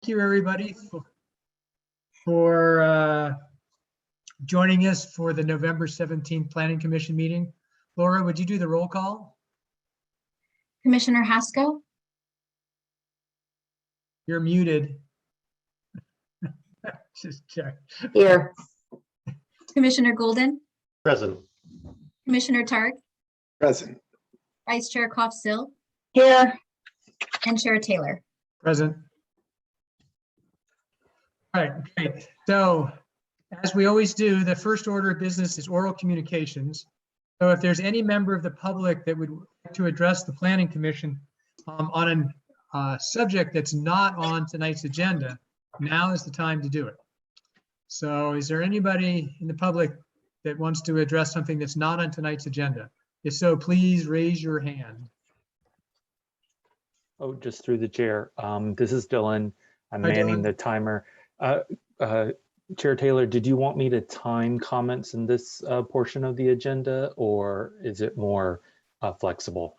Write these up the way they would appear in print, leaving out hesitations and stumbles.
you, everybody, for joining us for the November 17th Planning Commission meeting. Laura, would you do the roll call? Commissioner Haskell, You're muted. Just check. Here. Commissioner Golden, Present. Commissioner Targ, Present. Vice Chair Koff-Sill, Here. and Chair Taylor. Present. All right, great. So as we always do, the first order of business is oral communications. So if there's any member of the public that would like to address the Planning Commission on a subject that's not on tonight's agenda, now is the time to do it. So is there anybody in the public that wants to address something that's not on tonight's agenda? If so, please raise your hand. Oh, just through the chair. This is Dylan. I'm Hi, manning Dylan. the timer. Chair Taylor, did you want me to time comments in this portion of the agenda, or is it more flexible?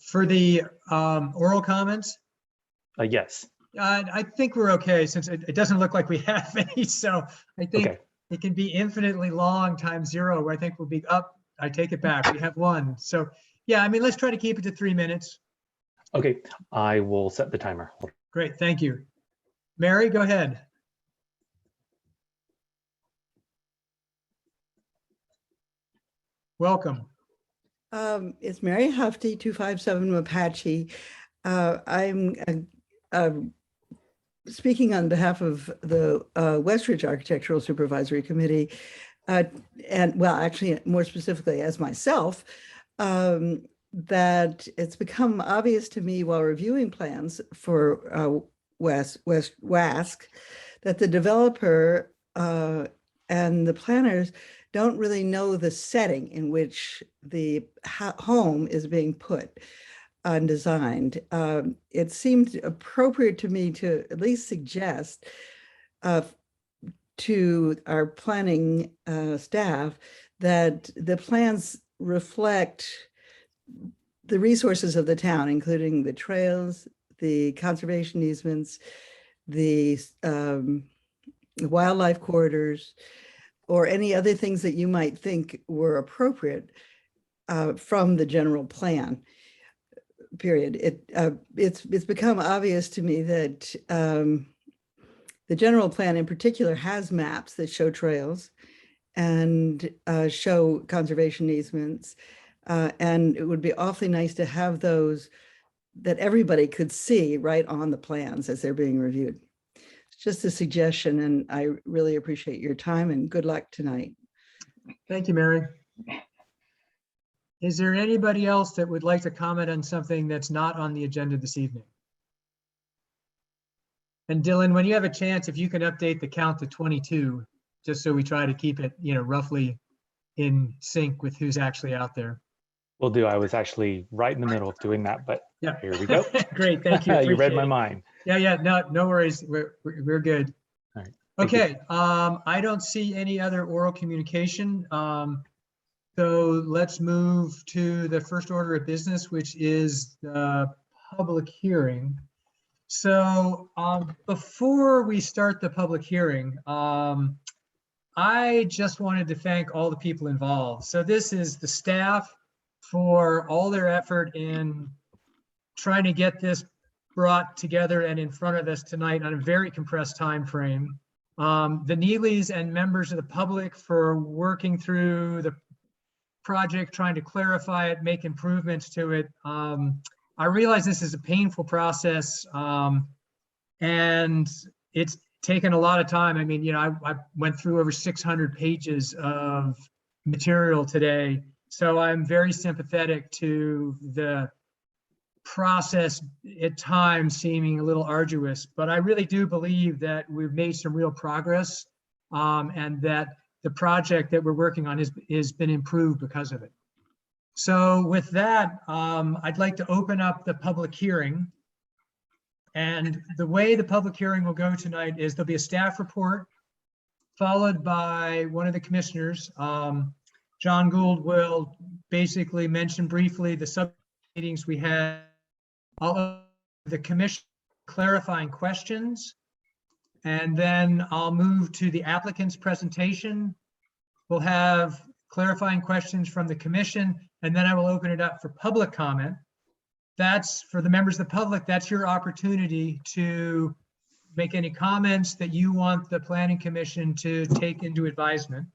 For the oral comments, Yes. I think we're okay since it doesn't look like we have any. So I think Okay. it can be infinitely long times zero, where I think we'll be up. I take it back. We have one. So yeah, I mean, let's try to keep it to 3 minutes. Okay. I will set the timer. Great, thank you. Mary, go ahead. Welcome. It's Mary Hufty, 257 Apache. I'm speaking on behalf of the Westridge Architectural Supervisory Committee, and well, actually, more specifically as myself, that it's become obvious to me while reviewing plans for WASC that the developer and the planners don't really know the setting in which the home is being put and designed. It seemed appropriate to me to at least suggest to our planning staff that the plans reflect the resources of the town, including the trails, the conservation easements, the wildlife corridors, or any other things that you might think were appropriate from the general plan, period. It's become obvious to me that the general plan in particular has maps that show trails and show conservation easements. And it would be awfully nice to have those that everybody could see right on the plans as they're being reviewed. It's just a suggestion, and I really appreciate your time and good luck tonight. Thank you, Mary. Is there anybody else that would like to comment on something that's not on the agenda this evening? And Dylan, when you have a chance, if you can update the count to 22, just so we try to keep it, roughly in sync with who's actually out there. Will do. I was actually right in the middle of doing that, but Yeah. here we go. Great, thank you. You read Appreciate my it. mind. Yeah, no worries. We're good. All right. Thank you. Okay, I don't see any other oral communication. So let's move to the first order of business, which is the public hearing. So before we start the public hearing, I just wanted to thank all the people involved. So this is the staff for all their effort in trying to get this brought together and in front of us tonight on a very compressed time frame. The Neelys and members of the public for working through the project, trying to clarify it, make improvements to it. I realize this is a painful process, and it's taken a lot of time. I mean, I went through over 600 pages of material today, so I'm very sympathetic to the process at times seeming a little arduous, but I really do believe that we've made some real progress, and that the project that we're working on has been improved because of it. So with that, I'd like to open up the public hearing. And the way the public hearing will go tonight is there'll be a staff report followed by one of the commissioners. John Gould will basically mention briefly the sub meetings we had. All of the commission clarifying questions. And then I'll move to the applicant's presentation. We'll have clarifying questions from the commission, and then I will open it up for public comment. That's for the members of the public. That's your opportunity to make any comments that you want the planning commission to take into advisement.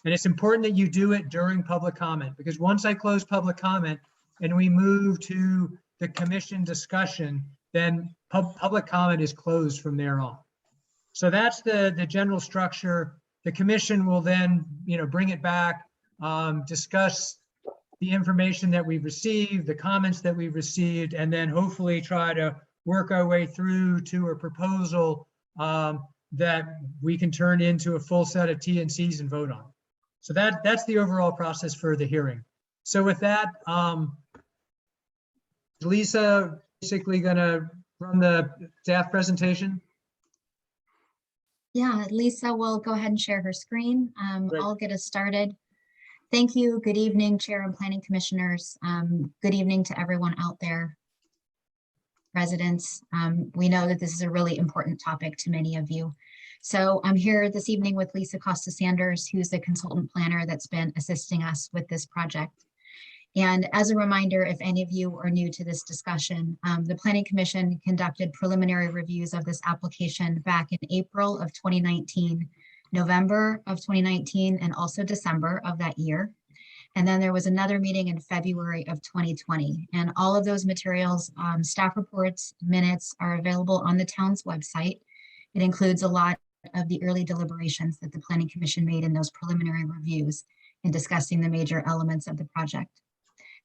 And it's important that you do it during public comment, because once I close public comment and we move to the commission discussion, then public comment is closed from there on. So that's the general structure. The commission will then, bring it back, discuss the information that we've received, the comments that we've received, and then hopefully try to work our way through to a proposal that we can turn into a full set of T&Cs and vote on. So that's the overall process for the hearing. So with that, Lisa basically gonna run the staff presentation. Yeah, Lisa will go ahead and share her screen. Great. I'll get us started. Thank you. Good evening, Chair and Planning Commissioners. Good evening to everyone out there, residents. We know that this is a really important topic to many of you. So I'm here this evening with Lisa Costa Sanders, who's the consultant planner that's been assisting us with this project. And as a reminder, if any of you are new to this discussion, the Planning Commission conducted preliminary reviews of this application back in April of 2019, November of 2019, and also December of that year. And then there was another meeting in February of 2020. And all of those materials, staff reports, minutes are available on the town's website. It includes a lot of the early deliberations that the Planning Commission made in those preliminary reviews in discussing the major elements of the project.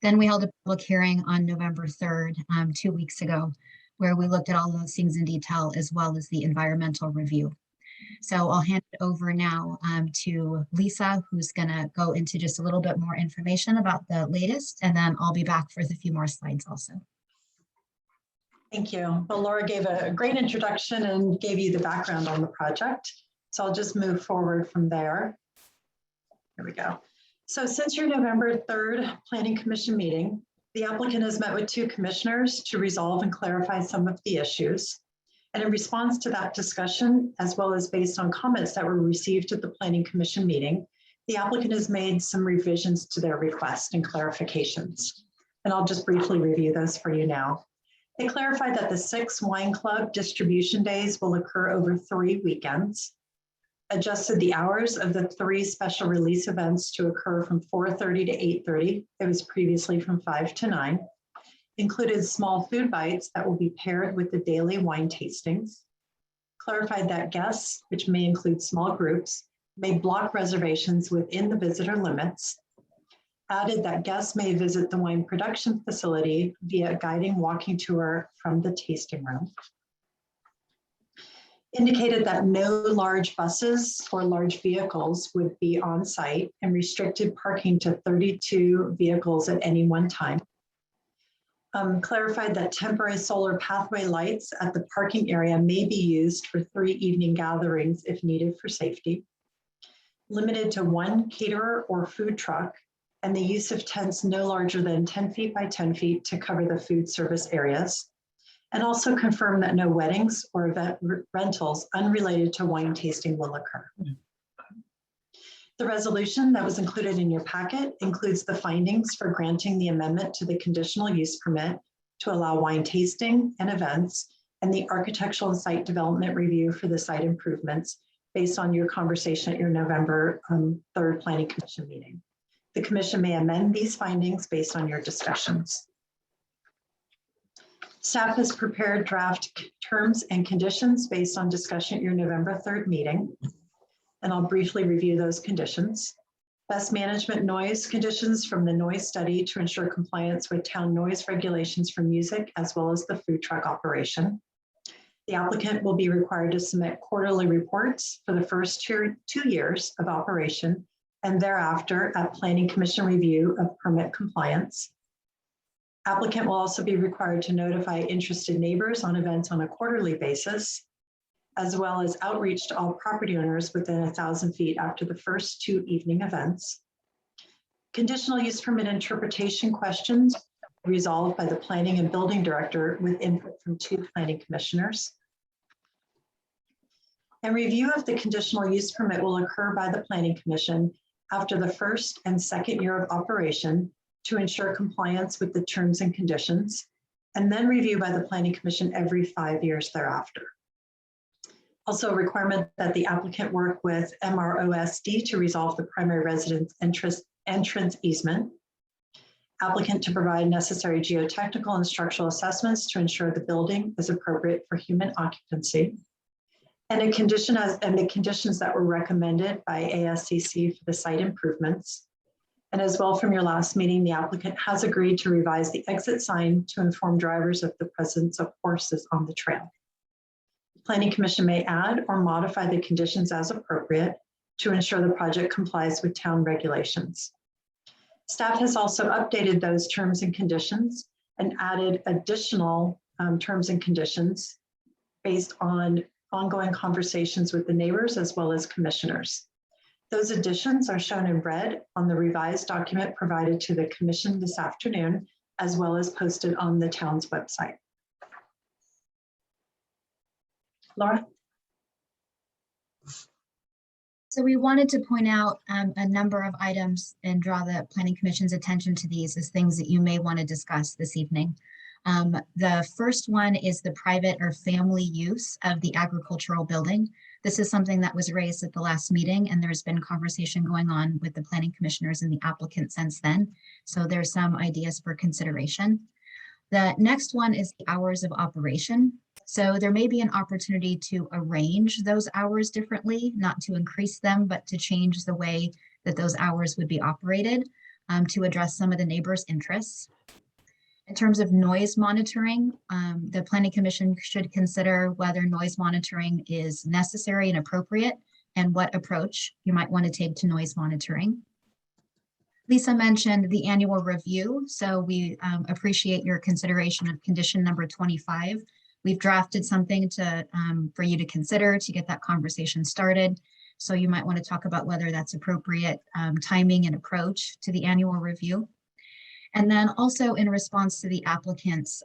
Then we held a public hearing on November 3rd, 2 weeks ago, where we looked at all those things in detail, as well as the environmental review. So I'll hand it over now to Lisa, who's gonna go into just a little bit more information about the latest, and then I'll be back for a few more slides also. Thank you. Well, Laura gave a great introduction and gave you the background on the project. So I'll just move forward from there. Here we go. So since your November 3rd Planning Commission meeting, the applicant has met with 2 commissioners to resolve and clarify some of the issues. And in response to that discussion, as well as based on comments that were received at the Planning Commission meeting, the applicant has made some revisions to their request and clarifications. And I'll just briefly review those for you now. They clarified that the 6 wine club distribution days will occur over 3 weekends, adjusted the hours of the 3 special release events to occur from 4:30 to 8:30. It was previously from 5 to 9. Included small food bites that will be paired with the daily wine tastings. Clarified that guests, which may include small groups, may block reservations within the visitor limits. Added that guests may visit the wine production facility via a guiding walking tour from the tasting room. Indicated that no large buses or large vehicles would be on site and restricted parking to 32 vehicles at any one time. Clarified that temporary solar pathway lights at the parking area may be used for 3 evening gatherings if needed for safety. Limited to 1 caterer or food truck, and the use of tents no larger than 10 feet by 10 feet to cover the food service areas. And also confirm that no weddings or event rentals unrelated to wine tasting will occur. The resolution that was included in your packet includes the findings for granting the amendment to the conditional use permit to allow wine tasting and events, and the architectural and site development review for the site improvements based on your conversation at your November 3rd Planning Commission meeting. The commission may amend these findings based on your discussions. Staff has prepared draft terms and conditions based on discussion at your November 3rd meeting. And I'll briefly review those conditions. Best management noise conditions from the noise study to ensure compliance with town noise regulations for music as well as the food truck operation. The applicant will be required to submit quarterly reports for the first 2 years of operation and thereafter at Planning Commission review of permit compliance. Applicant will also be required to notify interested neighbors on events on a quarterly basis, as well as outreach to all property owners within 1,000 feet after the first 2 evening events. Conditional use permit interpretation questions resolved by the planning and building director with input from 2 planning commissioners. And review of the conditional use permit will occur by the planning commission after the first and second year of operation to ensure compliance with the terms and conditions, and then review by the planning commission every 5 years thereafter. Also, a requirement that the applicant work with MROSD to resolve the primary residence entrance easement. Applicant to provide necessary geotechnical and structural assessments to ensure the building is appropriate for human occupancy. And the conditions that were recommended by ASCC for the site improvements. And as well, from your last meeting, the applicant has agreed to revise the exit sign to inform drivers of the presence of horses on the trail. The Planning Commission may add or modify the conditions as appropriate to ensure the project complies with town regulations. Staff has also updated those terms and conditions and added additional terms and conditions based on ongoing conversations with the neighbors as well as commissioners. Those additions are shown in red on the revised document provided to the commission this afternoon, as well as posted on the town's website. Laura? So we wanted to point out a number of items and draw the Planning Commission's attention to these as things that you may want to discuss this evening. The first one is the private or family use of the agricultural building. This is something that was raised at the last meeting, and there's been conversation going on with the planning commissioners and the applicant since then. So there's some ideas for consideration. The next one is the hours of operation. So there may be an opportunity to arrange those hours differently, not to increase them, but to change the way that those hours would be operated to address some of the neighbors' interests. In terms of noise monitoring, the Planning Commission should consider whether noise monitoring is necessary and appropriate and what approach you might want to take to noise monitoring. Lisa mentioned the annual review, so we appreciate your consideration of condition number 25. We've drafted something for you to consider to get that conversation started. So you might want to talk about whether that's appropriate timing and approach to the annual review. And then also in response to the applicant's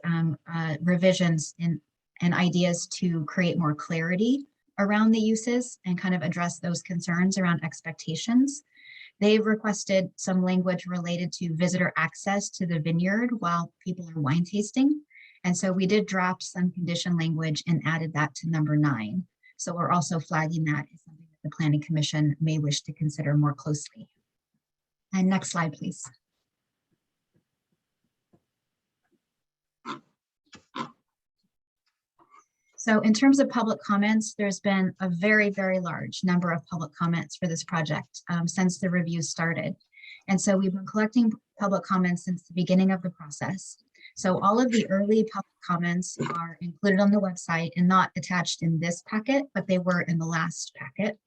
revisions and ideas to create more clarity around the uses and kind of address those concerns around expectations. They've requested some language related to visitor access to the vineyard while people are wine tasting. And so we did draft some condition language and added that to number 9. So we're also flagging that as something that the Planning Commission may wish to consider more closely. And next slide, please. So in terms of public comments, there's been a very, very large number of public comments for this project since the review started. And so we've been collecting public comments since the beginning of the process. So all of the early public comments are included on the website and not attached in this packet, but they were in the last packet.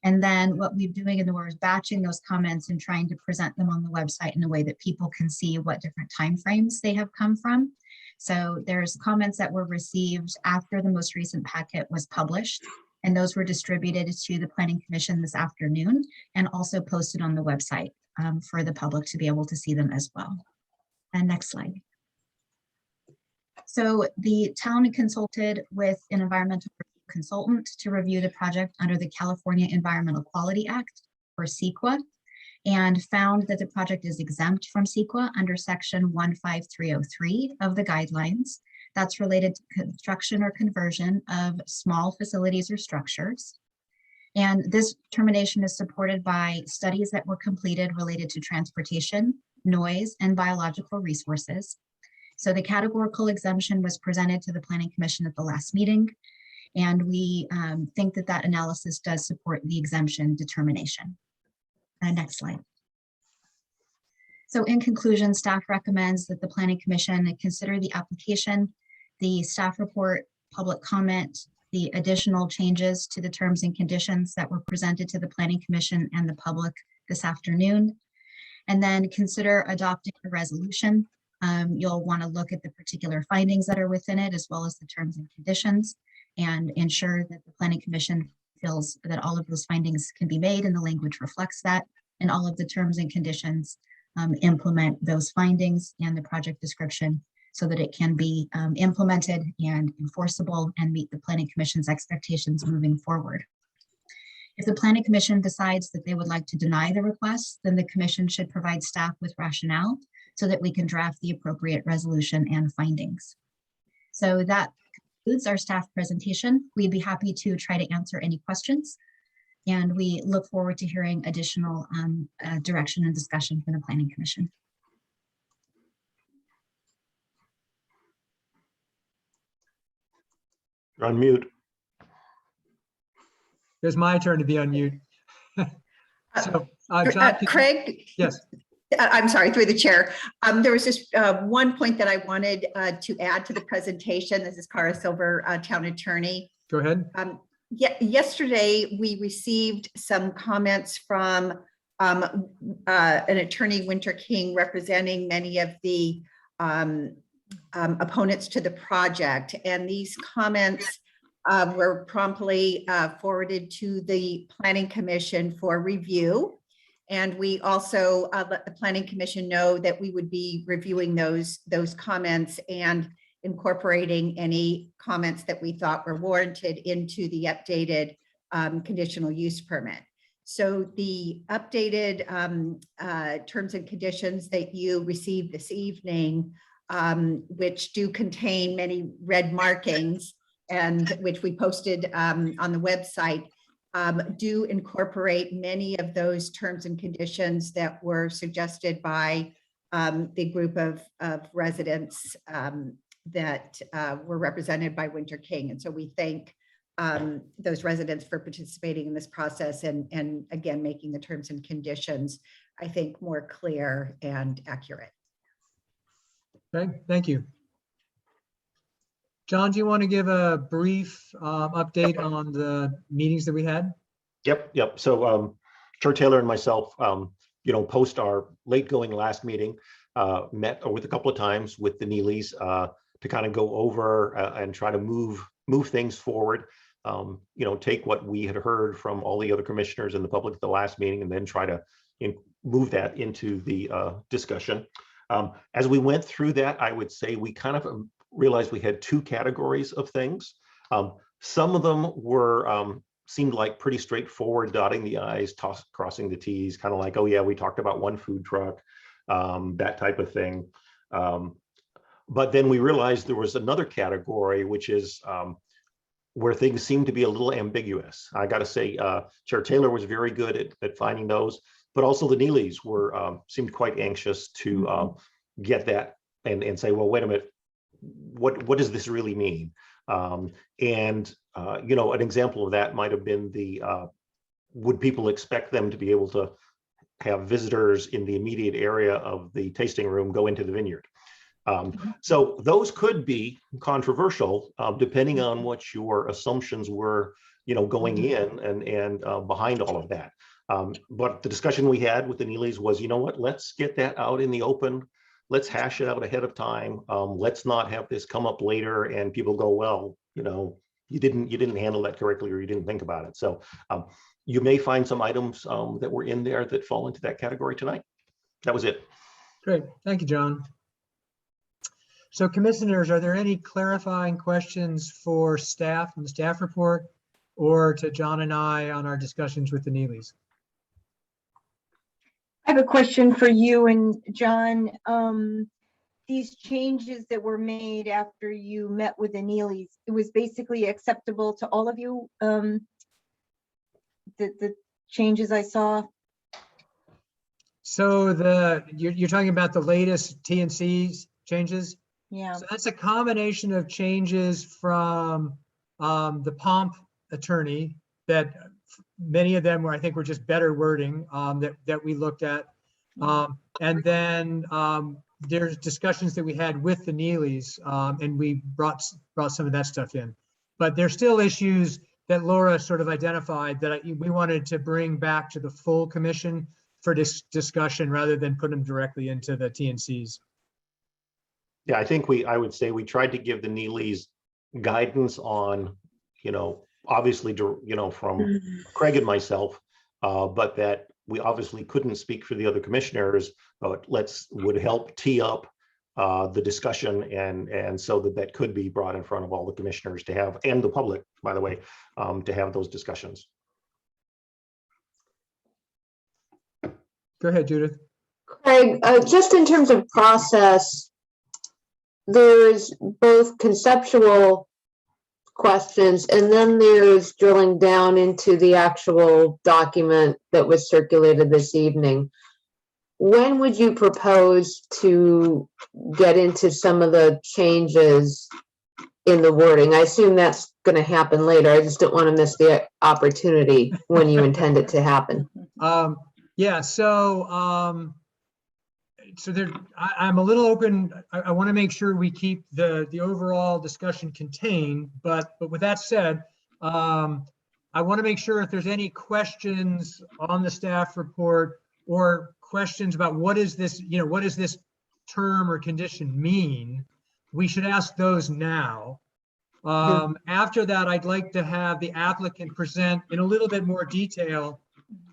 And then what we're doing in the work is batching those comments and trying to present them on the website in a way that people can see what different timeframes they have come from. So there's comments that were received after the most recent packet was published, and those were distributed to the Planning Commission this afternoon and also posted on the website for the public to be able to see them as well. And next slide. So the town consulted with an environmental consultant to review the project under the California Environmental Quality Act, or CEQA, and found that the project is exempt from CEQA under section 15303 of the guidelines. That's related to construction or conversion of small facilities or structures. And this determination is supported by studies that were completed related to transportation, noise, and biological resources. So the categorical exemption was presented to the Planning Commission at the last meeting, and we think that that analysis does support the exemption determination. Next slide. So in conclusion, staff recommends that the Planning Commission consider the application, the staff report, public comment, the additional changes to the terms and conditions that were presented to the Planning Commission and the public this afternoon, and then consider adopting a resolution. You'll want to look at the particular findings that are within it, as well as the terms and conditions, and ensure that the Planning Commission feels that all of those findings can be made and the language reflects that, and all of the terms and conditions implement those findings and the project description so that it can be implemented and enforceable and meet the Planning Commission's expectations moving forward. If the Planning Commission decides that they would like to deny the request, then the Commission should provide staff with rationale so that we can draft the appropriate resolution and findings. So that concludes our staff presentation. We'd be happy to try to answer any questions. And we look forward to hearing additional direction and discussion from the Planning Commission. You're on mute. It's my turn to be on mute. So, John, Craig, yes. I'm sorry, through the chair. There was just one point that I wanted to add to the presentation. This is Cara Silver, Town Attorney. Go ahead. Yesterday, we received some comments from an attorney, Winter King, representing many of the opponents to the project. And these comments were promptly forwarded to the Planning Commission for review. And we also let the Planning Commission know that we would be reviewing those comments and incorporating any comments that we thought were warranted into the updated conditional use permit. So the updated terms and conditions that you received this evening, which do contain many red markings and which we posted on the website, do incorporate many of those terms and conditions that were suggested by the group of residents that were represented by Winter King. And so we thank those residents for participating in this process and again, making the terms and conditions, I think, more clear and accurate. Okay, thank you. John, do you want to give a brief update on the meetings that we had? Yep. So Chair Taylor and myself, post our late going last meeting, met with a couple of times with the Neelys to kind of go over and try to move things forward. Take what we had heard from all the other commissioners and the public at the last meeting, and then try to move that into the discussion. As we went through that, I would say we kind of realized we had two categories of things. Some of them were seemed like pretty straightforward, dotting the I's, crossing the T's, kind of like, oh yeah, we talked about one food truck, that type of thing. But then we realized there was another category, which is where things seem to be a little ambiguous. I got to say, Chair Taylor was very good at finding those, but also the Neelys seemed quite anxious to get that and say, well, wait a minute, what does this really mean? An example of that might have been would people expect them to be able to have visitors in the immediate area of the tasting room go into the vineyard? So those could be controversial depending on what your assumptions were, going in and behind all of that. But the discussion we had with the Neelys was, let's get that out in the open. Let's hash it out ahead of time. Let's not have this come up later and people go, well, you didn't handle that correctly, or you didn't think about it. So you may find some items that were in there that fall into that category tonight. That was it. Great, thank you, John. So commissioners, are there any clarifying questions for staff and the staff report, or to John and I on our discussions with the Neelys? I have a question for you and John. These changes that were made after you met with the Neelys, it was basically acceptable to all of you? The changes I saw? So you're talking about the latest T&C's changes? Yeah. So that's a combination of changes from the POMP attorney, that many of them were, I think, were just better wording that we looked at. And then there's discussions that we had with the Neelys, and we brought some of that stuff in. But there's still issues that Laura sort of identified that we wanted to bring back to the full commission for discussion rather than put them directly into the T&Cs. Yeah, I think I would say we tried to give the Neelys guidance on, obviously, from Craig and myself, but that we obviously couldn't speak for the other commissioners, but would help tee up the discussion and so that could be brought in front of all the commissioners to have, and the public, by the way, to have those discussions. Go ahead, Judith. Craig, just in terms of process, there's both conceptual questions and then there's drilling down into the actual document that was circulated this evening. When would you propose to get into some of the changes in the wording? I assume that's going to happen later. I just don't want to miss the opportunity when you intend it to happen. Yeah, so I'm a little open. I want to make sure we keep the overall discussion contained, but with that said, I want to make sure if there's any questions on the staff report or questions about what is this, what does this term or condition mean, we should ask those now. After that, I'd like to have the applicant present in a little bit more detail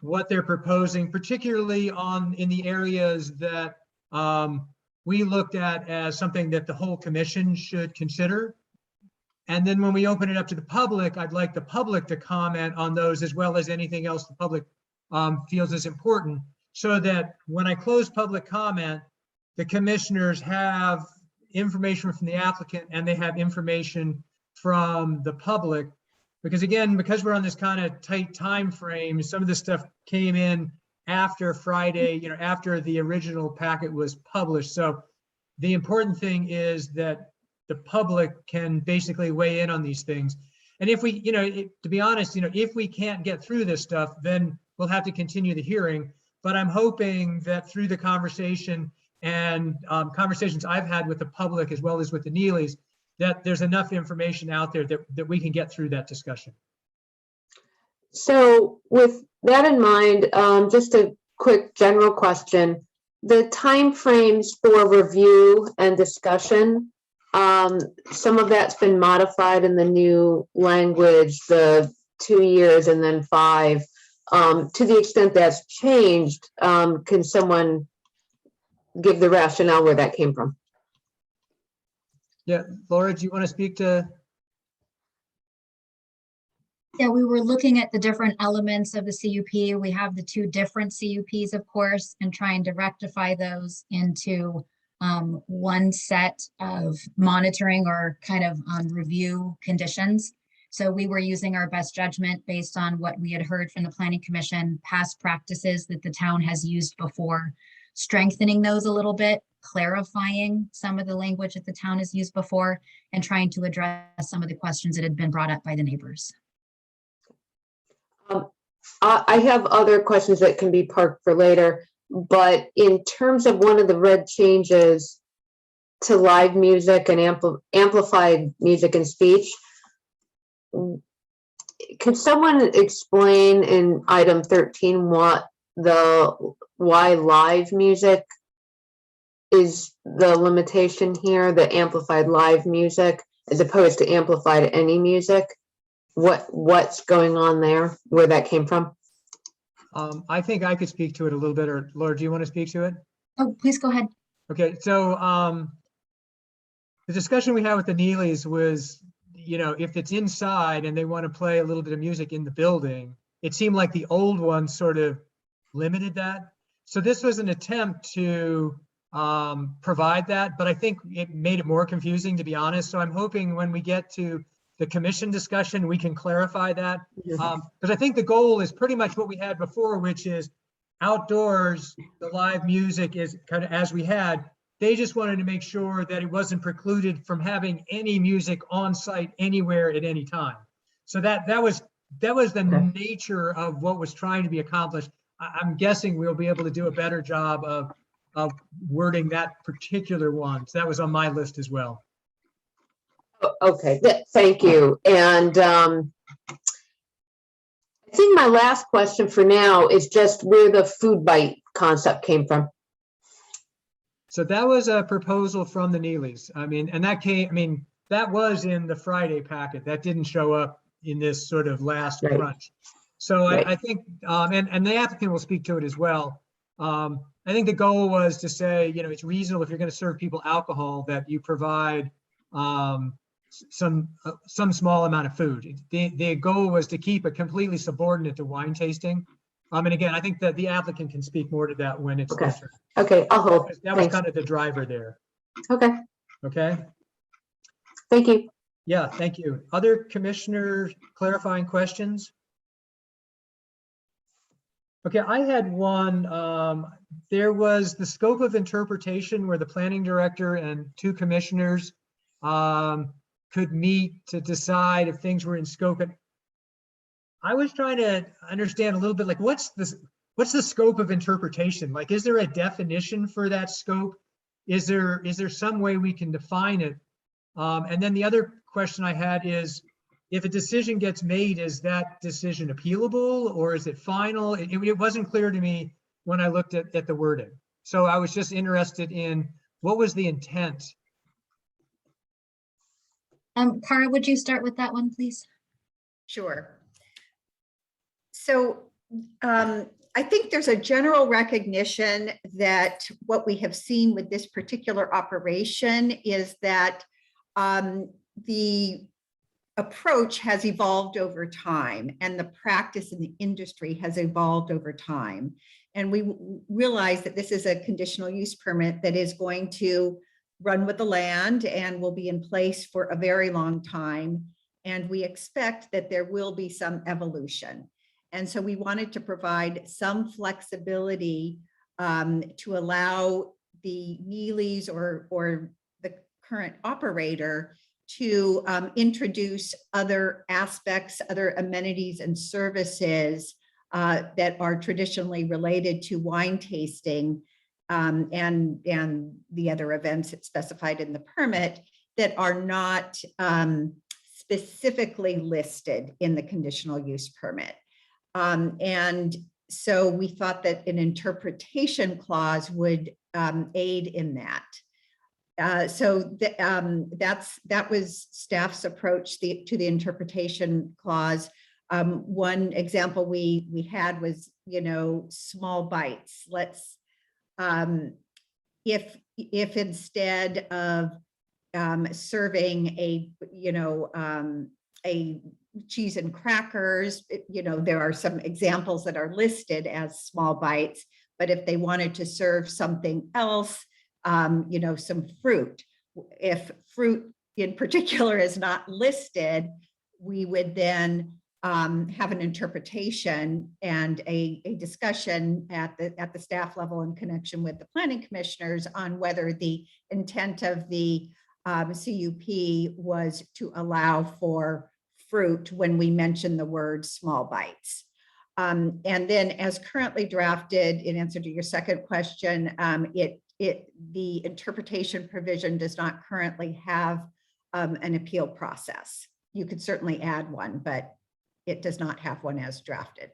what they're proposing, particularly in the areas that we looked at as something that the whole commission should consider. And then when we open it up to the public, I'd like the public to comment on those as well as anything else the public feels is important, so that when I close public comment, the commissioners have information from the applicant and they have information from the public. Because again, because we're on this kind of tight time frame, some of this stuff came in after Friday, after the original packet was published. So the important thing is that the public can basically weigh in on these things. And if we, to be honest, if we can't get through this stuff, then we'll have to continue the hearing. But I'm hoping that through the conversation and conversations I've had with the public as well as with the Neelys, that there's enough information out there that we can get through that discussion. So with that in mind, just a quick general question. The timeframes for review and discussion, some of that's been modified in the new language, the 2 years and then 5. To the extent that's changed, can someone give the rationale where that came from? Yeah, Laura, do you want to speak to? Yeah, we were looking at the different elements of the CUP. We have the 2 different CUPs, of course, and trying to rectify those into one set of monitoring or kind of review conditions. So we were using our best judgment based on what we had heard from the Planning Commission, past practices that the town has used before, strengthening those a little bit, clarifying some of the language that the town has used before, and trying to address some of the questions that had been brought up by the neighbors. I have other questions that can be parked for later, but in terms of one of the red changes to live music and amplified music and speech, could someone explain in item 13 why live music is the limitation here, the amplified live music, as opposed to amplified any music? What's going on there, where that came from? I think I could speak to it a little bit, or Laura, do you want to speak to it? Oh, please go ahead. Okay, so the discussion we had with the Neelys was, if it's inside and they want to play a little bit of music in the building, it seemed like the old one sort of limited that. So this was an attempt to provide that, but I think it made it more confusing, to be honest. So I'm hoping when we get to the commission discussion, we can clarify that. Because I think the goal is pretty much what we had before, which is outdoors, the live music is kind of as we had. They just wanted to make sure that it wasn't precluded from having any music on site anywhere at any time. So that was the nature of what was trying to be accomplished. I'm guessing we'll be able to do a better job of wording that particular one. So that was on my list as well. Okay, thank you. And I think my last question for now is just where the food bite concept came from. So that was a proposal from the Neelys. That was in the Friday packet. That didn't show up in this sort of last crunch. So Right. I think, and the applicant will speak to it as well. I think the goal was to say, it's reasonable if you're going to serve people alcohol that you provide some small amount of food. The goal was to keep it completely subordinate to wine tasting. And again, I think that the applicant can speak more to that when it's their Okay. turn. Okay, I'll hold. That was Thanks. kind of the driver there. Okay, Okay. thank you. Yeah, thank you. Other commissioner clarifying questions? Okay, I had one. There was the scope of interpretation where the planning director and two commissioners could meet to decide if things were in scope. And I was trying to understand a little bit, like, what's the scope of interpretation? Like, is there a definition for that scope? Is there some way we can define it? And then the other question I had is, if a decision gets made, is that decision appealable or is it final? It wasn't clear to me when I looked at the wording. So I was just interested in what was the intent? Cara, would you start with that one, please? Sure. So I think there's a general recognition that what we have seen with this particular operation is that the approach has evolved over time and the practice in the industry has evolved over time. And we realize that this is a conditional use permit that is going to run with the land and will be in place for a very long time. And we expect that there will be some evolution. And so we wanted to provide some flexibility to allow the Neely's or the current operator to introduce other aspects, other amenities and services that are traditionally related to wine tasting and the other events specified in the permit that are not specifically listed in the conditional use permit. And so we thought that an interpretation clause would aid in that. That was staff's approach to the interpretation clause. One example we had was, small bites. Let's, if instead of serving a cheese and crackers, there are some examples that are listed as small bites, but if they wanted to serve something else, some fruit. If fruit in particular is not listed, we would then have an interpretation and a discussion at the staff level in connection with the planning commissioners on whether the intent of the CUP was to allow for fruit when we mention the word small bites. And then as currently drafted, in answer to your second question, the interpretation provision does not currently have an appeal process. You could certainly add one, but it does not have one as drafted.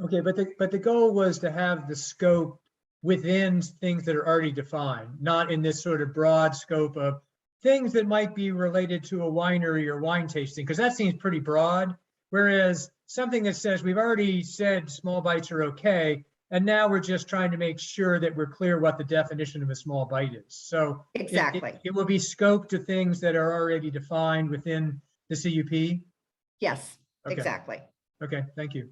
Okay, but the goal was to have the scope within things that are already defined, not in this sort of broad scope of things that might be related to a winery or wine tasting, because that seems pretty broad. Whereas something that says we've already said small bites are okay, and now we're just trying to make sure that we're clear what the definition of a small bite is. So Exactly. it will be scoped to things that are already defined within the CUP. Yes, Okay. exactly. Okay, thank you.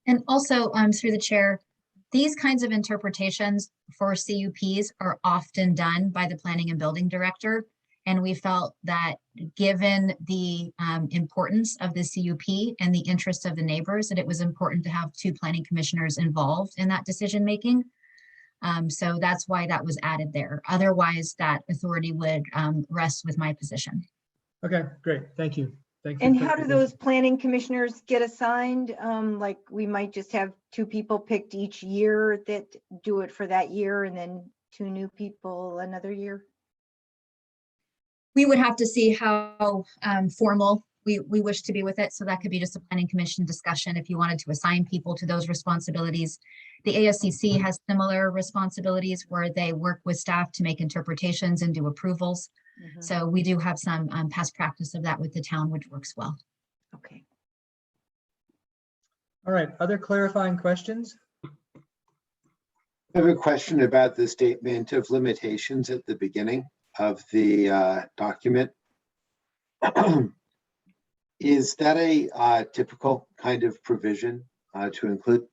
And also, through the chair, these kinds of interpretations for CUPs are often done by the planning and building director. And we felt that given the importance of the CUP and the interest of the neighbors, that it was important to have two planning commissioners involved in that decision making. So that's why that was added there. Otherwise, that authority would rest with my position. Okay, great. Thank you. Thank you. And how do those planning commissioners get assigned? Like we might just have two people picked each year that do it for that year and then two new people another year? We would have to see how formal we wish to be with it. So that could be just a planning commission discussion if you wanted to assign people to those responsibilities. The ASCC has similar responsibilities where they work with staff to make interpretations and do approvals. Mhm. So we do have some past practice of that with the town, which works well. Okay. All right, other clarifying questions? I have a question about the statement of limitations at the beginning of the document. Is that a typical kind of provision to include?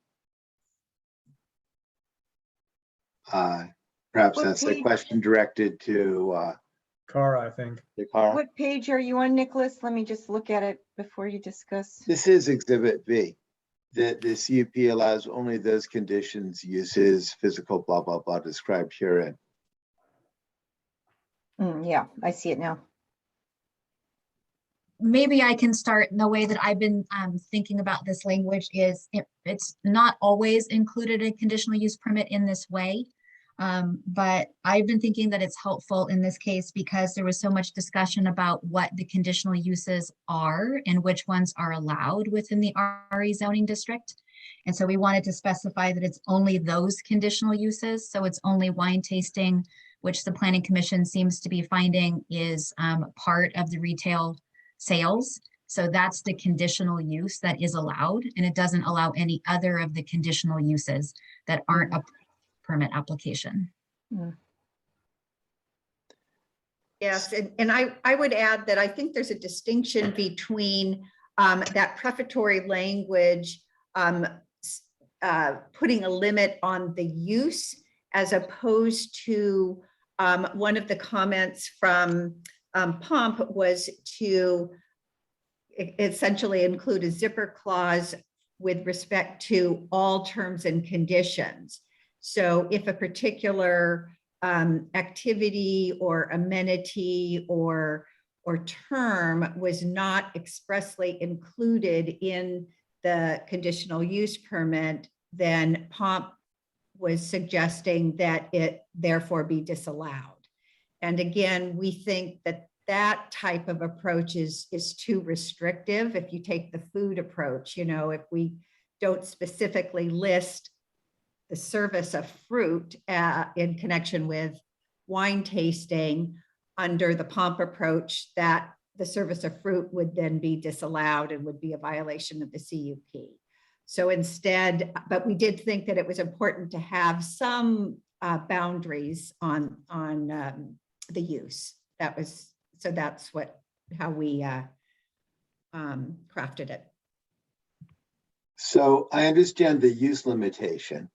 Perhaps What that's a page? question directed to Cara, I think. Cara. What page are you on, Nicholas? Let me just look at it before you discuss. This is Exhibit B. That the CUP allows only those conditions, uses, physical, blah, blah, blah, described herein. Yeah, I see it now. Maybe I can start. The way that I've been thinking about this language is it's not always included a conditional use permit in this way. But I've been thinking that it's helpful in this case because there was so much discussion about what the conditional uses are and which ones are allowed within the RE zoning district. And so we wanted to specify that it's only those conditional uses. So it's only wine tasting, which the Planning Commission seems to be finding is part of the retail sales. So that's the conditional use that is allowed, and it doesn't allow any other of the conditional uses that aren't a permit application. Yes, and I would add that I think there's a distinction between that prefatory language putting a limit on the use as opposed to one of the comments from POMP was to essentially include a zipper clause with respect to all terms and conditions. So if a particular activity or amenity or term was not expressly included in the conditional use permit, then POMP was suggesting that it therefore be disallowed. And again, we think that that type of approach is too restrictive. If you take the food approach, you know, if we don't specifically list the service of fruit in connection with wine tasting under the POMP approach, that the service of fruit would then be disallowed and would be a violation of the CUP. So instead, but we did think that it was important to have some boundaries on the use. That's how we crafted it. So I understand the use limitation.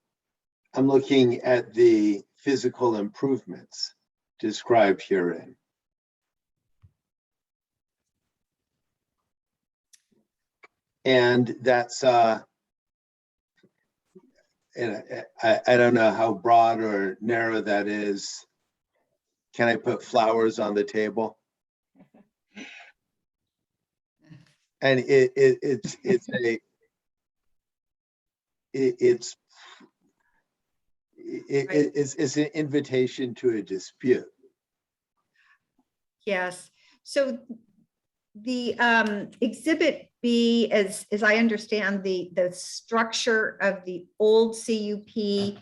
I'm looking at the physical improvements described herein. And that's, and I don't know how broad or narrow that is. Can I put flowers on the table? And it's an invitation to a dispute. Yes. So the Exhibit B, as I understand the structure of the old CUP,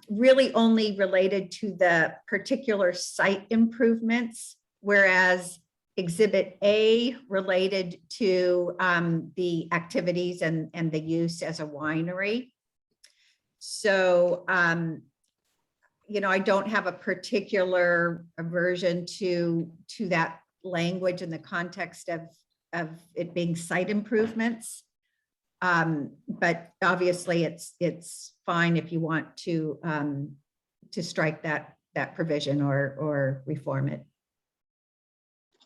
really only related to the particular site improvements, whereas Exhibit A related to the activities and the use as a winery. So, you know, I don't have a particular aversion to that language in the context of it being site improvements. But obviously it's fine if you want to strike that provision or reform it.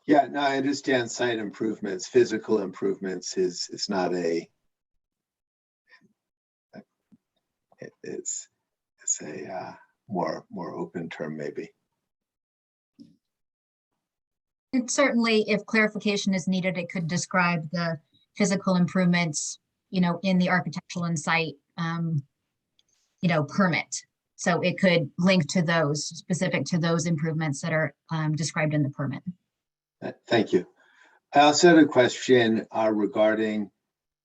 Yeah, no, I understand site improvements, physical improvements is not it's a more open term maybe. And certainly if clarification is needed, it could describe the physical improvements, you know, in the architectural and site, you know, permit. So it could link to those, specific to those improvements that are described in the permit. Thank you. I also had a question regarding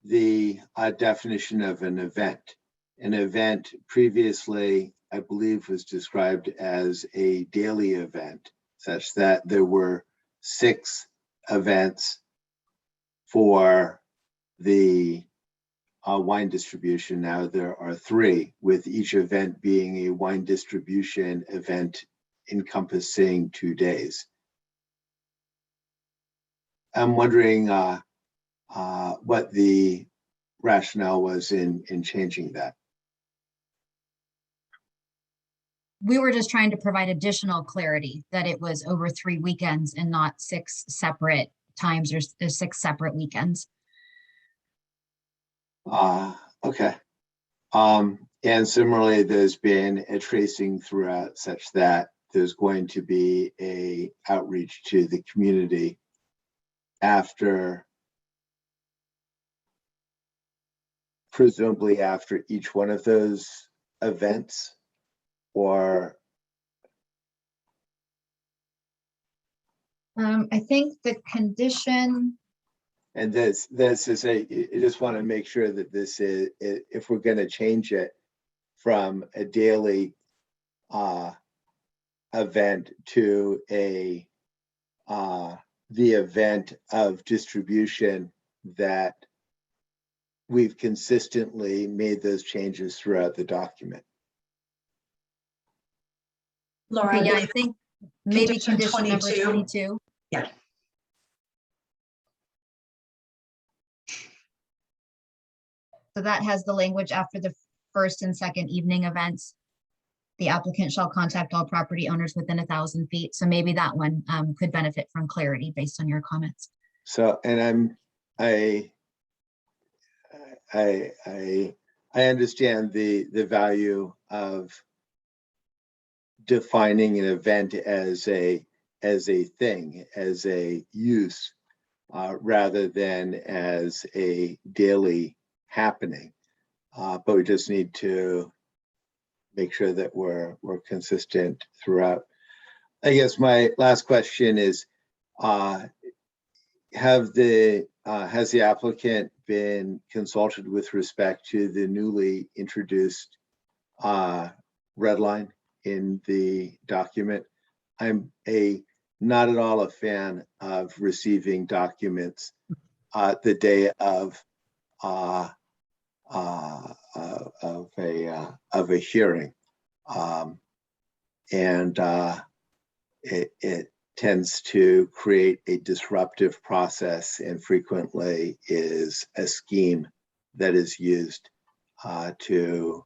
the definition of an event. An event previously, I believe, was described as a daily event, such that there were 6 events for the wine distribution. Now there are 3, with each event being a wine distribution event encompassing 2 days. I'm wondering what the rationale was in changing that. We were just trying to provide additional clarity that it was over 3 weekends and not 6 separate times or 6 separate weekends. Okay. And similarly, there's been a tracing throughout such that there's going to be a outreach to the community after, presumably after each one of those events, or I think the condition, and this is I just want to make sure that this is, if we're going to change it from a daily event to a the event of distribution, that we've consistently made those changes throughout the document. Laura, okay, yeah, I think maybe condition condition number 22. 22. Yeah. So that has the language after the first and second evening events. The applicant shall contact all property owners within 1,000 feet. So maybe that one could benefit from clarity based on your comments. So, and I understand the value of defining an event as a thing, as a use, rather than as a daily happening. But we just need to make sure that we're consistent throughout. I guess my last question is, has the applicant been consulted with respect to the newly introduced red line in the document? I'm not at all a fan of receiving documents the day of a hearing, and it tends to create a disruptive process, and frequently is a scheme that is used to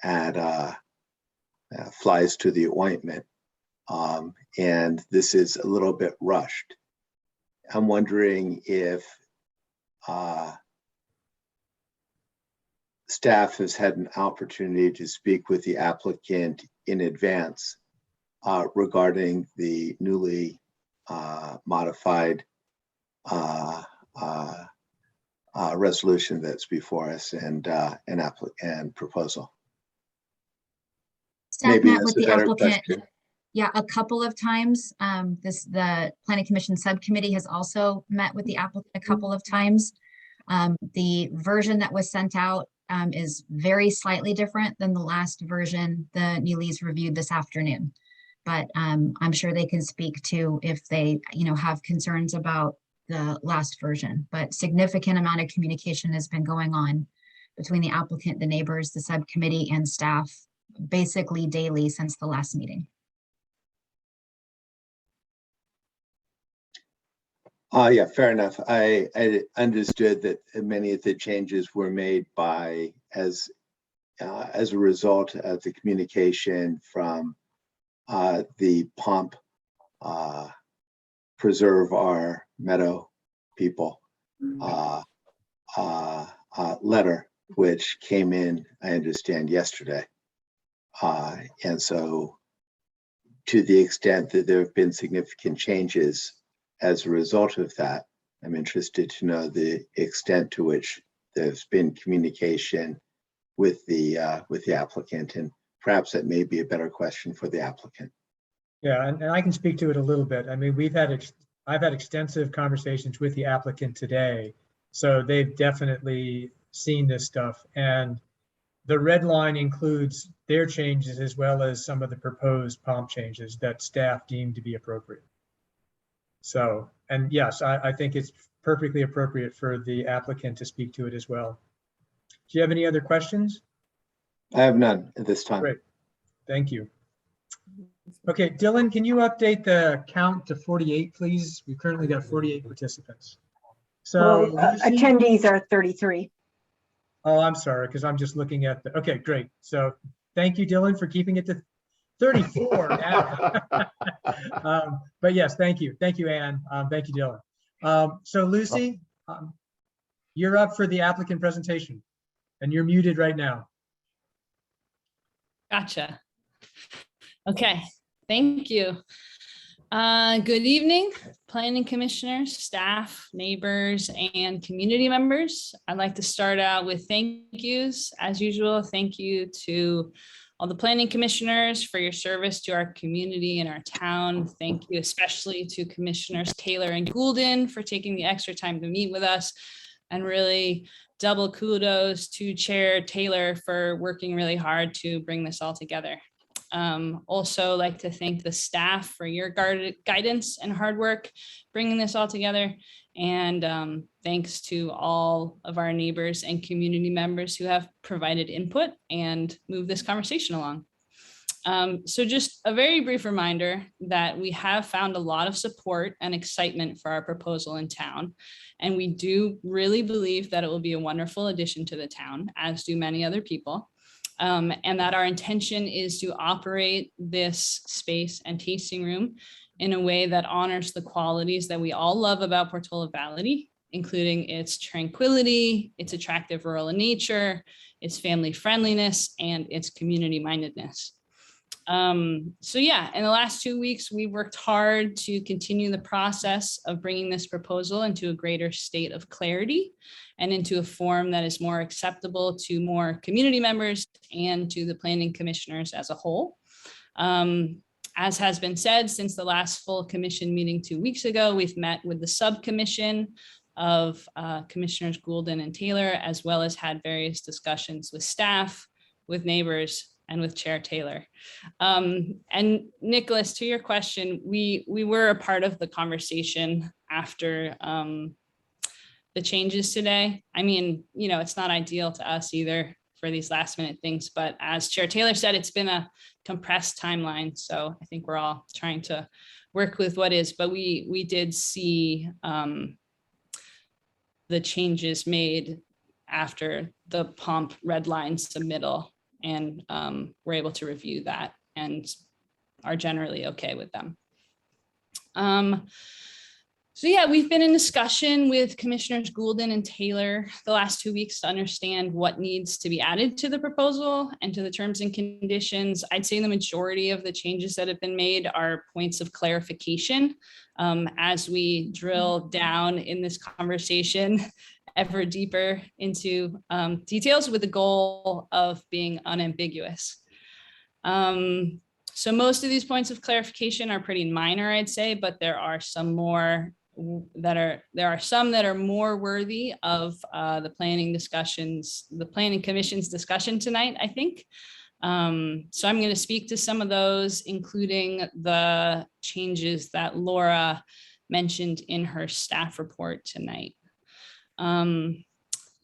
add flies to the ointment. And this is a little bit rushed. I'm wondering if staff has had an opportunity to speak with the applicant in advance regarding the newly modified resolution that's before us, and proposal. Staff Maybe met that's with a the better applicant. question. Yeah, a couple of times. The Planning Commission subcommittee has also met with the applicant a couple of times. The version that was sent out is very slightly different than the last version the Neelys reviewed this afternoon. But I'm sure they can speak to if they, have concerns about the last version. But significant amount of communication has been going on between the applicant, the neighbors, the subcommittee, and staff, basically daily since the last meeting. Yeah, fair enough. I understood that many of the changes were made as a result of the communication from the Pomp Preserve Our Meadow people letter, which came in, I understand, yesterday. And so, to the extent that there have been significant changes as a result of that, I'm interested to know the extent to which there's been communication with the applicant, and perhaps that may be a better question for the applicant. Yeah, and I can speak to it a little bit. I mean, I've had extensive conversations with the applicant today, so they've definitely seen this stuff. And the red line includes their changes as well as some of the proposed POMP changes that staff deemed to be appropriate. So, and yes, I think it's perfectly appropriate for the applicant to speak to it as well. Do you have any other questions? I have none at this time. Great. Thank you. Okay, Dylan, can you update the count to 48, please? We've currently got 48 participants. So, Well, Lucy? attendees are 33. Oh, I'm sorry, because I'm just looking at the, okay, great. So thank you, Dylan, for keeping it to 34 now. But yes, thank you. Thank you, Anne. Thank you, Dylan. So Lucy, you're up for the applicant presentation and you're muted right now. Gotcha. Okay, thank you. Good evening, planning commissioners, staff, neighbors, and community members. I'd like to start out with thank yous. As usual, thank you to all the planning commissioners for your service to our community and our town. Thank you especially to Commissioners Taylor and Goulden for taking the extra time to meet with us. And really double kudos to Chair Taylor for working really hard to bring this all together. Also like to thank the staff for your guidance and hard work bringing this all together. And thanks to all of our neighbors and community members who have provided input and moved this conversation along. So just a very brief reminder that we have found a lot of support and excitement for our proposal in town. And we do really believe that it will be a wonderful addition to the town, as do many other people. And that our intention is to operate this space and tasting room in a way that honors the qualities that we all love about Portola Valley, including its tranquility, its attractive rural nature, its family friendliness, and its community mindedness. So yeah, in the last 2 weeks, we worked hard to continue the process of bringing this proposal into a greater state of clarity and into a form that is more acceptable to more community members and to the planning commissioners as a whole. As has been said, since the last full commission meeting 2 weeks ago, we've met with the subcommission of Commissioners Goulden and Taylor, as well as had various discussions with staff, with neighbors, and with Chair Taylor. And Nicholas, to your question, we were a part of the conversation after the changes today. I mean, you know, it's not ideal to us either for these last minute things, but as Chair Taylor said, it's been a compressed timeline. So I think we're all trying to work with what is, but we did see the changes made after the POMP red line submittal, and we're able to review that and are generally okay with them. So yeah, we've been in discussion with Commissioners Goulden and Taylor the last 2 weeks to understand what needs to be added to the proposal and to the terms and conditions. I'd say the majority of the changes that have been made are points of clarification as we drill down in this conversation ever deeper into details with the goal of being unambiguous. So most of these points of clarification are pretty minor, I'd say, but there are some more that are more worthy of the planning discussions, the planning commission's discussion tonight, I think. So I'm going to speak to some of those, including the changes that Laura mentioned in her staff report tonight.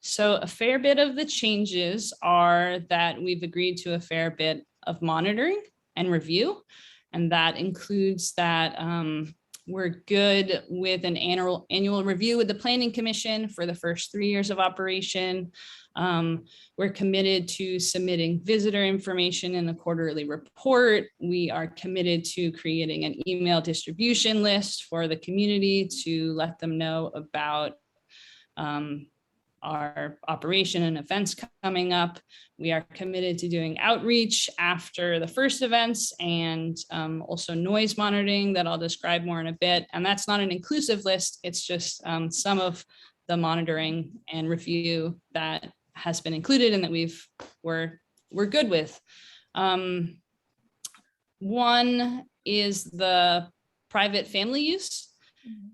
So a fair bit of the changes are that we've agreed to a fair bit of monitoring and review, and that includes that we're good with an annual review with the Planning Commission for the first 3 years of operation. We're committed to submitting visitor information in the quarterly report. We are committed to creating an email distribution list for the community to let them know about our operation and events coming up. We are committed to doing outreach after the first events and also noise monitoring that I'll describe more in a bit. And that's not an inclusive list. It's just some of the monitoring and review that has been included and that we're good with. One is the private family use.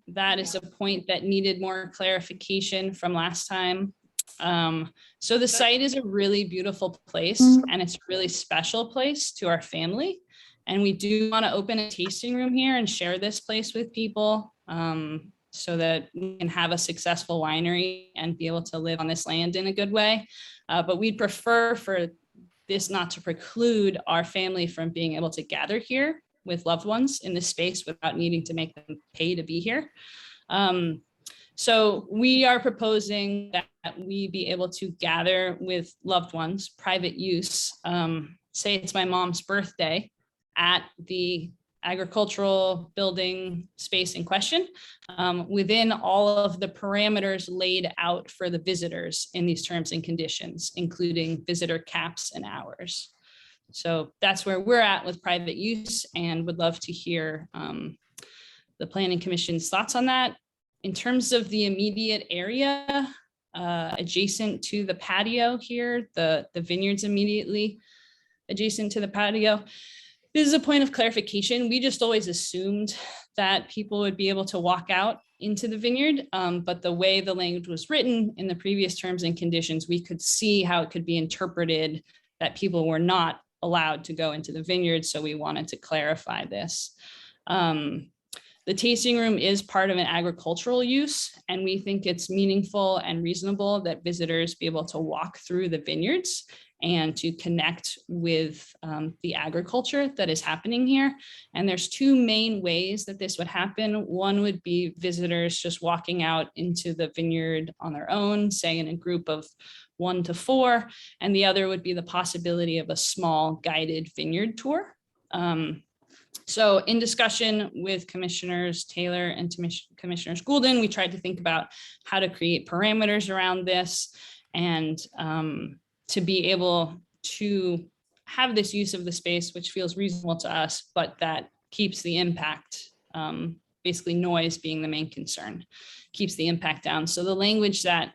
That is a point that needed more clarification from last time. So the site is a really beautiful place and it's a really special place to our family. And we do want to open a tasting room here and share this place with people. so that we can have a successful winery and be able to live on this land in a good way. But we'd prefer for this not to preclude our family from being able to gather here with loved ones in this space without needing to make them pay to be here. So we are proposing that we be able to gather with loved ones, private use. Say it's my mom's birthday at the agricultural building space in question, within all of the parameters laid out for the visitors in these terms and conditions, including visitor caps and hours. So that's where we're at with private use, and would love to hear the Planning Commission's thoughts on that. In terms of the immediate area adjacent to the patio here, the vineyards immediately adjacent to the patio, this is a point of clarification. We just always assumed that people would be able to walk out into the vineyard, but the way the language was written in the previous terms and conditions, we could see how it could be interpreted that people were not allowed to go into the vineyard, so we wanted to clarify this. The tasting room is part of an agricultural use, and we think it's meaningful and reasonable that visitors be able to walk through the vineyards and to connect with the agriculture that is happening here. And there's two main ways that this would happen. One would be visitors just walking out into the vineyard on their own, say in a group of 1 to 4, and the other would be the possibility of a small guided vineyard tour. So in discussion with Commissioners Taylor and Commissioners Goulden, we tried to think about how to create parameters around this and to be able to have this use of the space, which feels reasonable to us, but that keeps the impact, basically noise being the main concern, keeps the impact down. So the language that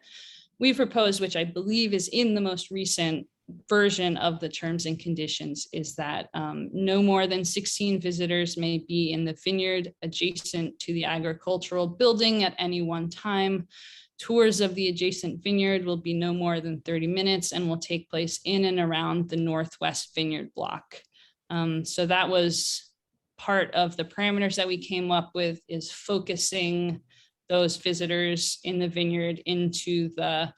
we proposed, which I believe is in the most recent version of the terms and conditions, is that no more than 16 visitors may be in the vineyard adjacent to the agricultural building at any one time. Tours of the adjacent vineyard will be no more than 30 minutes and will take place in and around the Northwest Vineyard block. So that was part of the parameters that we came up with, is focusing those visitors in the vineyard into the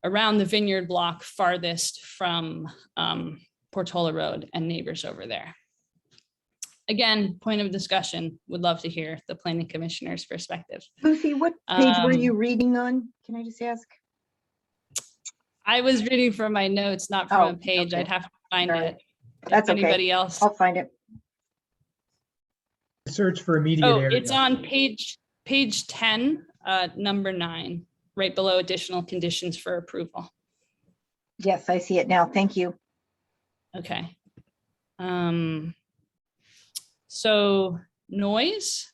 around the vineyard block farthest from Portola Road and neighbors over there. Again, point of discussion, would love to hear the Planning Commissioner's perspective. Lucy, what page were you reading on? Can I just ask? I was reading from my notes, not from Oh, a page. okay. I'd have to find All right. it. That's If okay. anybody else. I'll find it. Search for immediate Oh, area. it's on page 10, number 9, right below additional conditions for approval. Yes, I see it now. Thank you. Okay. So noise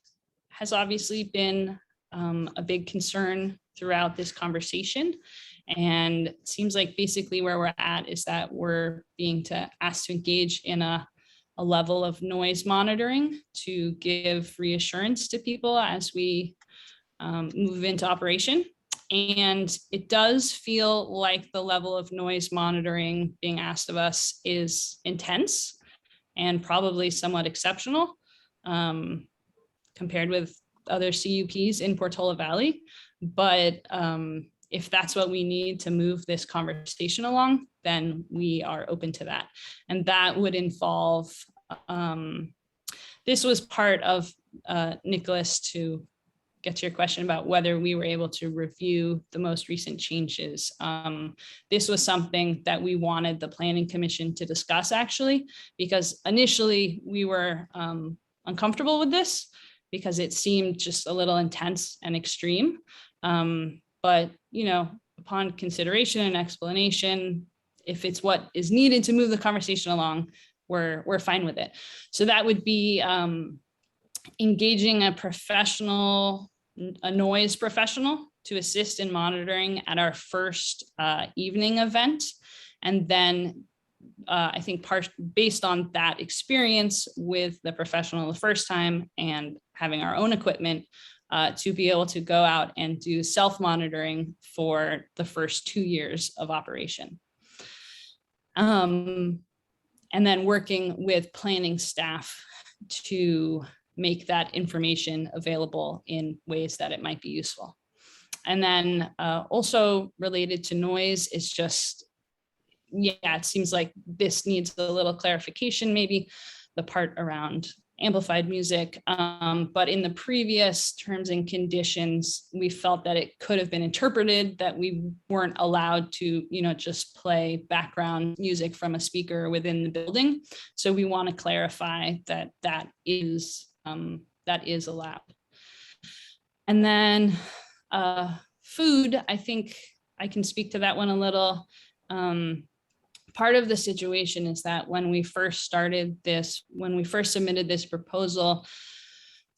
has obviously been a big concern throughout this conversation. And it seems like basically where we're at is that we're being asked to engage in a level of noise monitoring to give reassurance to people as we move into operation. And it does feel like the level of noise monitoring being asked of us is intense and probably somewhat exceptional compared with other CUPs in Portola Valley. But if that's what we need to move this conversation along, then we are open to that. And that would involve, this was part of Nicholas, to get to your question about whether we were able to review the most recent changes. This was something that we wanted the Planning Commission to discuss, actually, because initially we were uncomfortable with this because it seemed just a little intense and extreme. But, you know, upon consideration and explanation, if it's what is needed to move the conversation along, we're fine with it. So that would be engaging a noise professional to assist in monitoring at our first evening event. And then I think based on that experience with the professional the first time and having our own equipment, to be able to go out and do self-monitoring for the first 2 years of operation. And then working with planning staff to make that information available in ways that it might be useful. And then also related to noise is just, yeah, it seems like this needs a little clarification, maybe the part around amplified music. But in the previous terms and conditions, we felt that it could have been interpreted that we weren't allowed to, just play background music from a speaker within the building. So we want to clarify that that is allowed. And then food, I think I can speak to that one a little. Part of the situation is that when we first submitted this proposal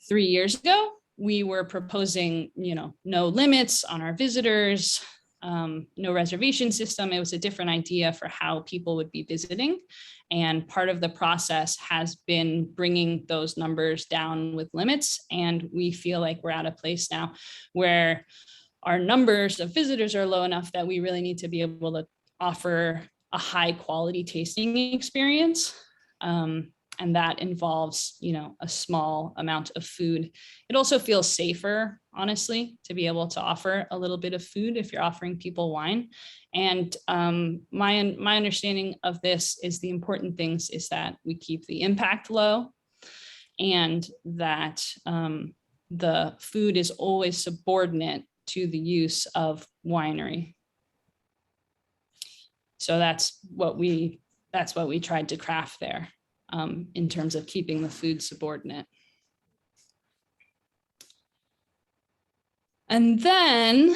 3 years ago, we were proposing, no limits on our visitors, no reservation system. It was a different idea for how people would be visiting. And part of the process has been bringing those numbers down with limits. And we feel like we're at a place now where our numbers of visitors are low enough that we really need to be able to offer a high quality tasting experience. And that involves, a small amount of food. It also feels safer, honestly, to be able to offer a little bit of food if you're offering people wine. And my understanding of this is the important things is that we keep the impact low and that the food is always subordinate to the use of winery. So that's what we tried to craft there in terms of keeping the food subordinate. And then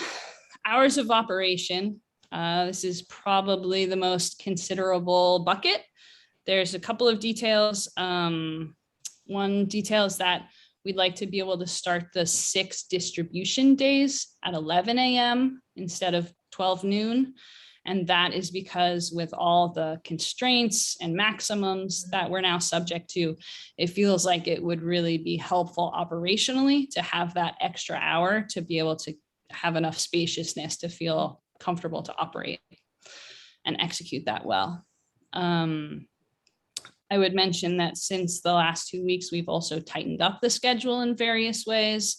hours of operation. This is probably the most considerable bucket. There's a couple of details. One detail is that we'd like to be able to start the 6 distribution days at 11 a.m. instead of 12 noon. And that is because with all the constraints and maximums that we're now subject to, it feels like it would really be helpful operationally to have that extra hour to be able to have enough spaciousness to feel comfortable to operate and execute that well. I would mention that since the last 2 weeks, we've also tightened up the schedule in various ways,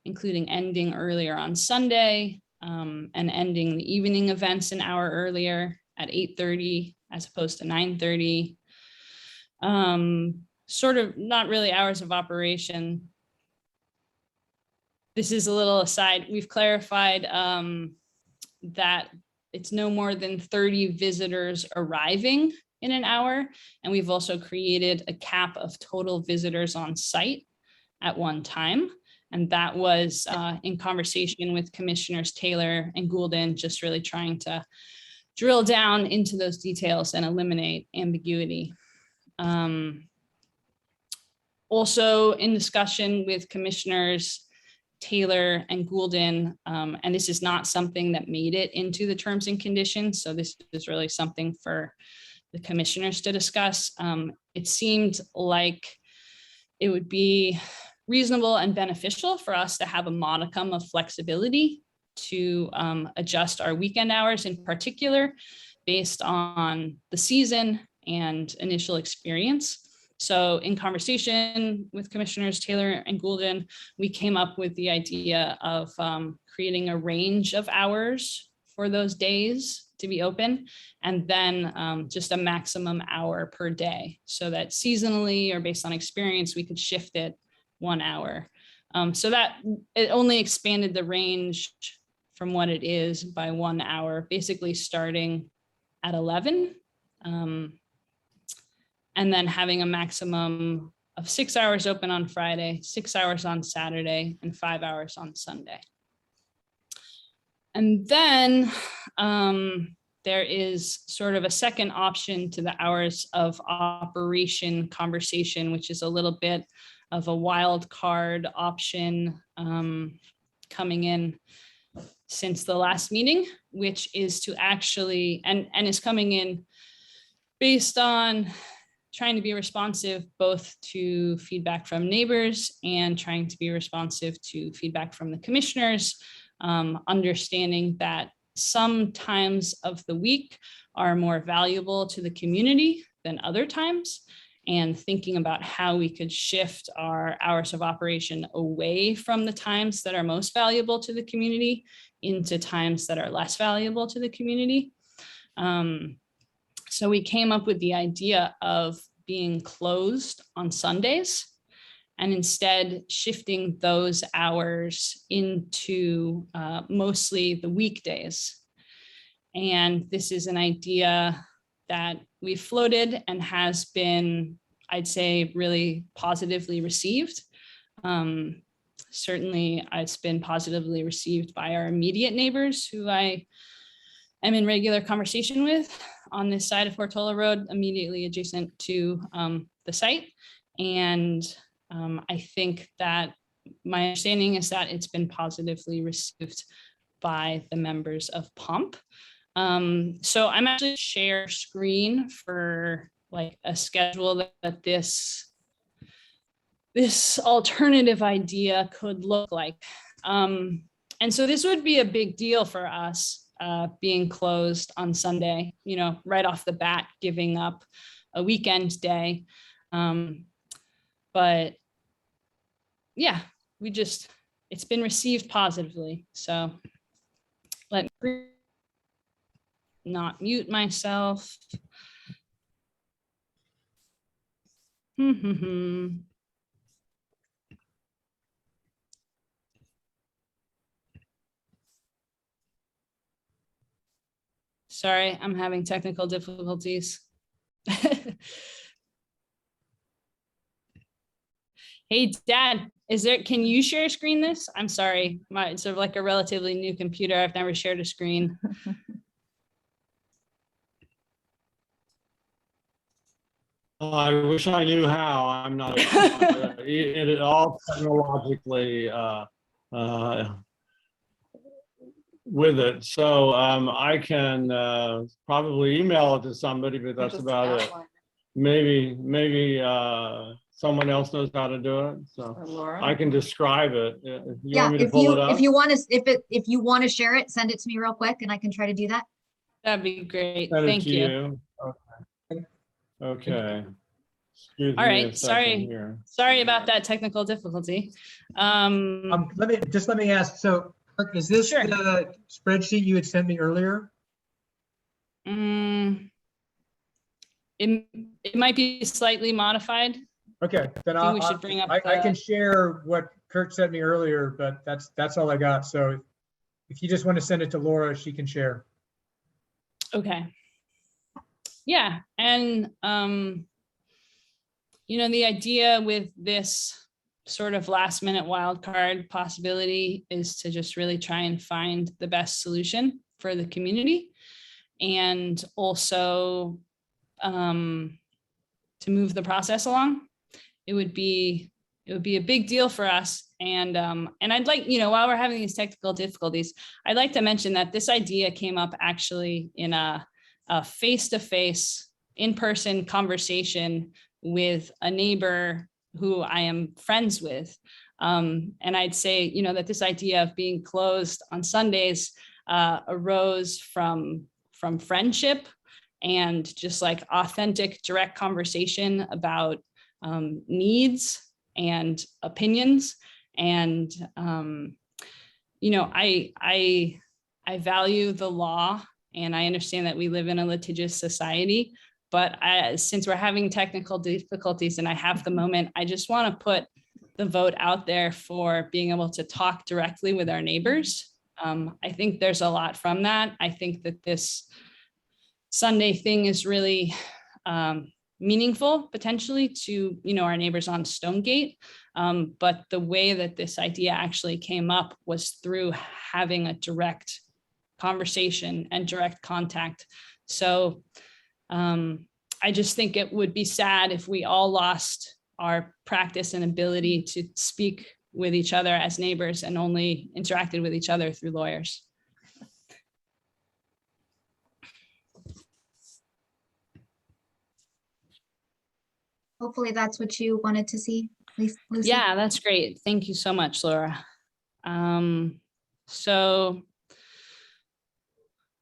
including ending earlier on Sunday, and ending the evening events an hour earlier at 8:30 as opposed to 9:30. Sort of not really hours of operation. This is a little aside. We've clarified that it's no more than 30 visitors arriving in an hour. And we've also created a cap of total visitors on site at one time. And that was in conversation with Commissioners Taylor and Goulden, just really trying to drill down into those details and eliminate ambiguity. Also in discussion with Commissioners Taylor and Goulden, and this is not something that made it into the terms and conditions. So this is really something for the commissioners to discuss. It seemed like it would be reasonable and beneficial for us to have a modicum of flexibility to adjust our weekend hours in particular based on the season and initial experience. So in conversation with Commissioners Taylor and Goulden, we came up with the idea of creating a range of hours for those days to be open, and then just a maximum hour per day, so that seasonally or based on experience, we could shift it 1 hour. So that it only expanded the range from what it is by 1 hour, basically starting at 11. And then having a maximum of 6 hours open on Friday, 6 hours on Saturday, and 5 hours on Sunday. And then there is sort of a second option to the hours of operation conversation, which is a little bit of a wild card option coming in since the last meeting, which is to actually, and is coming in based on trying to be responsive both to feedback from neighbors and trying to be responsive to feedback from the commissioners, understanding that some times of the week are more valuable to the community than other times. and thinking about how we could shift our hours of operation away from the times that are most valuable to the community into times that are less valuable to the community. So we came up with the idea of being closed on Sundays and instead shifting those hours into mostly the weekdays. And this is an idea that we floated and has been, I'd say, really positively received. Certainly, it's been positively received by our immediate neighbors who I am in regular conversation with on this side of Portola Road, immediately adjacent to the site. And I think that my understanding is that it's been positively received by the members of POMP. So I'm actually share screen for like a schedule that this alternative idea could look like. And so this would be a big deal for us, being closed on Sunday, you know, right off the bat, giving up a weekend day. But yeah, it's been received positively. So let me not mute myself. Sorry, I'm having technical difficulties. Hey, Dad, can you share screen this? I'm sorry, it's sort of like a relatively new computer. I've never shared a screen. I wish I knew how. I'm not at all technologically with it. So I can probably email it to somebody, but that's about it. Maybe someone else knows how to do it. So I can describe it. If you want me to pull it up? If you want to share it, send it to me real quick and I can try to do that. That'd be great. Send it Thank to you. Okay. Excuse All me right, a second here. sorry about that technical difficulty. Let me ask, so Kirk, is this Sure. the spreadsheet you had sent me earlier? It might be slightly modified. Okay, then I think we should bring up I can the- share what Kirk sent me earlier, but that's all I got. So if you just want to send it to Laura, she can share. Okay. Yeah, and you know, the idea with this sort of last minute wildcard possibility is to just really try and find the best solution for the community, and also to move the process along. It would be a big deal for us. And I'd like, you know, while we're having these technical difficulties, I'd like to mention that this idea came up actually in a face-to-face, in-person conversation with a neighbor who I am friends with. And I'd say, you know, that this idea of being closed on Sundays arose from friendship and just like authentic, direct conversation about needs and opinions. And, you know, I value the law, and I understand that we live in a litigious society, but since we're having technical difficulties and I have the moment, I just want to put the vote out there for being able to talk directly with our neighbors. I think there's a lot from that. I think that this Sunday thing is really meaningful potentially to, you know, our neighbors on Stonegate. But the way that this idea actually came up was through having a direct conversation and direct contact. So I just think it would be sad if we all lost our practice and ability to speak with each other as neighbors and only interacted with each other through lawyers. Hopefully that's what you wanted to see, Lucy. Yeah, that's great. Thank you so much, Laura. So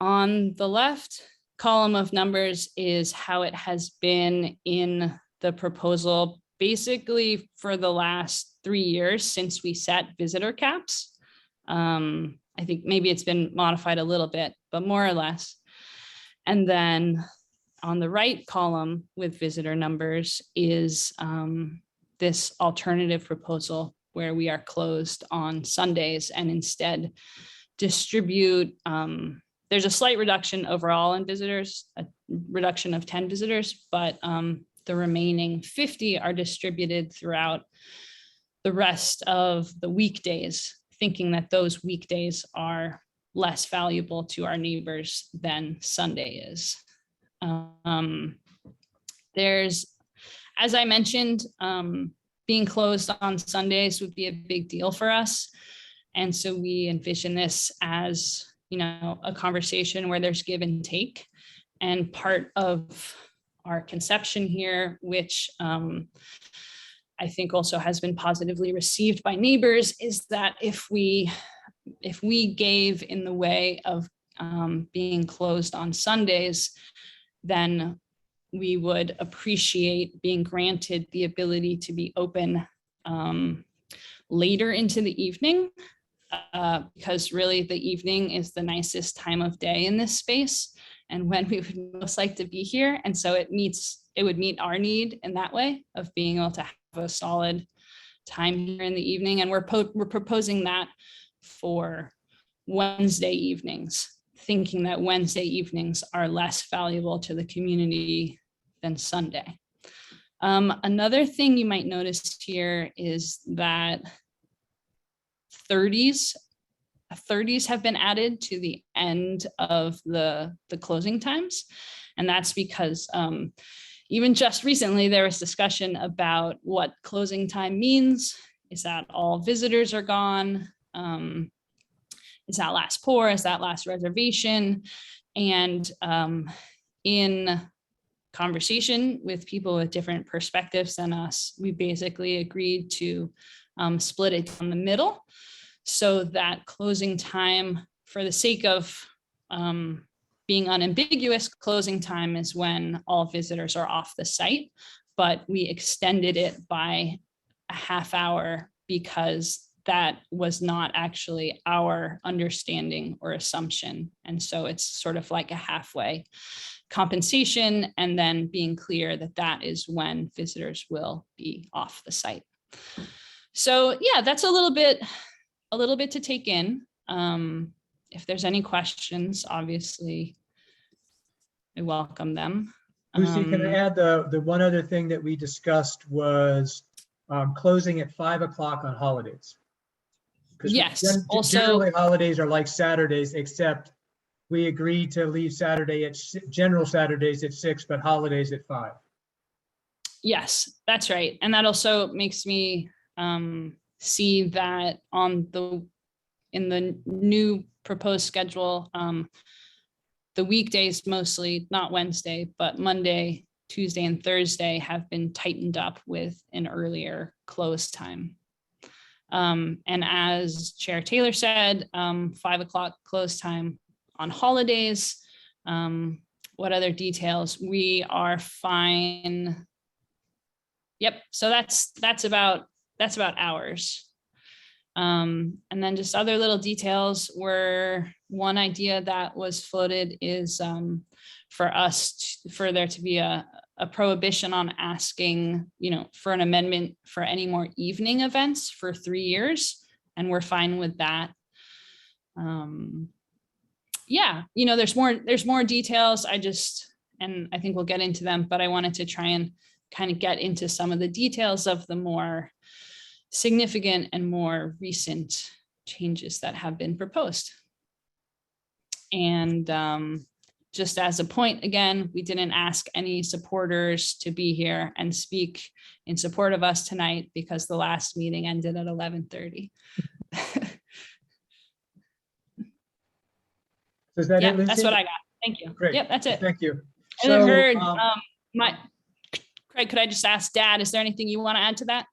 on the left column of numbers is how it has been in the proposal basically for the last 3 years since we set visitor caps. I think maybe it's been modified a little bit, but more or less. And then on the right column with visitor numbers is this alternative proposal where we are closed on Sundays and instead distribute, there's a slight reduction overall in visitors, a reduction of 10 visitors, but the remaining 50 are distributed throughout the rest of the weekdays, thinking that those weekdays are less valuable to our neighbors than Sunday is. There's, as I mentioned, being closed on Sundays would be a big deal for us. And so we envision this as, a conversation where there's give and take. And part of our conception here, which I think also has been positively received by neighbors, is that if we gave in the way of being closed on Sundays, then we would appreciate being granted the ability to be open later into the evening, because really the evening is the nicest time of day in this space and when we would most like to be here. And so it would meet our need in that way of being able to have a solid time here in the evening. And we're proposing that for Wednesday evenings, thinking that Wednesday evenings are less valuable to the community than Sunday. Another thing you might notice here is that 30s have been added to the end of the closing times. And that's because even just recently, there was discussion about what closing time means. Is that all visitors are gone? Is that last pour? Is that last reservation? And in conversation with people with different perspectives than us, we basically agreed to split it down the middle so that closing time, for the sake of being unambiguous, closing time is when all visitors are off the site, but we extended it by a half hour because that was not actually our understanding or assumption. And so it's sort of like a halfway compensation, and then being clear that that is when visitors will be off the site. So yeah, that's a little bit to take in. If there's any questions, obviously, I welcome them. Lucy, can I add the one other thing that we discussed was closing at 5 o'clock on holidays? 'Cause yes, generally holidays are like Saturdays, except we agreed to leave Saturday at general Saturdays at 6, but holidays at 5. Yes, that's right. And that also makes me see that in the new proposed schedule, the weekdays mostly, not Wednesday, but Monday, Tuesday, and Thursday have been tightened up with an earlier close time. And as Chair Taylor said, 5 o'clock close time on holidays. What other details? We are fine. Yep, so that's about hours. And then just other little details were, one idea that was floated is for there to be a prohibition on asking, for an amendment for any more evening events for 3 years. And we're fine with that. Yeah, there's more details. And I think we'll get into them, but I wanted to try and kind of get into some of the details of the more significant and more recent changes that have been proposed. And just as a point, again, we didn't ask any supporters to be here and speak in support of us tonight because the last meeting ended at 11:30. Is that Yeah, it, Lucy? that's what I got. Thank you. Great. Yep, that's it. Thank you. And I So, heard, Craig, could I just ask Dad, is there anything you want to add to that?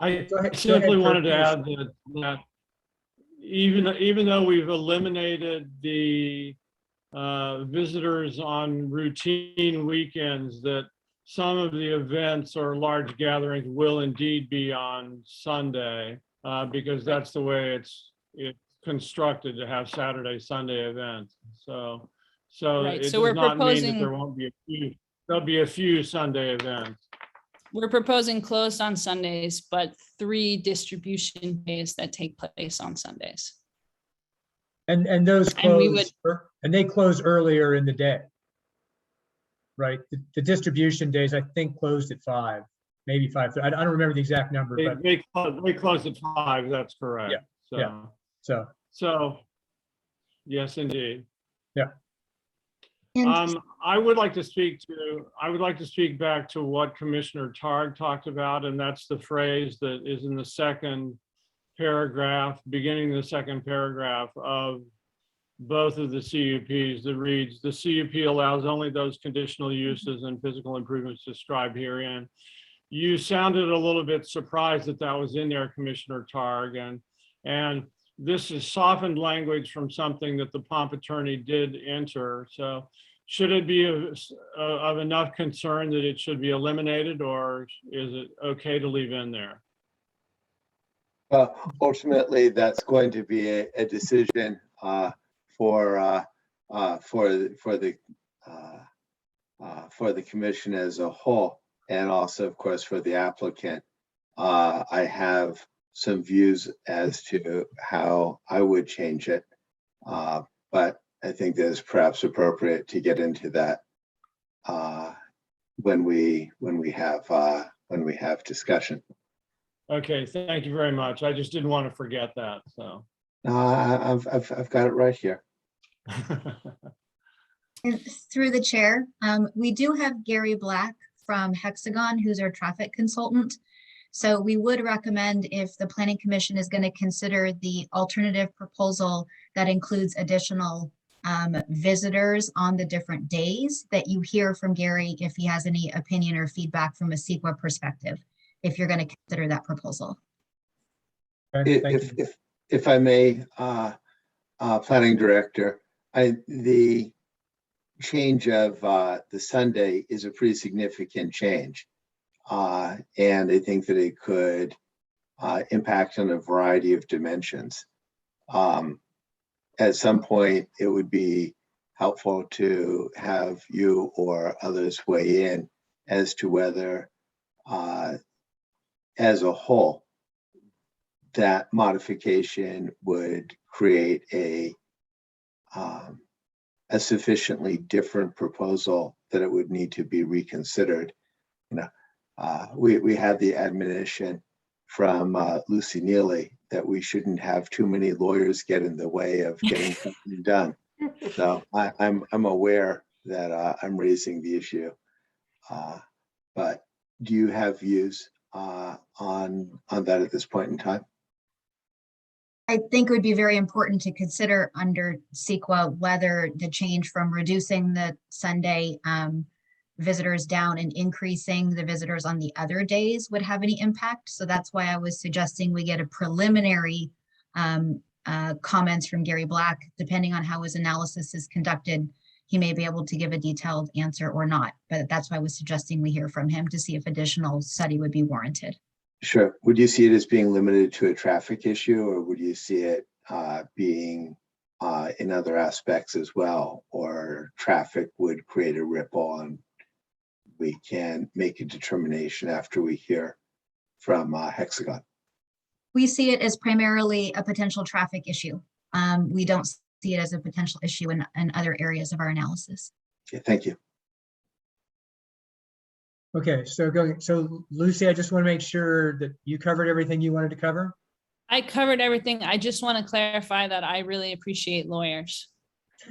I Go ahead, simply Kurt, wanted to please. add that even though we've eliminated the visitors on routine weekends, that some of the events or large gatherings will indeed be on Sunday, because that's the way it's constructed to have Saturday, Sunday events. So Right, it so we're does not mean that there proposing- won't be a few, there'll be a few Sunday events. We're proposing closed on Sundays, but 3 distribution days that take place on Sundays. And those And we close, and they close earlier in the day. Right? The distribution days, I think, closed at 5, maybe 5. I don't remember the exact number, but They close at 5, that's correct. Yeah, so, Yes, indeed. And I would like to speak back to what Commissioner Targ talked about, and that's the phrase that is in the second paragraph, beginning the second paragraph of both of the CUPs that reads, "The CUP allows only those conditional uses and physical improvements described herein." You sounded a little bit surprised that that was in there, Commissioner Targ, and this is softened language from something that the Pomp attorney did enter. So should it be of enough concern that it should be eliminated, or is it okay to leave in there? Ultimately, that's going to be a decision for the commission as a whole, and also, of course, for the applicant. I have some views as to how I would change it, but I think that it's perhaps appropriate to get into that when we have discussion. Okay, thank you very much. I just didn't want to forget that, so. I've got it right here. And through the chair, we do have Gary Black from Hexagon, who's our traffic consultant. So we would recommend, if the planning commission is going to consider the alternative proposal that includes additional visitors on the different days, that you hear from Gary if he has any opinion or feedback from a CEQA perspective, if you're going to consider that proposal. okay, thank you. If I may, planning director, the change of the Sunday is a pretty significant change. And I think that it could impact on a variety of dimensions. At some point, it would be helpful to have you or others weigh in as to whether, as a whole, that modification would create a sufficiently different proposal that it would need to be reconsidered. We had the admonition from Lucy Neely that we shouldn't have too many lawyers get in the way of getting something done. So I'm aware that I'm raising the issue. But do you have views on that at this point in time? I think it would be very important to consider under CEQA whether the change from reducing the Sunday visitors down and increasing the visitors on the other days would have any impact. So that's why I was suggesting we get a preliminary comments from Gary Black. Depending on how his analysis is conducted, he may be able to give a detailed answer or not. But that's why I was suggesting we hear from him to see if additional study would be warranted. Sure. Would you see it as being limited to a traffic issue, or would you see it being in other aspects as well, or traffic would create a ripple and we can make a determination after we hear from Hexagon? We see it as primarily a potential traffic issue. We don't see it as a potential issue in other areas of our analysis. Okay, thank you. Okay, so Lucy, I just want to make sure that you covered everything you wanted to cover. I covered everything. I just want to clarify that I really appreciate lawyers.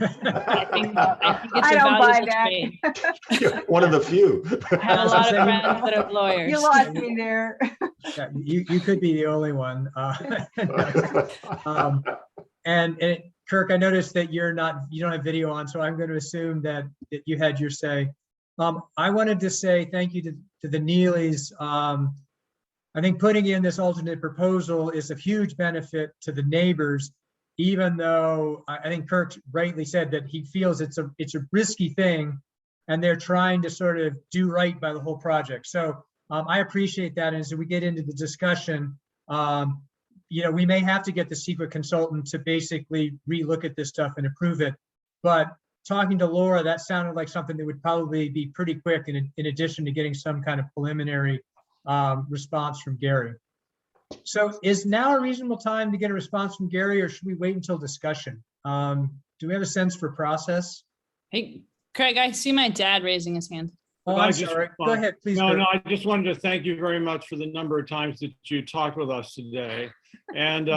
I think it's I a don't buy valuable that. trade. You're one of the few. I have a lot of friends that are lawyers. You lost me there. Yeah, you could be the only one. And Kirk, I noticed that you don't have video on, so I'm going to assume that you had your say. I wanted to say thank you to the Neelys. I think putting in this alternate proposal is of huge benefit to the neighbors, even though I think Kirk rightly said that he feels it's a risky thing and they're trying to sort of do right by the whole project. So I appreciate that. And as we get into the discussion, we may have to get the CEQA consultant to basically relook at this stuff and approve it. But talking to Laura, that sounded like something that would probably be pretty quick in addition to getting some kind of preliminary response from Gary. So is now a reasonable time to get a response from Gary, or should we wait until discussion? Do we have a sense for process? Hey, Craig, I see my dad raising his hand. Oh, Could I I'm just sorry. Go respond? ahead, please. No, Kurt. no, I just wanted to thank you very much for the number of times that you talked with us today. And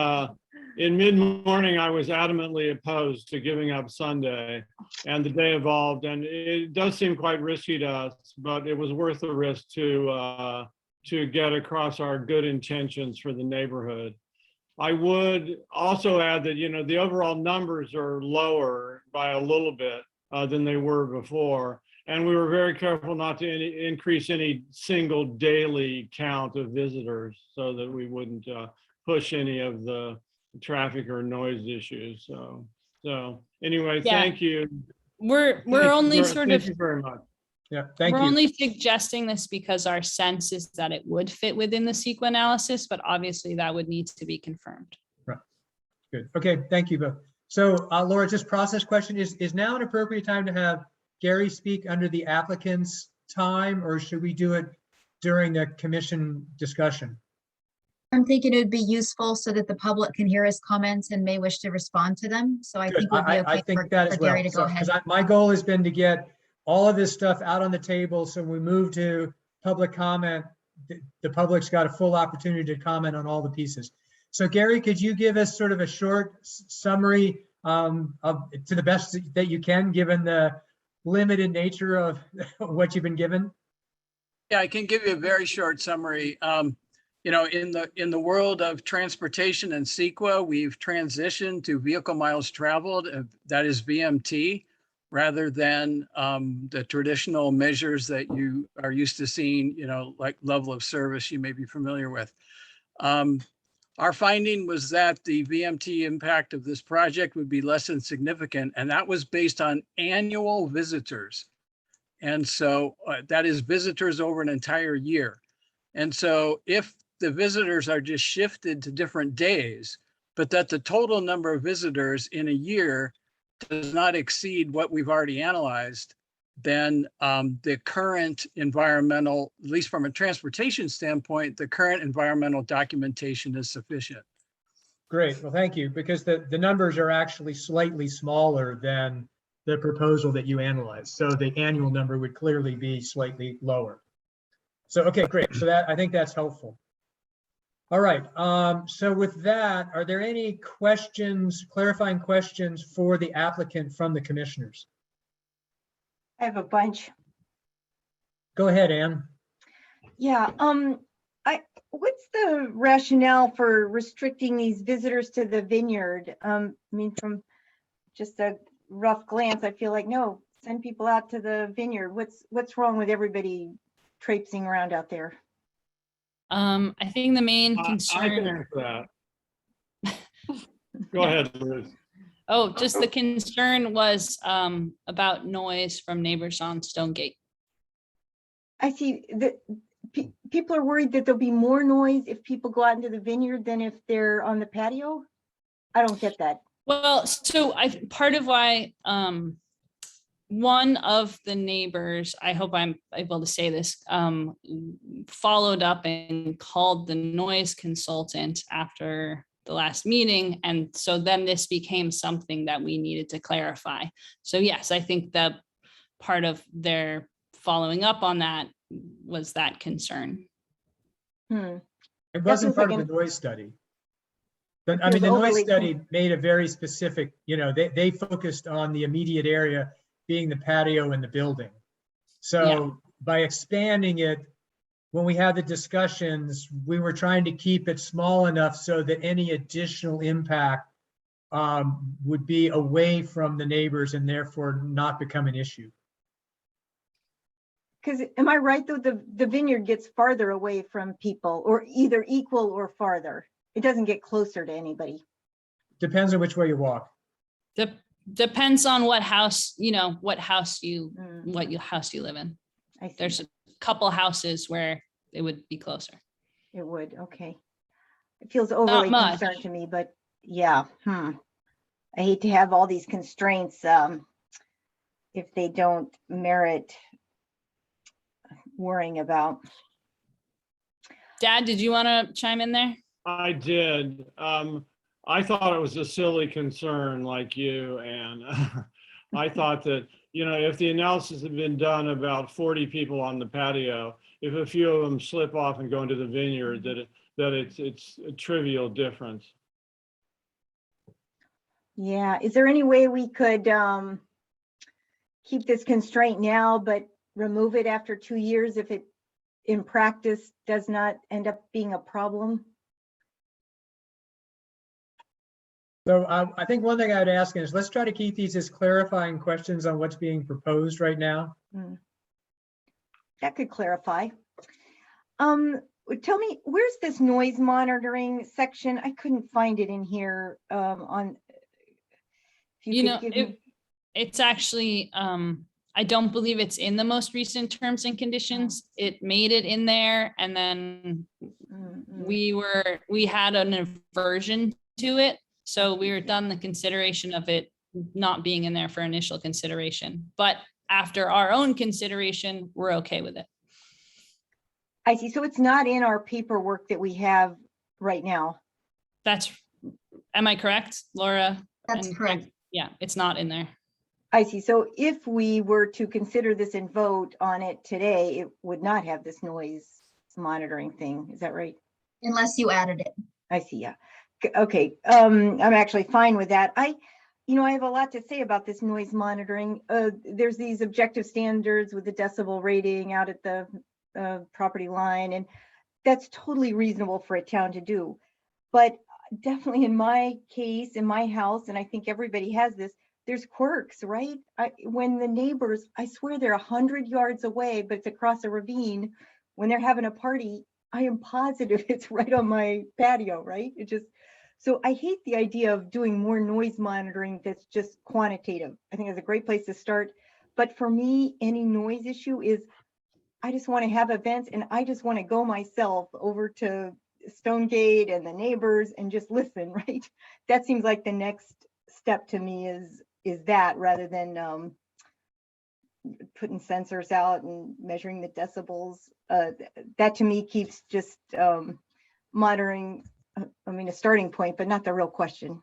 in mid-morning, I was adamantly opposed to giving up Sunday, and the day evolved, and it does seem quite risky to us, but it was worth the risk to get across our good intentions for the neighborhood. I would also add that, the overall numbers are lower by a little bit than they were before. And we were very careful not to increase any single daily count of visitors so that we wouldn't push any of the traffic or noise issues. So anyway, Yeah. thank you. We're only sort of, Thank you very much. Yeah, thank we're you. only suggesting this because our sense is that it would fit within the CEQA analysis, but obviously that would need to be confirmed. Good. Okay, thank you both. So Laura, just process question, is now an appropriate time to have Gary speak under the applicant's time, or should we do it during the commission discussion? I'm thinking it would be useful so that the public can hear his comments and may wish to respond to them. So I Good. think it would be I okay think for that as well. Gary to go ahead. Because my goal has been to get all of this stuff out on the table. So when we move to public comment, the public's got a full opportunity to comment on all the pieces. So Gary, could you give us sort of a short summary to the best that you can, given the limited nature of what you've been given? Yeah, I can give you a very short summary. In the world of transportation and CEQA, we've transitioned to vehicle miles traveled, that is VMT, rather than the traditional measures that you are used to seeing, like level of service you may be familiar with. Our finding was that the VMT impact of this project would be less than significant, and that was based on annual visitors. And so that is visitors over an entire year. And so if the visitors are just shifted to different days, but that the total number of visitors in a year does not exceed what we've already analyzed, then the current environmental, at least from a transportation standpoint, the current environmental documentation is sufficient. Great. Well, thank you, because the numbers are actually slightly smaller than the proposal that you analyzed. So the annual number would clearly be slightly lower. So, okay, great. So I think that's helpful. All right. So with that, are there any questions, clarifying questions for the applicant from the commissioners? I have a bunch. Go ahead, Ann. Yeah, what's the rationale for restricting these visitors to the vineyard? I mean, from just a rough glance, I feel like, no, send people out to the vineyard. What's wrong with everybody traipsing around out there? I think the main I can concern, answer that. Go ahead, Liz. just the concern was about noise from neighbors on Stonegate. I see that people are worried that there'll be more noise if people go out into the vineyard than if they're on the patio. I don't get that. Well, so part of why one of the neighbors, I hope I'm able to say this, followed up and called the noise consultant after the last meeting. And so then this became something that we needed to clarify. So yes, I think that part of their following up on that was that concern. It wasn't seems part like of the noise study. I feels mean, the noise overly- study made a very specific, they focused on the immediate area being the patio and the building. So by expanding it, when we had the discussions, we were trying to keep it small enough so that any additional impact would be away from the neighbors and therefore not become an issue. Because am I right though, the vineyard gets farther away from people, or either equal or farther? It doesn't get closer to anybody. Depends on which way you walk. Depends on what house, what house you Mm, house you live in. I see. There's a couple houses where it would be closer. It would, okay. It feels overly much. concerned to me, but yeah, I hate to have all these constraints, if they don't merit worrying about. Dad, did you want to chime in there? I did. I thought it was a silly concern like you, and I thought that, if the analysis had been done about 40 people on the patio, if a few of them slip off and go into the vineyard, that it's a trivial difference. Yeah, is there any way we could keep this constraint now, but remove it after 2 years if it in practice does not end up being a problem? So I think one thing I would ask is, let's try to keep these as clarifying questions on what's being proposed right now. That could clarify. Tell me, where's this noise monitoring section? I couldn't find it in here on. If you could give me- It's actually, I don't believe it's in the most recent terms and conditions. It made it in there, and then we had an aversion to it. So we were done the consideration of it not being in there for initial consideration, but after our own consideration, we're okay with it. I see. So it's not in our paperwork that we have right now. Am I correct, Laura? That's And correct. Yeah, it's not in there. I see. So if we were to consider this and vote on it today, it would not have this noise monitoring thing. Is that right? Unless you added it. I see. Yeah. Okay. I'm actually fine with that. I have a lot to say about this noise monitoring. There's these objective standards with the decibel rating out at the property line, and that's totally reasonable for a town to do. But definitely in my case, in my house, and I think everybody has this, there's quirks, right? When the neighbors, I swear they're 100 yards away, but it's across a ravine. When they're having a party, I am positive it's right on my patio, right? So I hate the idea of doing more noise monitoring that's just quantitative. I think it's a great place to start. But for me, any noise issue is, I just want to have events and I just want to go myself over to Stonegate and the neighbors and just listen, right? That seems like the next step to me is that, rather than putting sensors out and measuring the decibels. That to me keeps just monitoring, a starting point, but not the real question.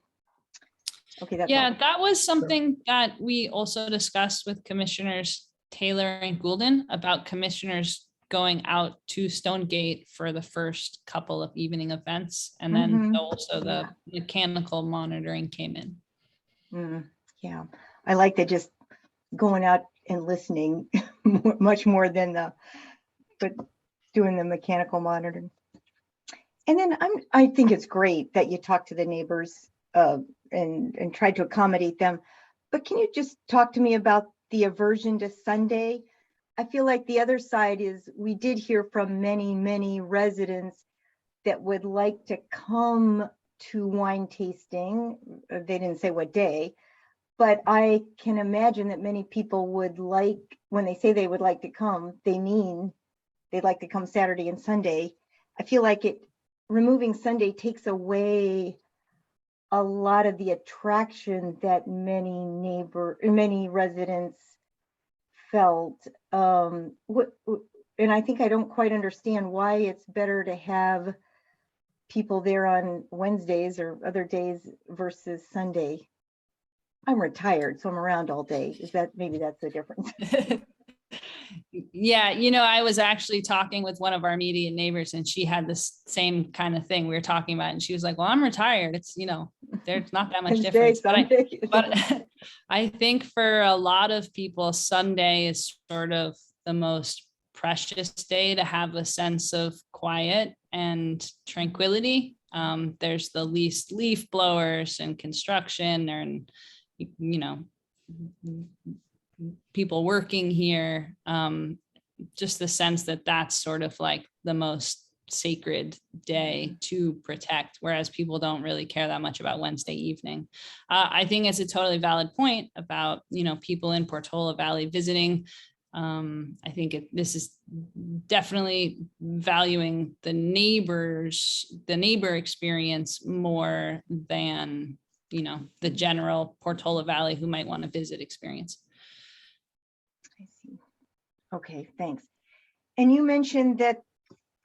Okay, that's all. That was something that we also discussed with Commissioners Taylor and Goulden about commissioners going out to Stonegate for the first couple of evening events. And then also the mechanical monitoring came in. Yeah, I like that, just going out and listening much more than but doing the mechanical monitoring. And then I think it's great that you talk to the neighbors and try to accommodate them. But can you just talk to me about the aversion to Sunday? I feel like the other side is, we did hear from many, many residents that would like to come to wine tasting. They didn't say what day, but I can imagine that many people would like, when they say they would like to come, they mean they'd like to come Saturday and Sunday. I feel like removing Sunday takes away a lot of the attraction that many residents felt. And I think I don't quite understand why it's better to have people there on Wednesdays or other days versus Sunday. I'm retired, so I'm around all day. Maybe that's the difference. Yeah, I was actually talking with one of our immediate neighbors, and she had this same kind of thing we were talking about. And she was like, well, I'm retired. It's, there's not that much difference. But I think for a lot of people, Sunday is sort of the most precious day to have a sense of quiet and tranquility. There's the least leaf blowers and construction, and, people working here. Just the sense that that's sort of like the most sacred day to protect, whereas people don't really care that much about Wednesday evening. I think it's a totally valid point about, people in Portola Valley visiting. I think this is definitely valuing the neighbor experience more than, the general Portola Valley who might want to visit experience. I see. Okay, thanks. And you mentioned that,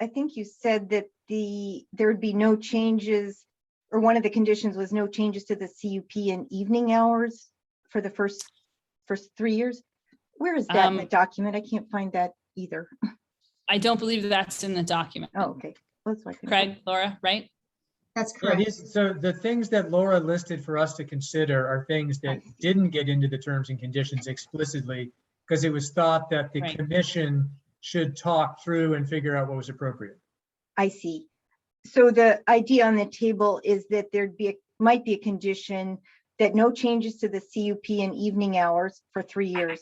I think you said that there would be no changes, or one of the conditions was no changes to the CUP in evening hours for the first 3 years. Where is that in the document? I can't find that either. I don't believe that's in the document. Oh, okay. That's what I can- Craig, Laura, right? That's Yeah, correct. so the things that Laura listed for us to consider are things that didn't get into the terms and conditions explicitly, because it was thought that the Right. commission should talk through and figure out what was appropriate. I see. So the idea on the table is that might be a condition that no changes to the CUP in evening hours for 3 years,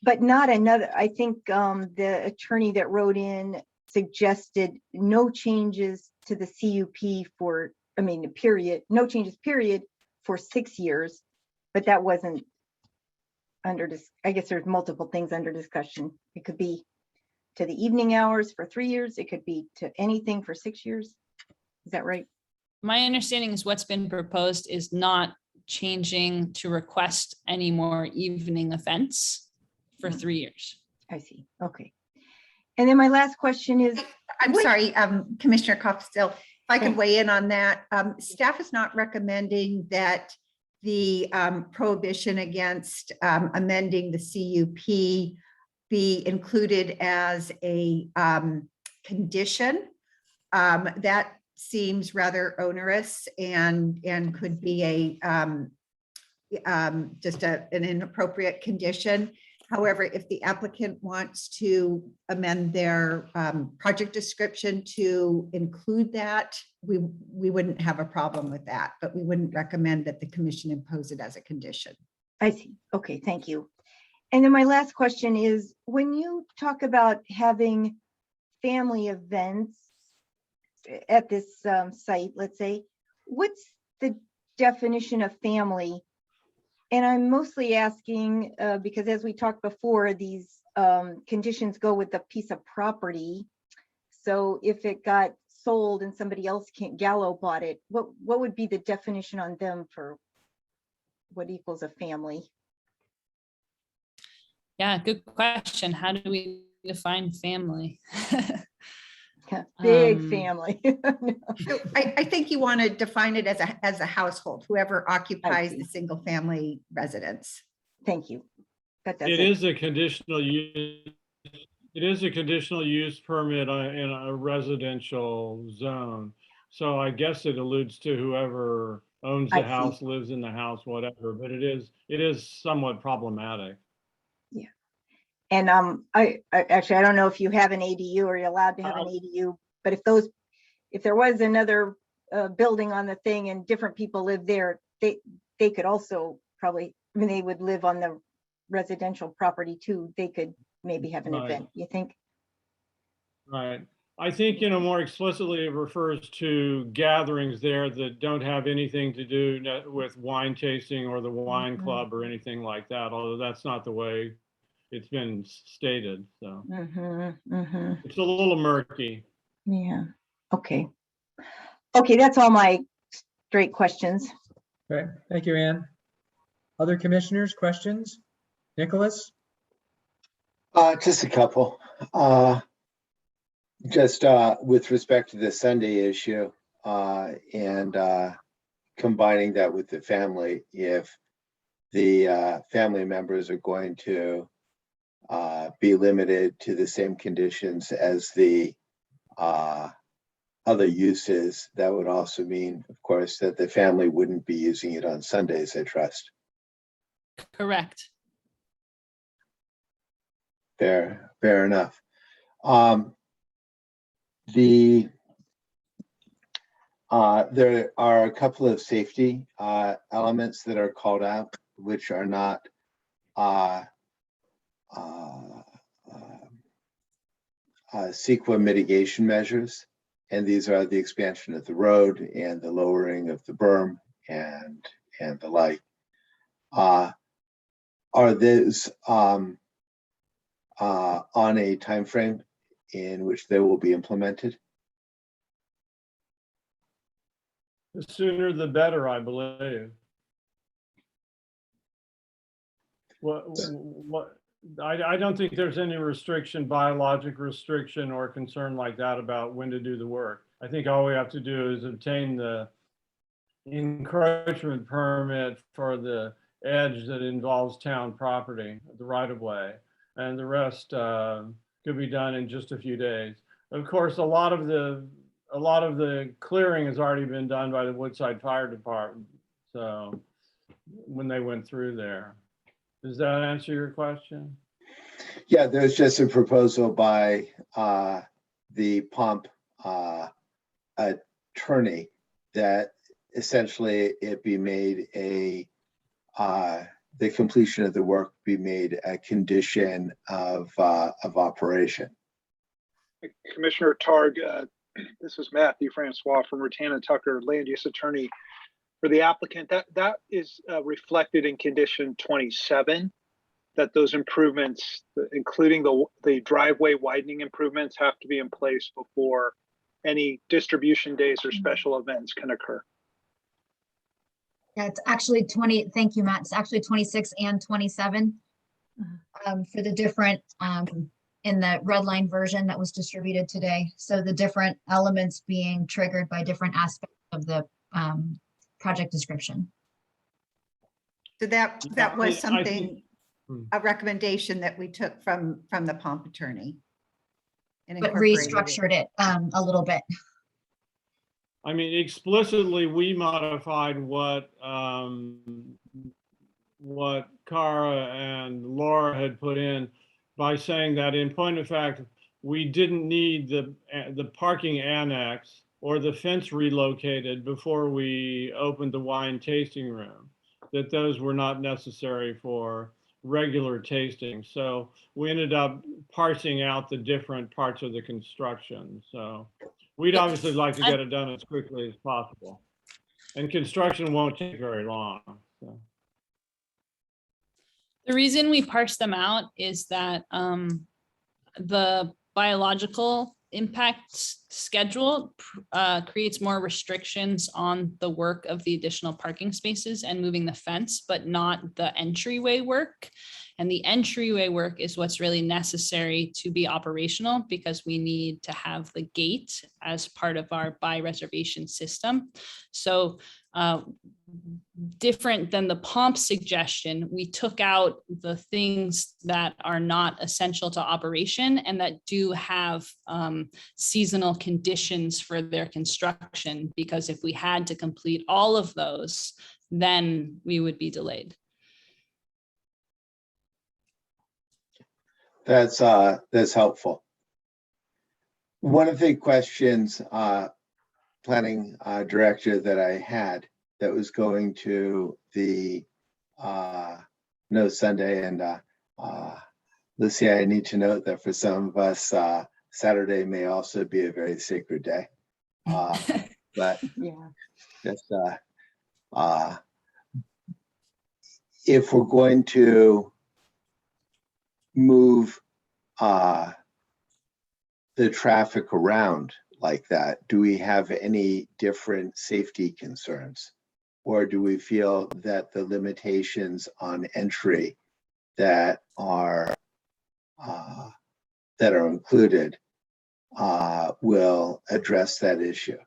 but not another. I think the attorney that wrote in suggested no changes to the CUP for, period, no changes, period, for 6 years, but that wasn't under this. I guess there's multiple things under discussion. It could be to the evening hours for 3 years. It could be to anything for 6 years. Is that right? My understanding is what's been proposed is not changing to request any more evening events for 3 years. I see. Okay. And then my last question is, I'm What- sorry, Commissioner Coffstill, if I could Yeah. weigh in on that. Staff is not recommending that the prohibition against amending the CUP be included as a condition. That seems rather onerous and could be just an inappropriate condition. However, if the applicant wants to amend their project description to include that, we wouldn't have a problem with that, but we wouldn't recommend that the commission impose it as a condition. I see. Okay, thank you. And then my last question is, when you talk about having family events at this site, let's say, what's the definition of family? And I'm mostly asking because as we talked before, these conditions go with the piece of property. So if it got sold and somebody else Gallo bought it, what would be the definition on them for what equals a family? Yeah, good question. How do we define family? Big Um, family. So I think you want to define it as a household, whoever occupies see. the single family residence. Thank you. That does It it. is a conditional use. It is a conditional use permit in a residential zone. So I guess it alludes to whoever owns I the see. house, lives in the house, whatever, but it is somewhat problematic. And I actually, I don't know if you have an ADU or you're allowed to have an ADU, but if there was another building on the thing and different people live there, they could also probably, they would live on the residential property too. They could maybe have an Right. event, you think? Right. I think, more explicitly, it refers to gatherings there that don't have anything to do with wine tasting or the wine Mhm. club or anything like that, although that's not the way it's been stated. So it's a little murky. Yeah, okay. Okay, that's all my straight questions. Okay, thank you, Ann. Other commissioners, questions? Nicholas? Just a couple. Just with respect to the Sunday issue and combining that with the family, if the family members are going to be limited to the same conditions as the other uses, that would also mean, of course, that the family wouldn't be using it on Sundays, I trust. Correct. Fair enough. There are a couple of safety elements that are called out, which are not CEQA mitigation measures. And these are the expansion of the road and the lowering of the berm and the like. Are those on a time frame in which they will be implemented? The sooner the better, I believe. I don't think there's any restriction, biologic restriction or concern like that about when to do the work. I think all we have to do is obtain the encroachment permit for the edge that involves town property, the right of way, and the rest could be done in just a few days. Of course, a lot of the clearing has already been done by the Woodside Fire Department. So when they went through there. Does that answer your question? Yeah, there's just a proposal by the POMP attorney that essentially it be made the completion of the work be made a condition of operation. Commissioner Targ, this is Matthew Francois from Ratana Tucker, land use attorney for the applicant. That is reflected in condition 27, that those improvements, including the driveway widening improvements, have to be in place before any distribution days or special events can occur. Yeah, it's actually 20, thank you, Matt. It's actually 26 and 27 for the different, in the red line version that was distributed today. So the different elements being triggered by different aspects of the project description. So that was something, Hmm. a recommendation that we took from the POMP attorney. And But incorporated it. restructured it a little bit. I mean, explicitly, we modified what Cara and Laura had put in by saying that in point of fact, we didn't need the parking annex or the fence relocated before we opened the wine tasting room, that those were not necessary for regular tasting. So we ended up parsing out the different parts of the construction. So we'd obviously like to get it done as quickly as possible. And construction won't take very long. So. The reason we parse them out is that the biological impact schedule creates more restrictions on the work of the additional parking spaces and moving the fence, but not the entryway work. And the entryway work is what's really necessary to be operational because we need to have the gate as part of our by reservation system. So different than the POMP suggestion, we took out the things that are not essential to operation and that do have seasonal conditions for their construction, because if we had to complete all of those, then we would be delayed. That's helpful. One of the questions, planning director, that I had that was going to the No Sunday, and Lucy, I need to note that for some of us, Saturday may also be a very sacred day. But Yeah. just if we're going to move the traffic around like that, do we have any different safety concerns? Or do we feel that the limitations on entry that are included will address that issue?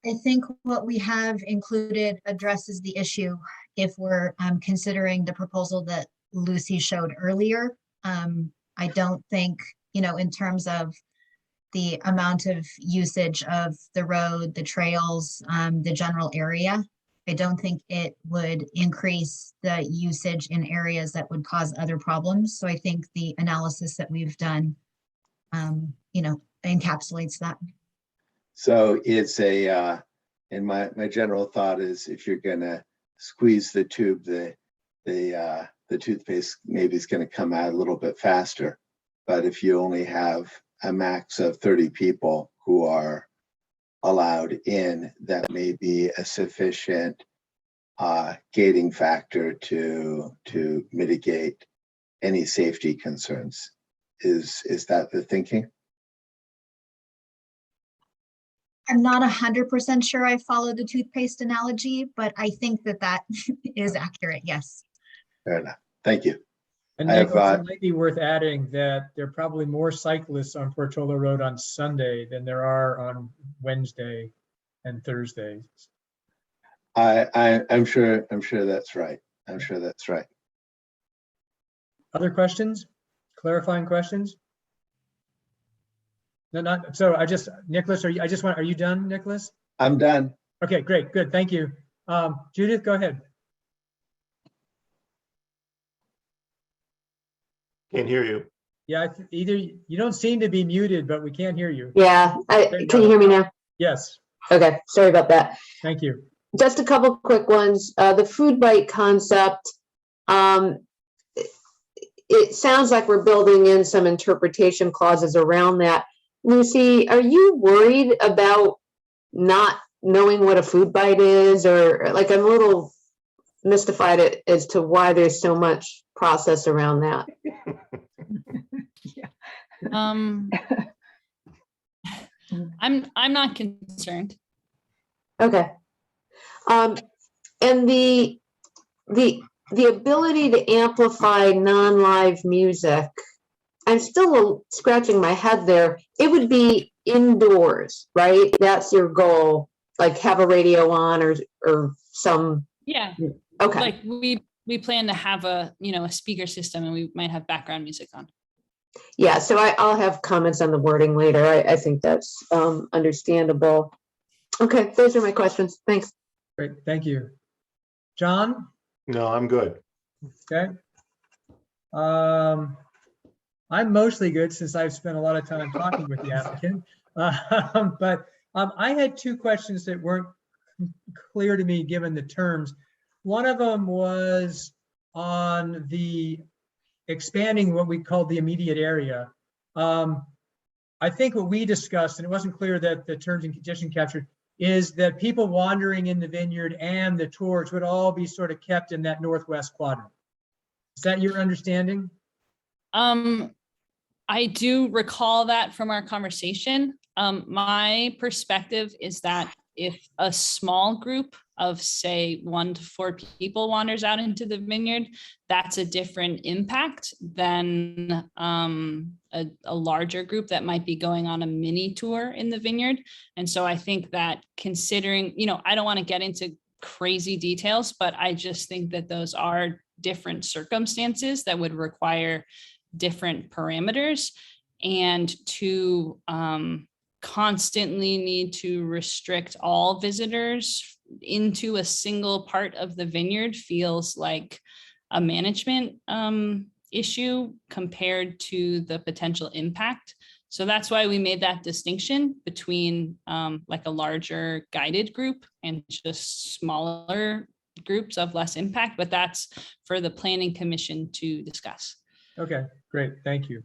I think what we have included addresses the issue if we're considering the proposal that Lucy showed earlier. I don't think, in terms of the amount of usage of the road, the trails, the general area, I don't think it would increase the usage in areas that would cause other problems. So I think the analysis that we've done, encapsulates that. So it's and my general thought is, if you're gonna squeeze the tube, the toothpaste maybe is gonna come out a little bit faster. But if you only have a max of 30 people who are allowed in, that may be a sufficient gating factor to mitigate any safety concerns. Is that the thinking? I'm not 100% sure I followed the toothpaste analogy, but I think that that is accurate, yes. Fair enough. Thank you. And I have, Nicholas, it might be worth adding that there are probably more cyclists on Portola Road on Sunday than there are on Wednesday and Thursday. I'm sure that's right. I'm sure that's right. Other questions? Clarifying questions? No, not, so Nicholas, are you done, Nicholas? I'm done. Okay, great, good, thank you. Judith, go ahead. Can't hear you. Yeah, either you don't seem to be muted, but we can't hear you. Yeah, There you can go. you hear me now? Yes, Okay, sorry about that. thank you. Just a couple quick ones. The food bite concept. It sounds like we're building in some interpretation clauses around that. Lucy, are you worried about not knowing what a food bite is? Or like, I'm a little mystified as to why there's so much process around that. I'm not concerned. Okay. And the ability to amplify non-live music, I'm still scratching my head there. It would be indoors, right? That's your goal, like have a radio on or some. Yeah. Okay. Like we plan to have a speaker system, and we might have background music on. Yeah, so I'll have comments on the wording later. I think that's understandable. Okay, those are my questions. Thanks. Great, thank you. John? No, I'm good. Okay. I'm mostly good since I've spent a lot of time talking with the applicant. But I had two questions that weren't clear to me given the terms. One of them was on the expanding what we called the immediate area. I think what we discussed, and it wasn't clear that the terms and condition captured, is that people wandering in the vineyard and the tours would all be sort of kept in that northwest quadrant. Is that your understanding? I do recall that from our conversation. My perspective is that if a small group of say 1 to 4 people wanders out into the vineyard, that's a different impact than a larger group that might be going on a mini tour in the vineyard. And so I think that considering, I don't want to get into crazy details, but I just think that those are different circumstances that would require different parameters, and to constantly need to restrict all visitors into a single part of the vineyard feels like a management issue compared to the potential impact. So that's why we made that distinction between like a larger guided group and just smaller groups of less impact, but that's for the Planning Commission to discuss. Okay, great, thank you.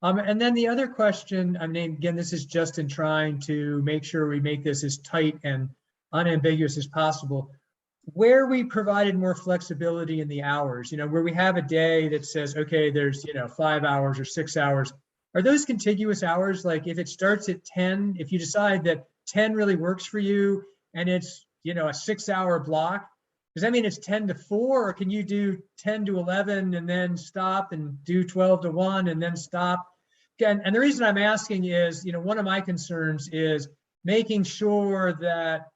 And then the other question, again, this is just in trying to make sure we make this as tight and unambiguous as possible. Where we provided more flexibility in the hours, where we have a day that says, okay, there's, 5 hours or 6 hours, are those contiguous hours? Like if it starts at 10, if you decide that 10 really works for you and it's, a 6-hour block, does that mean it's 10 to 4, or can you do 10 to 11 and then stop and do 12 to 1 and then stop? And the reason I'm asking is, one of my concerns is making sure that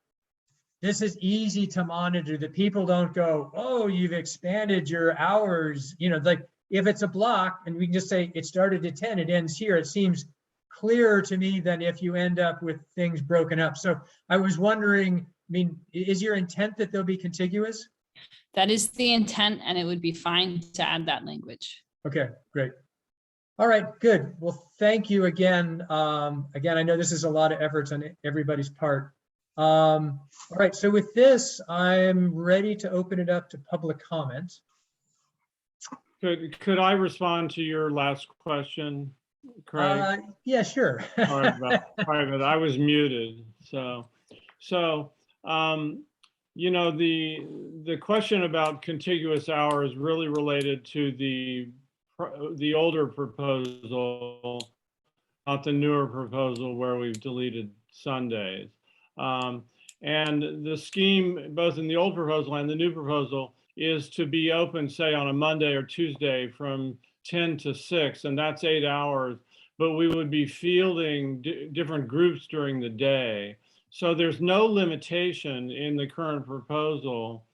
this is easy to monitor, that people don't go, oh, you've expanded your hours. Like if it's a block and we can just say it started at 10, it ends here, it seems clearer to me than if you end up with things broken up. So I was wondering, is your intent that they'll be contiguous? That is the intent, and it would be fine to add that language. Okay, great. All right, good. Well, thank you again. Again, I know this is a lot of efforts on everybody's part. All right, so with this, I'm ready to open it up to public comment. Could I respond to your last question? Craig? Yeah, sure. Sorry but I was muted, so, you know, the question about contiguous hours really related to the older proposal, not the newer proposal where we've deleted Sundays. And the scheme, both in the old proposal and the new proposal, is to be open, say, on a Monday or Tuesday from 10 to 6, and that's 8 hours. But we would be fielding different groups during the day. So there's no limitation in the current proposal,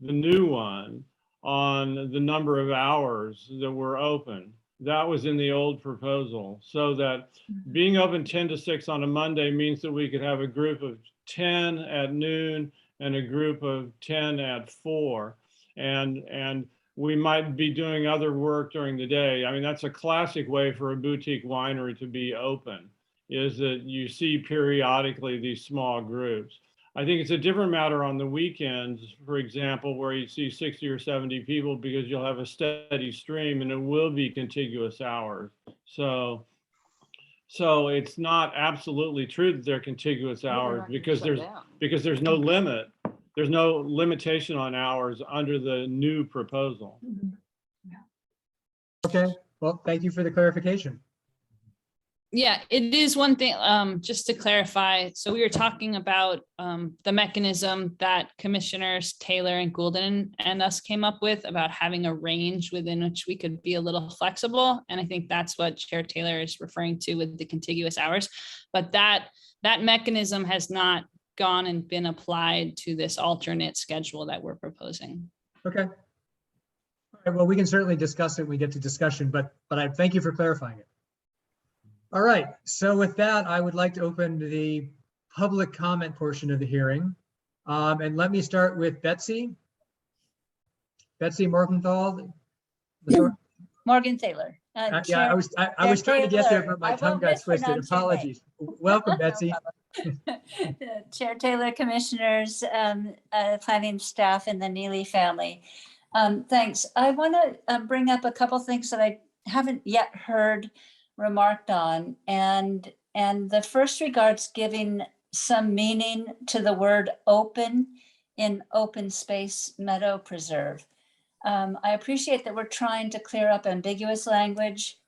the new one, on the number of hours that were open. That was in the old proposal. So that being open 10 to 6 on a Monday means that we could have a group of 10 at noon and a group of 10 at 4. And we might be doing other work during the day. I mean, that's a classic way for a boutique winery to be open, is that you see periodically these small groups. I think it's a different matter on the weekends, for example, where you see 60 or 70 people, because you'll have a steady stream and it will be contiguous hours. So it's not absolutely true that they're contiguous hours, because there's no limit. There's no limitation on hours under the new proposal. Okay, well, thank you for the clarification. Yeah, it is one thing, just to clarify. So we were talking about the mechanism that Commissioners Taylor and Goulden and us came up with about having a range within which we could be a little flexible. And I think that's what Chair Taylor is referring to with the contiguous hours. But that mechanism has not gone and been applied to this alternate schedule that we're proposing. Okay. All right, well, we can certainly discuss it when we get to discussion, but I thank you for clarifying it. All right, so with that, I would like to open the public comment portion of the hearing. And let me start with Betsy. Betsy Morgenthau. Morgan Taylor. Yeah, I was trying to get there, but my tongue got twisted. Apologies. Welcome, Betsy. Chair Taylor, commissioners, planning staff, and the Neely family. Thanks. I want to bring up a couple things that I haven't yet heard remarked on. And the first regards giving some meaning to the word open in open space meadow preserve. I appreciate that we're trying to clear up ambiguous language,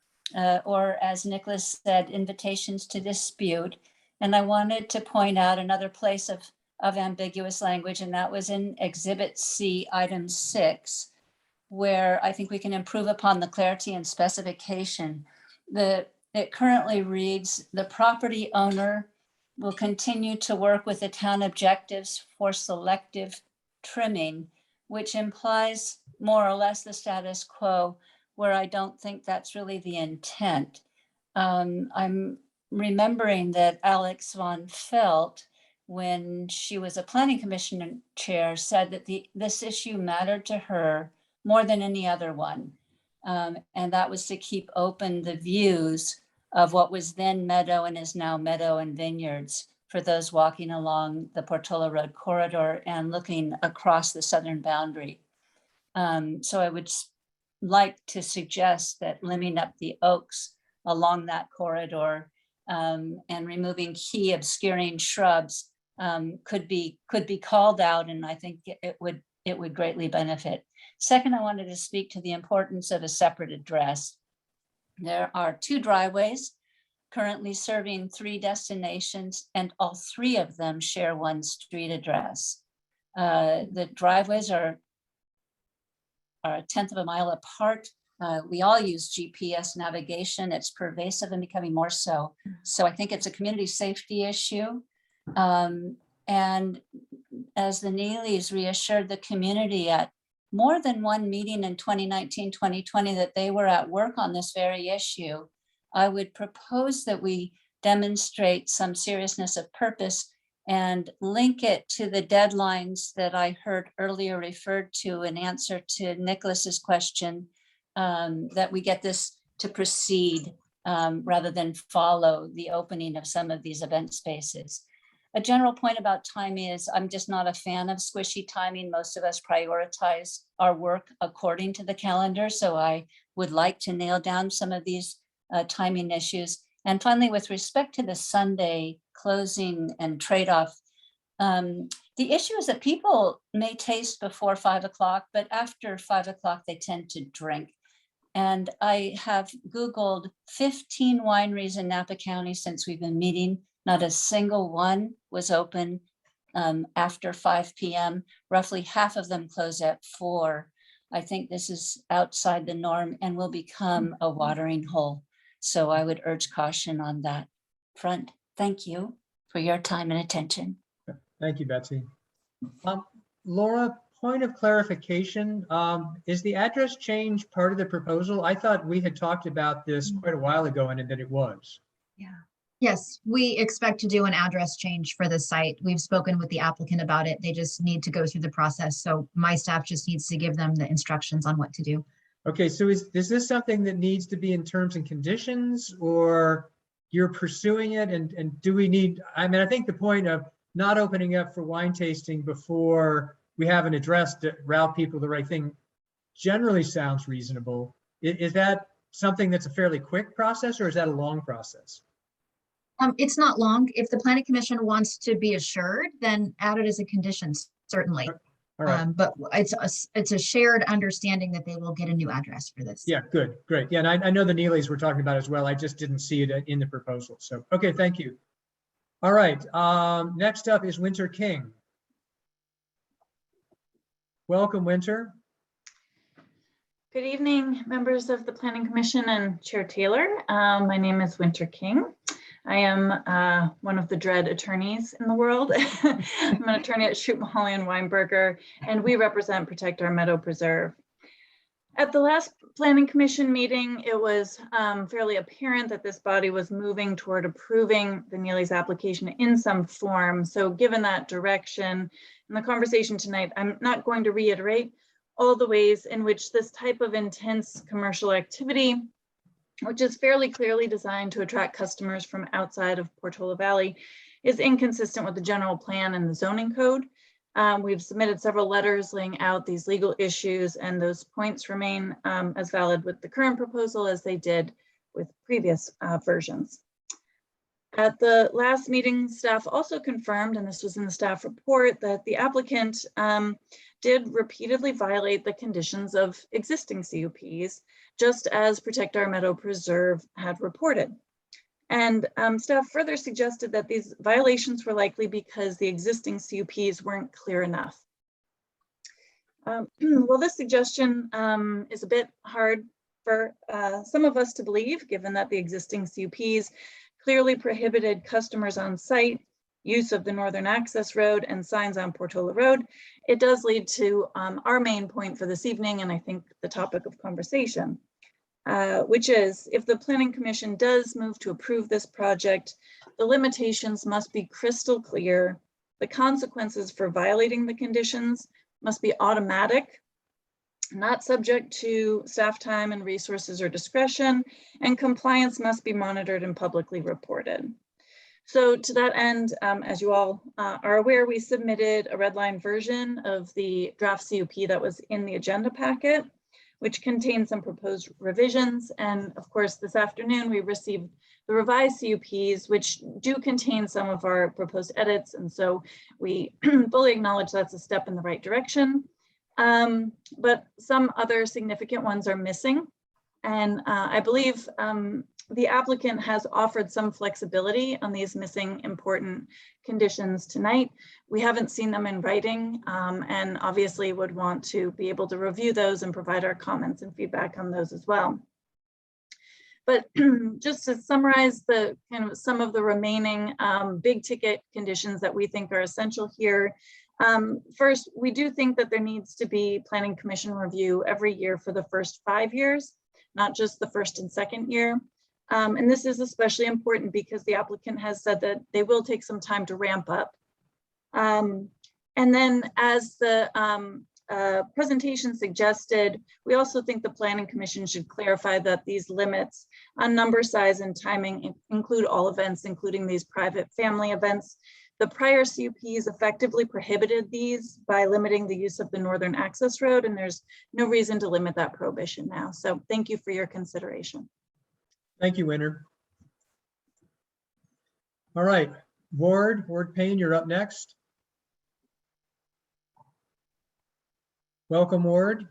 or as Nicholas said, invitations to dispute. And I wanted to point out another place of ambiguous language, and that was in Exhibit C, Item 6, where I think we can improve upon the clarity and specification. It currently reads, the property owner will continue to work with the town objectives for selective trimming, which implies more or less the status quo, where I don't think that's really the intent. I'm remembering that Alex von Felt, when she was a planning commission chair, said that this issue mattered to her more than any other one. And that was to keep open the views of what was then meadow and is now meadow and vineyards for those walking along the Portola Road corridor and looking across the southern boundary. So I would like to suggest that limbing up the oaks along that corridor and removing key obscuring shrubs could be called out, and I think it would greatly benefit. Second, I wanted to speak to the importance of a separate address. There are 2 driveways currently serving 3 destinations, and all 3 of them share one street address. The driveways are a 1/10 of a mile apart. We all use GPS navigation. It's pervasive and becoming more so. So I think it's a community safety issue. And as the Neelys reassured the community at more than one meeting in 2019, 2020, that they were at work on this very issue, I would propose that we demonstrate some seriousness of purpose and link it to the deadlines that I heard earlier referred to in answer to Nicholas's question, that we get this to proceed rather than follow the opening of some of these event spaces. A general point about timing is I'm just not a fan of squishy timing. Most of us prioritize our work according to the calendar. So I would like to nail down some of these timing issues. And finally, with respect to the Sunday closing and trade-off, the issue is that people may taste before 5 o'clock, but after 5 o'clock, they tend to drink. And I have Googled 15 wineries in Napa County since we've been meeting. Not a single one was open after 5 p.m. Roughly half of them close at 4. I think this is outside the norm and will become a watering hole. So I would urge caution on that front. Thank you for your time and attention. Thank you, Betsy. Laura, point of clarification, is the address change part of the proposal? I thought we had talked about this quite a while ago and that it was. Yes, we expect to do an address change for the site. We've spoken with the applicant about it. They just need to go through the process. So my staff just needs to give them the instructions on what to do. Okay, so is this something that needs to be in terms and conditions, or you're pursuing it? And do we need, I mean, I think the point of not opening up for wine tasting before we have an address to route people the right thing generally sounds reasonable. Is that something that's a fairly quick process, or is that a long process? It's not long. If the planning commission wants to be assured, then add it as a condition, certainly. All right. But it's a shared understanding that they will get a new address for this. Yeah, good, great. Yeah, and I know the Neelys were talking about it as well. I just didn't see it in the proposal. So, okay, thank you. All right, next up is Winter King. Welcome, Winter. Good evening, members of the Planning Commission and Chair Taylor. My name is Winter King. I am one of the dread attorneys in the world. I'm an attorney at Shoup, Mahoney and Weinberger, and we represent Protect Our Meadow Preserve. At the last Planning Commission meeting, it was fairly apparent that this body was moving toward approving the Neely's application in some form. So given that direction in the conversation tonight, I'm not going to reiterate all the ways in which this type of intense commercial activity, which is fairly clearly designed to attract customers from outside of Portola Valley, is inconsistent with the general plan and the zoning code. We've submitted several letters laying out these legal issues, and those points remain as valid with the current proposal as they did with previous versions. At the last meeting, staff also confirmed, and this was in the staff report, that the applicant did repeatedly violate the conditions of existing CUPs, just as Protect Our Meadow Preserve had reported. And staff further suggested that these violations were likely because the existing CUPs weren't clear enough. Well, this suggestion is a bit hard for some of us to believe, given that the existing CUPs clearly prohibited customers on site use of the Northern Access Road and signs on Portola Road. It does lead to our main point for this evening, and I think the topic of conversation, which is if the Planning Commission does move to approve this project, the limitations must be crystal clear. The consequences for violating the conditions must be automatic, not subject to staff time and resources or discretion, and compliance must be monitored and publicly reported. So to that end, as you all are aware, we submitted a red line version of the draft CUP that was in the agenda packet, which contains some proposed revisions. And of course, this afternoon, we received the revised CUPs, which do contain some of our proposed edits. And so we fully acknowledge that's a step in the right direction. But some other significant ones are missing. And I believe the applicant has offered some flexibility on these missing important conditions tonight. We haven't seen them in writing and obviously would want to be able to review those and provide our comments and feedback on those as well. But just to summarize the kind of some of the remaining big ticket conditions that we think are essential here. First, we do think that there needs to be Planning Commission review every year for the first 5 years, not just the first and second year. And this is especially important because the applicant has said that they will take some time to ramp up. And then as the presentation suggested, we also think the Planning Commission should clarify that these limits on number, size, and timing include all events, including these private family events. The prior CUPs effectively prohibited these by limiting the use of the Northern Access Road, and there's no reason to limit that prohibition now. So thank you for your consideration. Thank you, Winter. All right, Ward Payne, you're up next. Welcome, Ward.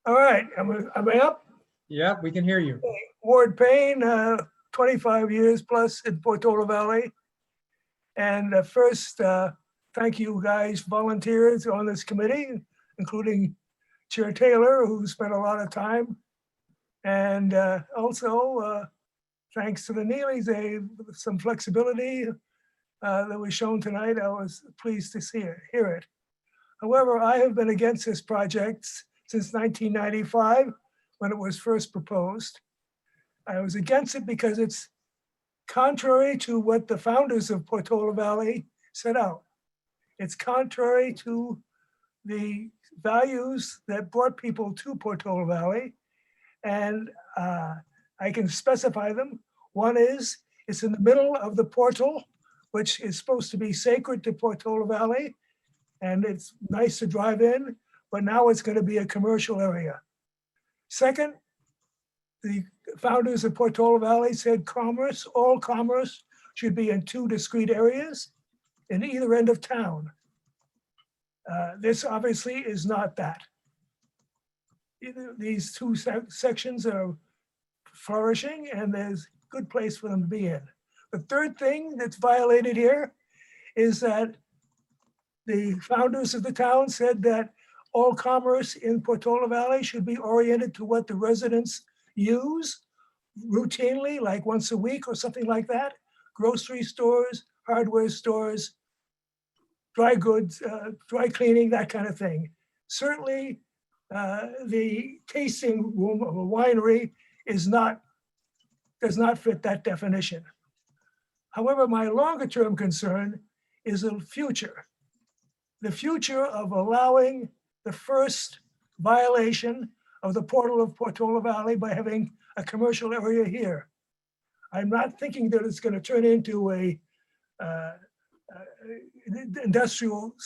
All right, am I up? Yeah, we can hear you. Ward Payne, 25 years plus in Portola Valley. And first, thank you guys, volunteers on this committee, including Chair Taylor, who spent a lot of time. And also, thanks to the Neelys, some flexibility that was shown tonight. I was pleased to hear it. However, I have been against this project since 1995, when it was first proposed. I was against it because it's contrary to what the founders of Portola Valley set out. It's contrary to the values that brought people to Portola Valley. And I can specify them. One is, it's in the middle of the portal, which is supposed to be sacred to Portola Valley. And it's nice to drive in, but now it's going to be a commercial area. Second, the founders of Portola Valley said all commerce should be in 2 discrete areas in either end of town. This obviously is not that. These 2 sections are flourishing and there's a good place for them to be in. The third thing that's violated here is that the founders of the town said that all commerce in Portola Valley should be oriented to what the residents use routinely, like once a week or something like that. Grocery stores, hardware stores, dry goods, dry cleaning, that kind of thing. Certainly, the tasting room of a winery does not fit that definition. However, my longer term concern is the future. The future of allowing the first violation of the portal of Portola Valley by having a commercial area here. I'm not thinking that it's going to turn into a industrial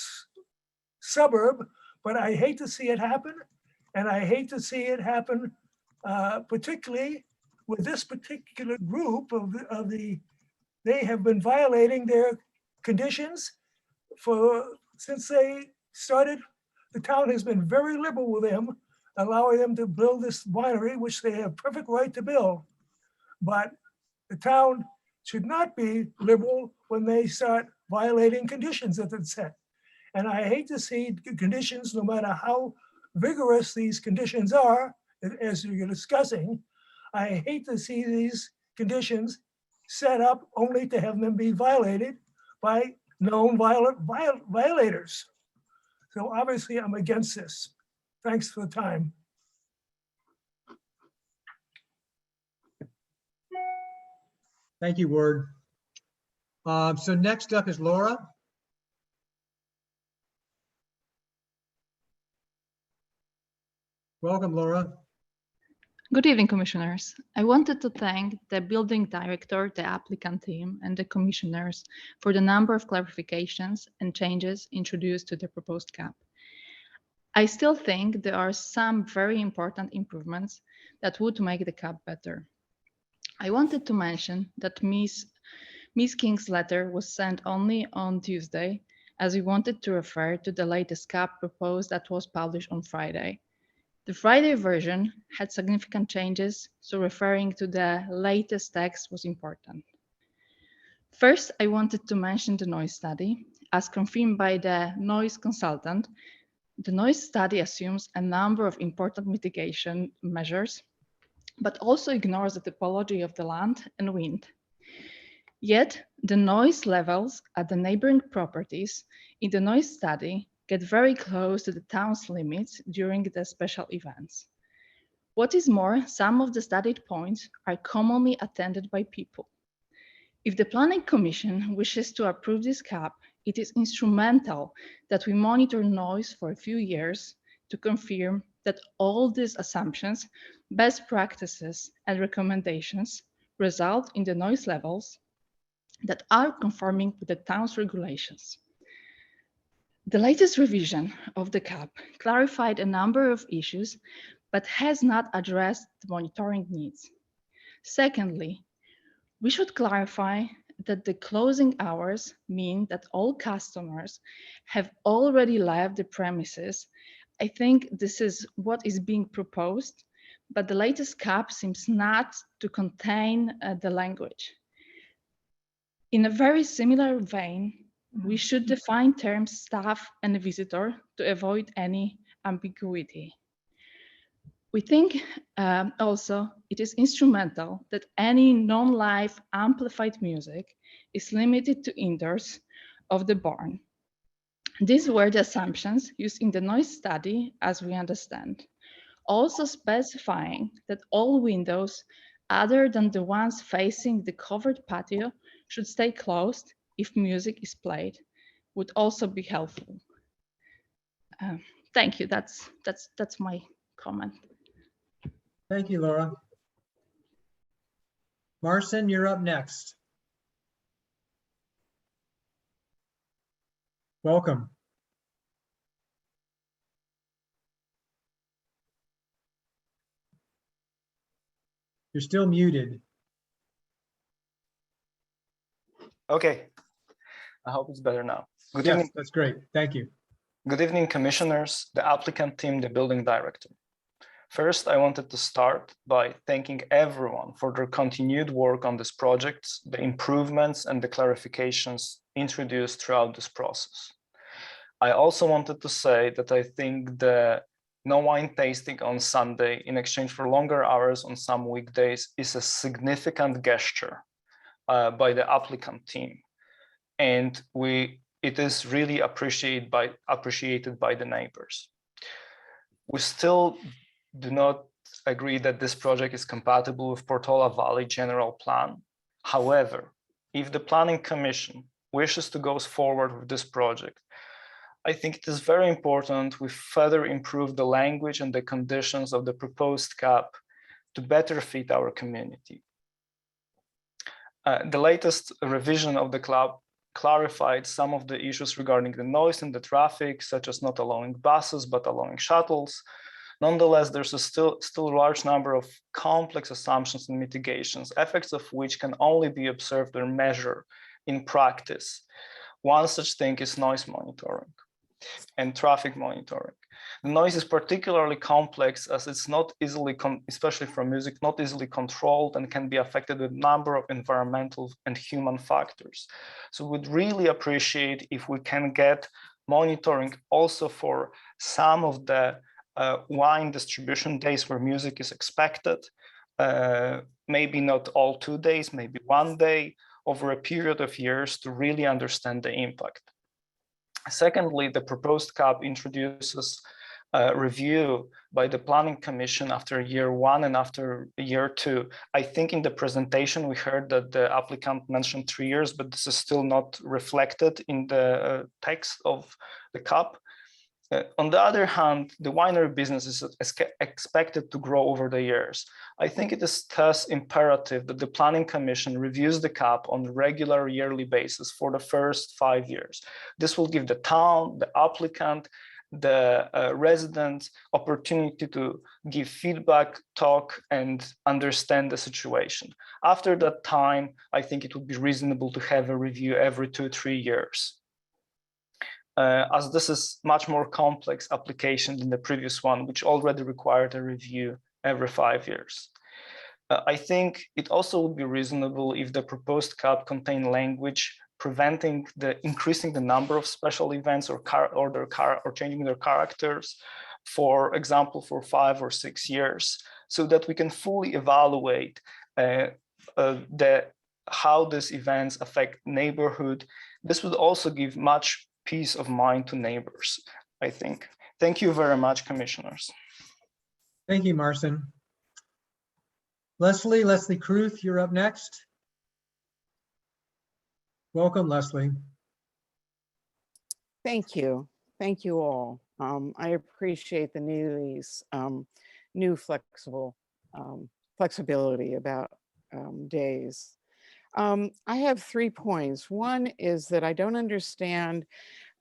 suburb, but I hate to see it happen. And I hate to see it happen, particularly with this particular group they have been violating their conditions since they started. The town has been very liberal with them, allowing them to build this winery, which they have perfect right to build. But the town should not be liberal when they start violating conditions that it's set. And I hate to see conditions, no matter how vigorous these conditions are, as you're discussing, I hate to see these conditions set up only to have them be violated by known violators. So obviously I'm against this. Thanks for the time. Thank you, Ward. So next up is Laura. Welcome, Laura. Good evening, commissioners. I wanted to thank the building director, the applicant team, and the commissioners for the number of clarifications and changes introduced to the proposed cap. I still think there are some very important improvements that would make the cap better. I wanted to mention that Ms. King's letter was sent only on Tuesday, as we wanted to refer to the latest cap proposed that was published on Friday. The Friday version had significant changes, so referring to the latest text was important. First, I wanted to mention the noise study. As confirmed by the noise consultant, the noise study assumes a number of important mitigation measures, but also ignores the topology of the land and wind. Yet, the noise levels at the neighboring properties in the noise study get very close to the town's limits during the special events. What is more, some of the studied points are commonly attended by people. If the Planning Commission wishes to approve this cap, it is instrumental that we monitor noise for a few years to confirm that all these assumptions, best practices, and recommendations result in the noise levels that are conforming with the town's regulations. The latest revision of the cap clarified a number of issues, but has not addressed the monitoring needs. Secondly, we should clarify that the closing hours mean that all customers have already left the premises. I think this is what is being proposed, but the latest cap seems not to contain the language. In a very similar vein, we should define terms staff and visitor to avoid any ambiguity. We think also it is instrumental that any non-live amplified music is limited to indoors of the barn. These were the assumptions used in the noise study, as we understand, also specifying that all windows other than the ones facing the covered patio should stay closed if music is played, would also be helpful. Thank you. That's my comment. Thank you, Laura. Marcin, you're up next. Welcome. You're still muted. Okay, I hope it's better now. Good Yes, evening. that's great. Thank you. Good evening, commissioners, the applicant team, the building director. First, I wanted to start by thanking everyone for their continued work on this project, the improvements and the clarifications introduced throughout this process. I also wanted to say that I think the no wine tasting on Sunday in exchange for longer hours on some weekdays is a significant gesture by the applicant team. And it is really appreciated by the neighbors. We still do not agree that this project is compatible with Portola Valley General Plan. However, if the Planning Commission wishes to go forward with this project, I think it is very important we further improve the language and the conditions of the proposed cap to better fit our community. The latest revision of the club clarified some of the issues regarding the noise and the traffic, such as not allowing buses, but allowing shuttles. Nonetheless, there's still a large number of complex assumptions and mitigations, effects of which can only be observed or measured in practice. One such thing is noise monitoring and traffic monitoring. The noise is particularly complex as it's not easily, especially from music, not easily controlled and can be affected with a number of environmental and human factors. So we'd really appreciate if we can get monitoring also for some of the wine distribution days where music is expected, maybe not all 2 days, maybe 1 day over a period of years to really understand the impact. Secondly, the proposed cap introduces a review by the Planning Commission after year 1 and after year 2. I think in the presentation we heard that the applicant mentioned 3 years, but this is still not reflected in the text of the cap. On the other hand, the winery business is expected to grow over the years. I think it is thus imperative that the Planning Commission reviews the cap on a regular yearly basis for the first 5 years. This will give the town, the applicant, the residents opportunity to give feedback, talk, and understand the situation. After that time, I think it would be reasonable to have a review every 2-3 years. As this is much more complex application than the previous one, which already required a review every 5 years. I think it also would be reasonable if the proposed cap contained language preventing increasing the number of special events or changing their characters, for example, for 5 or 6 years, so that we can fully evaluate how these events affect neighborhood. This would also give much peace of mind to neighbors, I think. Thank you very much, commissioners. Thank you, Marcin. Leslie Kruth, you're up next. Welcome, Leslie. Thank you. Thank you all. I appreciate the Neely's new flexibility about days. I have 3 points. One is that I don't understand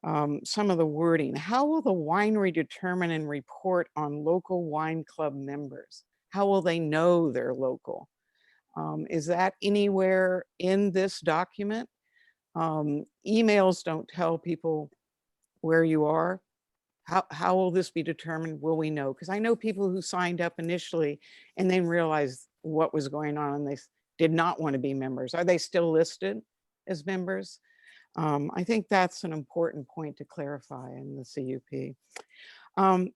some of the wording. How will the winery determine and report on local wine club members? How will they know they're local? Is that anywhere in this document? Emails don't tell people where you are. How will this be determined? Will we know? Because I know people who signed up initially and then realized what was going on and they did not want to be members. Are they still listed as members? I think that's an important point to clarify in the CUP.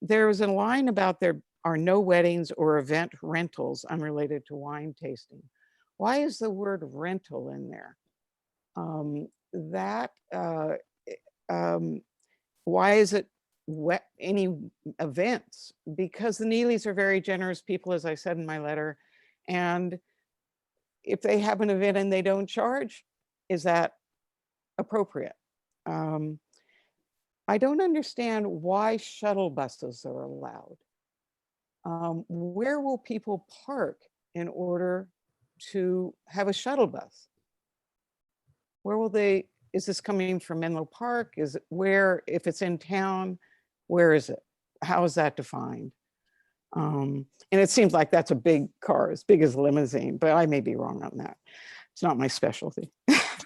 There was a line about there are no weddings or event rentals unrelated to wine tasting. Why is the word rental in there? Why is it any events? Because the Neelys are very generous people, as I said in my letter. And if they have an event and they don't charge, is that appropriate? I don't understand why shuttle buses are allowed. Where will people park in order to have a shuttle bus? Where will they, is this coming from Menlo Park? Is it where, if it's in town, where is it? How is that defined? And it seems like that's a big car, as big as a limousine, but I may be wrong on that. It's not my specialty.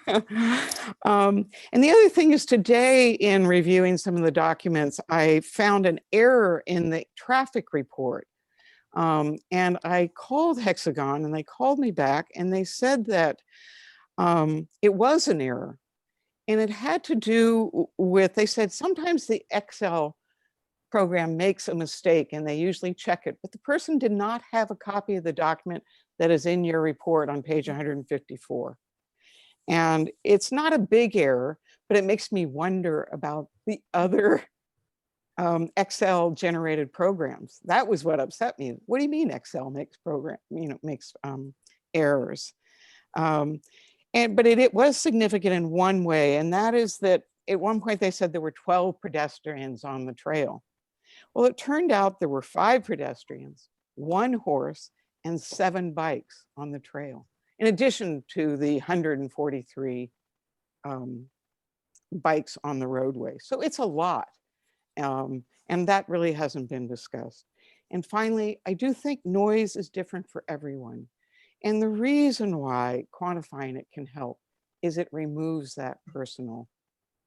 And the other thing is, today in reviewing some of the documents, I found an error in the traffic report. And I called Hexagon and they called me back and they said that it was an error. And it had to do with, they said sometimes the Excel program makes a mistake and they usually check it, but the person did not have a copy of the document that is in your report on page 154. And it's not a big error, but it makes me wonder about the other Excel generated programs. That was what upset me. What do you mean Excel makes errors? But it was significant in one way, and that is that at one point they said there were 12 pedestrians on the trail. Well, it turned out there were 5 pedestrians, 1 horse, and 7 bikes on the trail, in addition to the 143 bikes on the roadway. So it's a lot, and that really hasn't been discussed. And finally, I do think noise is different for everyone. And the reason why quantifying it can help is it removes that personal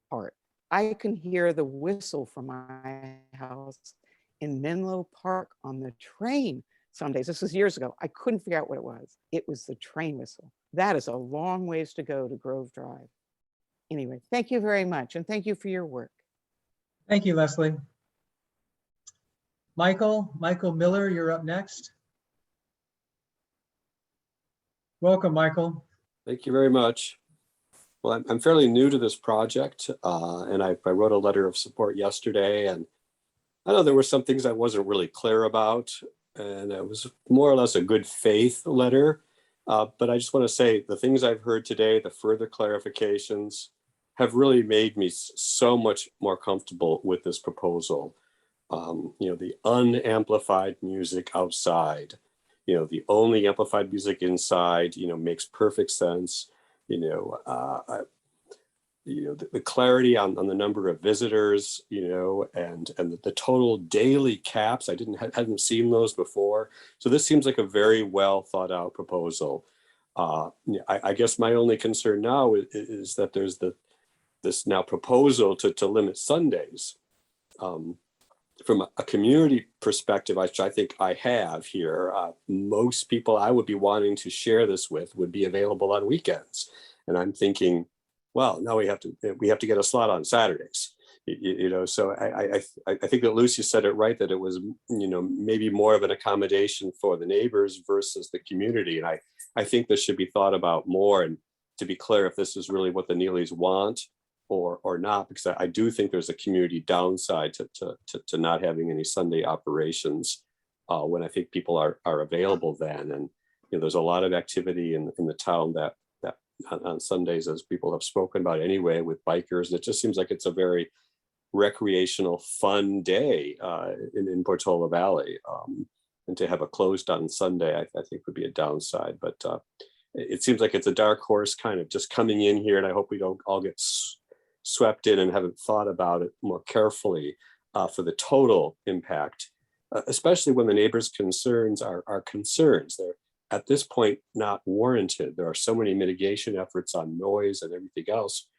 part. I can hear the whistle from my house in Menlo Park on the train some days. This was years ago. I couldn't figure out what it was. It was the train whistle. That is a long ways to go to Grove Drive. Anyway, thank you very much. And thank you for your work. Thank you, Leslie. Michael Miller, you're up next. Welcome, Michael. Thank you very much. Well, I'm fairly new to this project, and I wrote a letter of support yesterday, and I know there were some things I wasn't really clear about, and it was more or less a good faith letter. But I just want to say the things I've heard today, the further clarifications, have really made me so much more comfortable with this proposal. The unamplified music outside, the only amplified music inside, makes perfect sense. The clarity on the number of visitors, and the total daily caps. I hadn't seen those before. So this seems like a very well thought out proposal. I guess my only concern now is that there's this now proposal to limit Sundays. From a community perspective, which I think I have here, most people I would be wanting to share this with would be available on weekends. And I'm thinking, well, now we have to get a slot on Saturdays. So I think that Lucy said it right, that it was, maybe more of an accommodation for the neighbors versus the community. And I think this should be thought about more. And to be clear, if this is really what the Neelys want or not, because I do think there's a community downside to not having any Sunday operations when I think people are available then. And there's a lot of activity in the town that on Sundays, as people have spoken about anyway, with bikers. It just seems like it's a very recreational, fun day in Portola Valley. And to have it closed on Sunday, I think would be a downside. But it seems like it's a dark horse kind of just coming in here, and I hope we don't all get swept in and haven't thought about it more carefully for the total impact, especially when the neighbors' concerns are concerns. at this point not warranted. There are so many mitigation efforts on noise and everything else.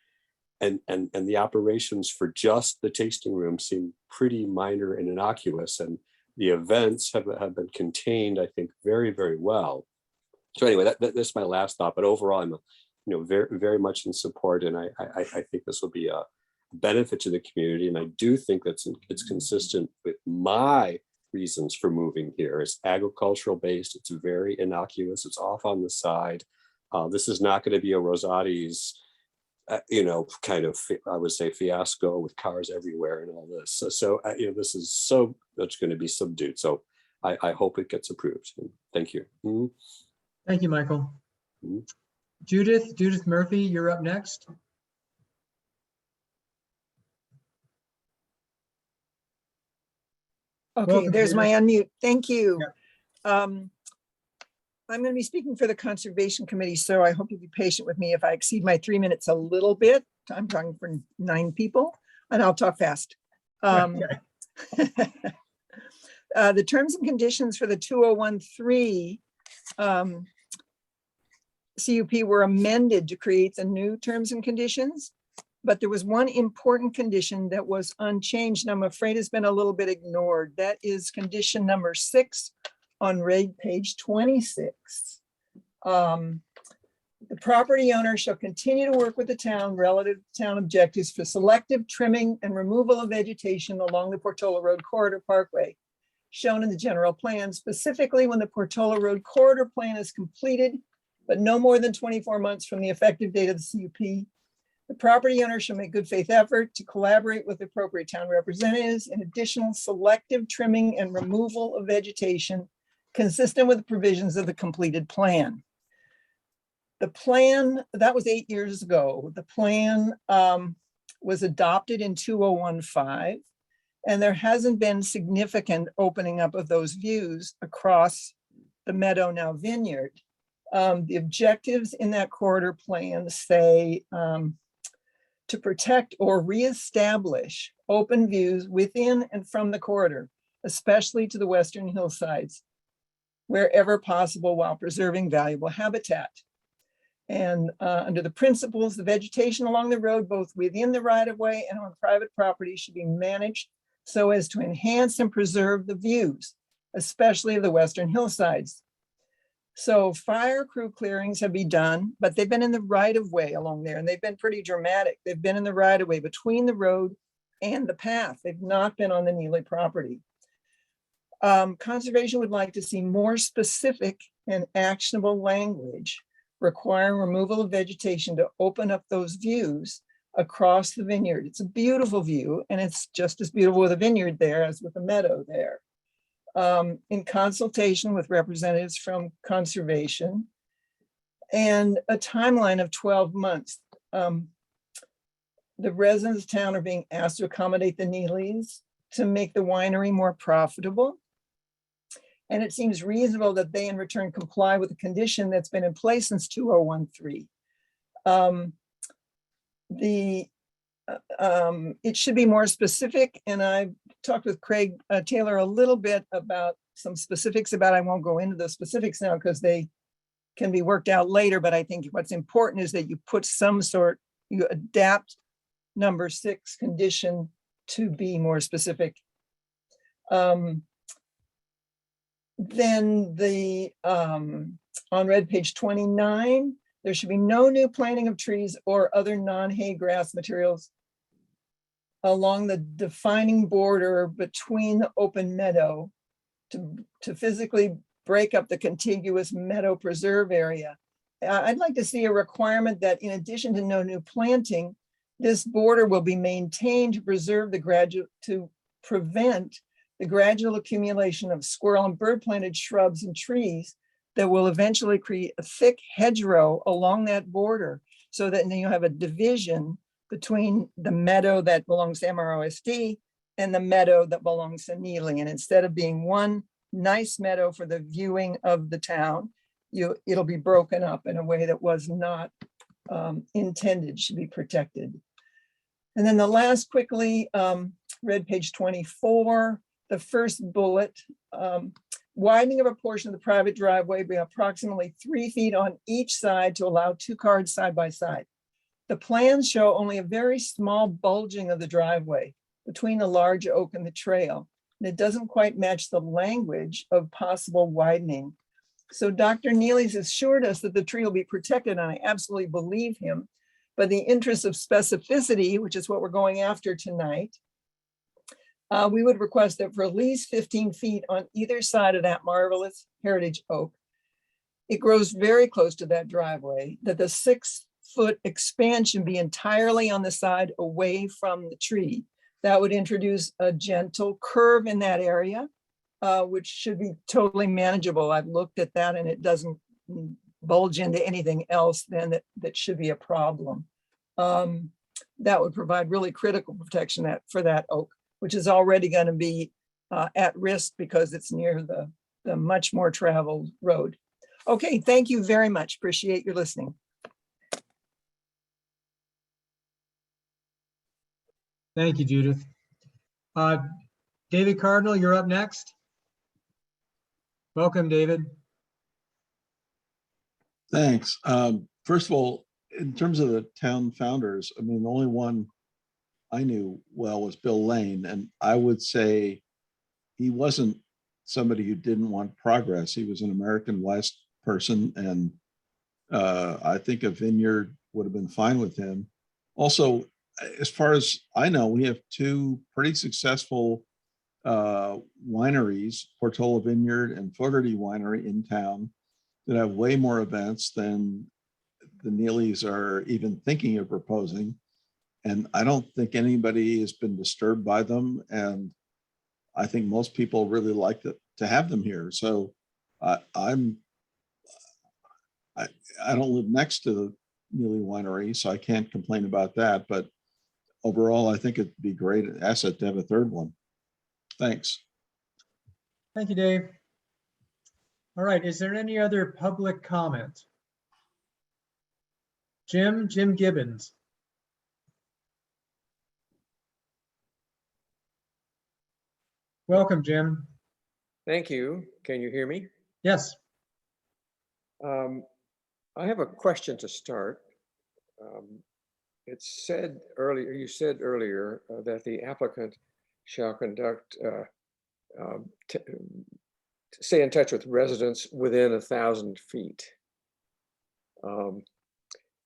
And the operations for just the tasting room seem pretty minor and innocuous. And the events have been contained, I think, very, very well. So anyway, that's my last thought. But overall, I'm very, very much in support. And I think this will be a benefit to the community. And I do think it's consistent with my reasons for moving here. It's agricultural based. It's very innocuous. It's off on the side. This is not going to be a Rosati's, kind of, I would say, fiasco with cars everywhere and all this. So this is so much going to be subdued. So I hope it gets approved. Thank you. Mm-hmm. Thank you, Michael. Mm-hmm. Judith Murphy, you're up next. Okay, Welcome, there's my unmute. Thank you. Yeah. I'm going to be speaking for the Conservation Committee, so I hope you'll be patient with me if I exceed my 3 minutes a little bit. I'm talking for 9 people, and I'll talk fast. The terms and conditions for the 2013 CUP were amended to create the new terms and conditions, but there was one important condition that was unchanged, and I'm afraid has been a little bit ignored. That is condition number 6 on page 26. The property owner shall continue to work with the town relative to town objectives for selective trimming and removal of vegetation along the Portola Road Corridor Parkway, shown in the general plan, specifically when the Portola Road Corridor Plan is completed, but no more than 24 months from the effective date of the CUP. The property owner shall make good faith effort to collaborate with appropriate town representatives in additional selective trimming and removal of vegetation consistent with the provisions of the completed plan. The plan, that was 8 years ago. The plan was adopted in 2015, and there hasn't been significant opening up of those views across the Meadow now Vineyard. The objectives in that corridor plan say to protect or reestablish open views within and from the corridor, especially to the western hillsides, wherever possible while preserving valuable habitat. And under the principles, the vegetation along the road, both within the right-of-way and on private property, should be managed so as to enhance and preserve the views, especially of the western hillsides. So fire crew clearings have been done, but they've been in the right-of-way along there, and they've been pretty dramatic. They've been in the right-of-way between the road and the path. They've not been on the Neely property. Conservation would like to see more specific and actionable language requiring removal of vegetation to open up those views across the vineyard. It's a beautiful view, and it's just as beautiful with a vineyard there as with a meadow there. In consultation with representatives from conservation, and a timeline of 12 months. The residents of town are being asked to accommodate the Neelys to make the winery more profitable. And it seems reasonable that they in return comply with the condition that's been in place since 2013. It should be more specific, and I talked with Craig Taylor a little bit about some specifics about, I won't go into the specifics now because they can be worked out later, but I think what's important is that you put some sort, you adapt number 6 condition to be more specific. Then on red page 29, there should be no new planting of trees or other non-hay grass materials along the defining border between the open meadow to physically break up the contiguous meadow preserve area. I'd like to see a requirement that in addition to no new planting, this border will be maintained to preserve to prevent the gradual accumulation of squirrel and bird planted shrubs and trees that will eventually create a thick hedgerow along that border, so that then you have a division between the meadow that belongs to MROSD and the meadow that belongs to Neely. And instead of being one nice meadow for the viewing of the town, it'll be broken up in a way that was not intended, should be protected. And then the last quickly, red page 24, the first bullet, widening of a portion of the private driveway by approximately 3 feet on each side to allow 2 cars side by side. The plans show only a very small bulging of the driveway between the large oak and the trail. And it doesn't quite match the language of possible widening. So Dr. Neely's assured us that the tree will be protected, and I absolutely believe him. But in the interest of specificity, which is what we're going after tonight, we would request that for at least 15 feet on either side of that marvelous heritage oak, it grows very close to that driveway, that the 6-foot expansion be entirely on the side away from the tree. That would introduce a gentle curve in that area, which should be totally manageable. I've looked at that and it doesn't bulge into anything else then that should be a problem. That would provide really critical protection for that oak, which is already going to be at risk because it's near the much more traveled road. Okay, thank you very much. Appreciate your listening. Thank you, Judith. David Cardinal, you're up next. Welcome, David. Thanks. First of all, in terms of the town founders, I mean, the only one I knew well was Bill Lane, and I would say he wasn't somebody who didn't want progress. He was an American West person, and I think a vineyard would have been fine with him. Also, as far as I know, we have 2 pretty successful wineries, Portola Vineyard and Fogarty Winery in town, that have way more events than the Neelys are even thinking of proposing. And I don't think anybody has been disturbed by them. And I think most people really like to have them here. So I don't live next to the Neely Winery, so I can't complain about that. But overall, I think it'd be a great asset to have a 3rd one. Thanks. Thank you, Dave. All right, is there any other public comment? Jim Gibbons. Welcome, Jim. Thank you. Can you hear me? Yes. I have a question to start. It said earlier, you said earlier that the applicant shall conduct, stay in touch with residents within 1,000 feet.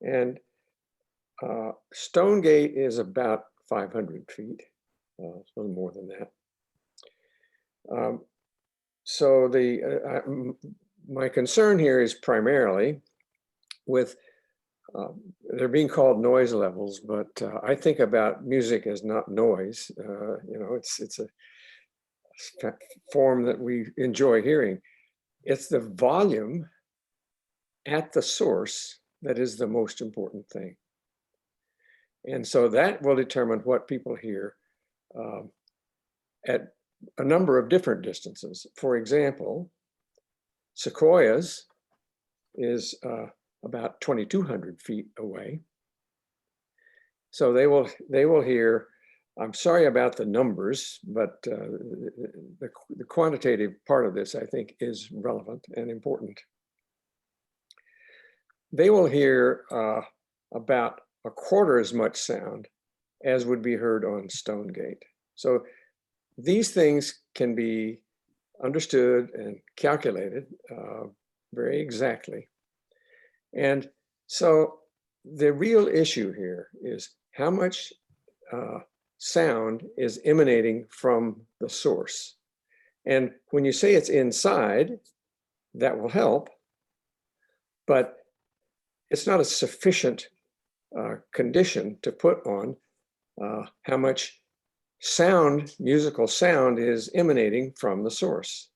And Stonegate is about 500 feet, a little more than that. So my concern here is primarily with, they're being called noise levels, but I think about music as not noise. You know, it's a form that we enjoy hearing. It's the volume at the source that is the most important thing. And so that will determine what people hear at a number of different distances. For example, Sequoias is about 2,200 feet away. So they will hear, I'm sorry about the numbers, but the quantitative part of this, I think, is relevant and important. They will hear about 1/4 as much sound as would be heard on Stonegate. So these things can be understood and calculated very exactly. And so the real issue here is how much sound is emanating from the source. And when you say it's inside, that will help, but it's not a sufficient condition to put on how much sound, musical sound, is emanating from the source.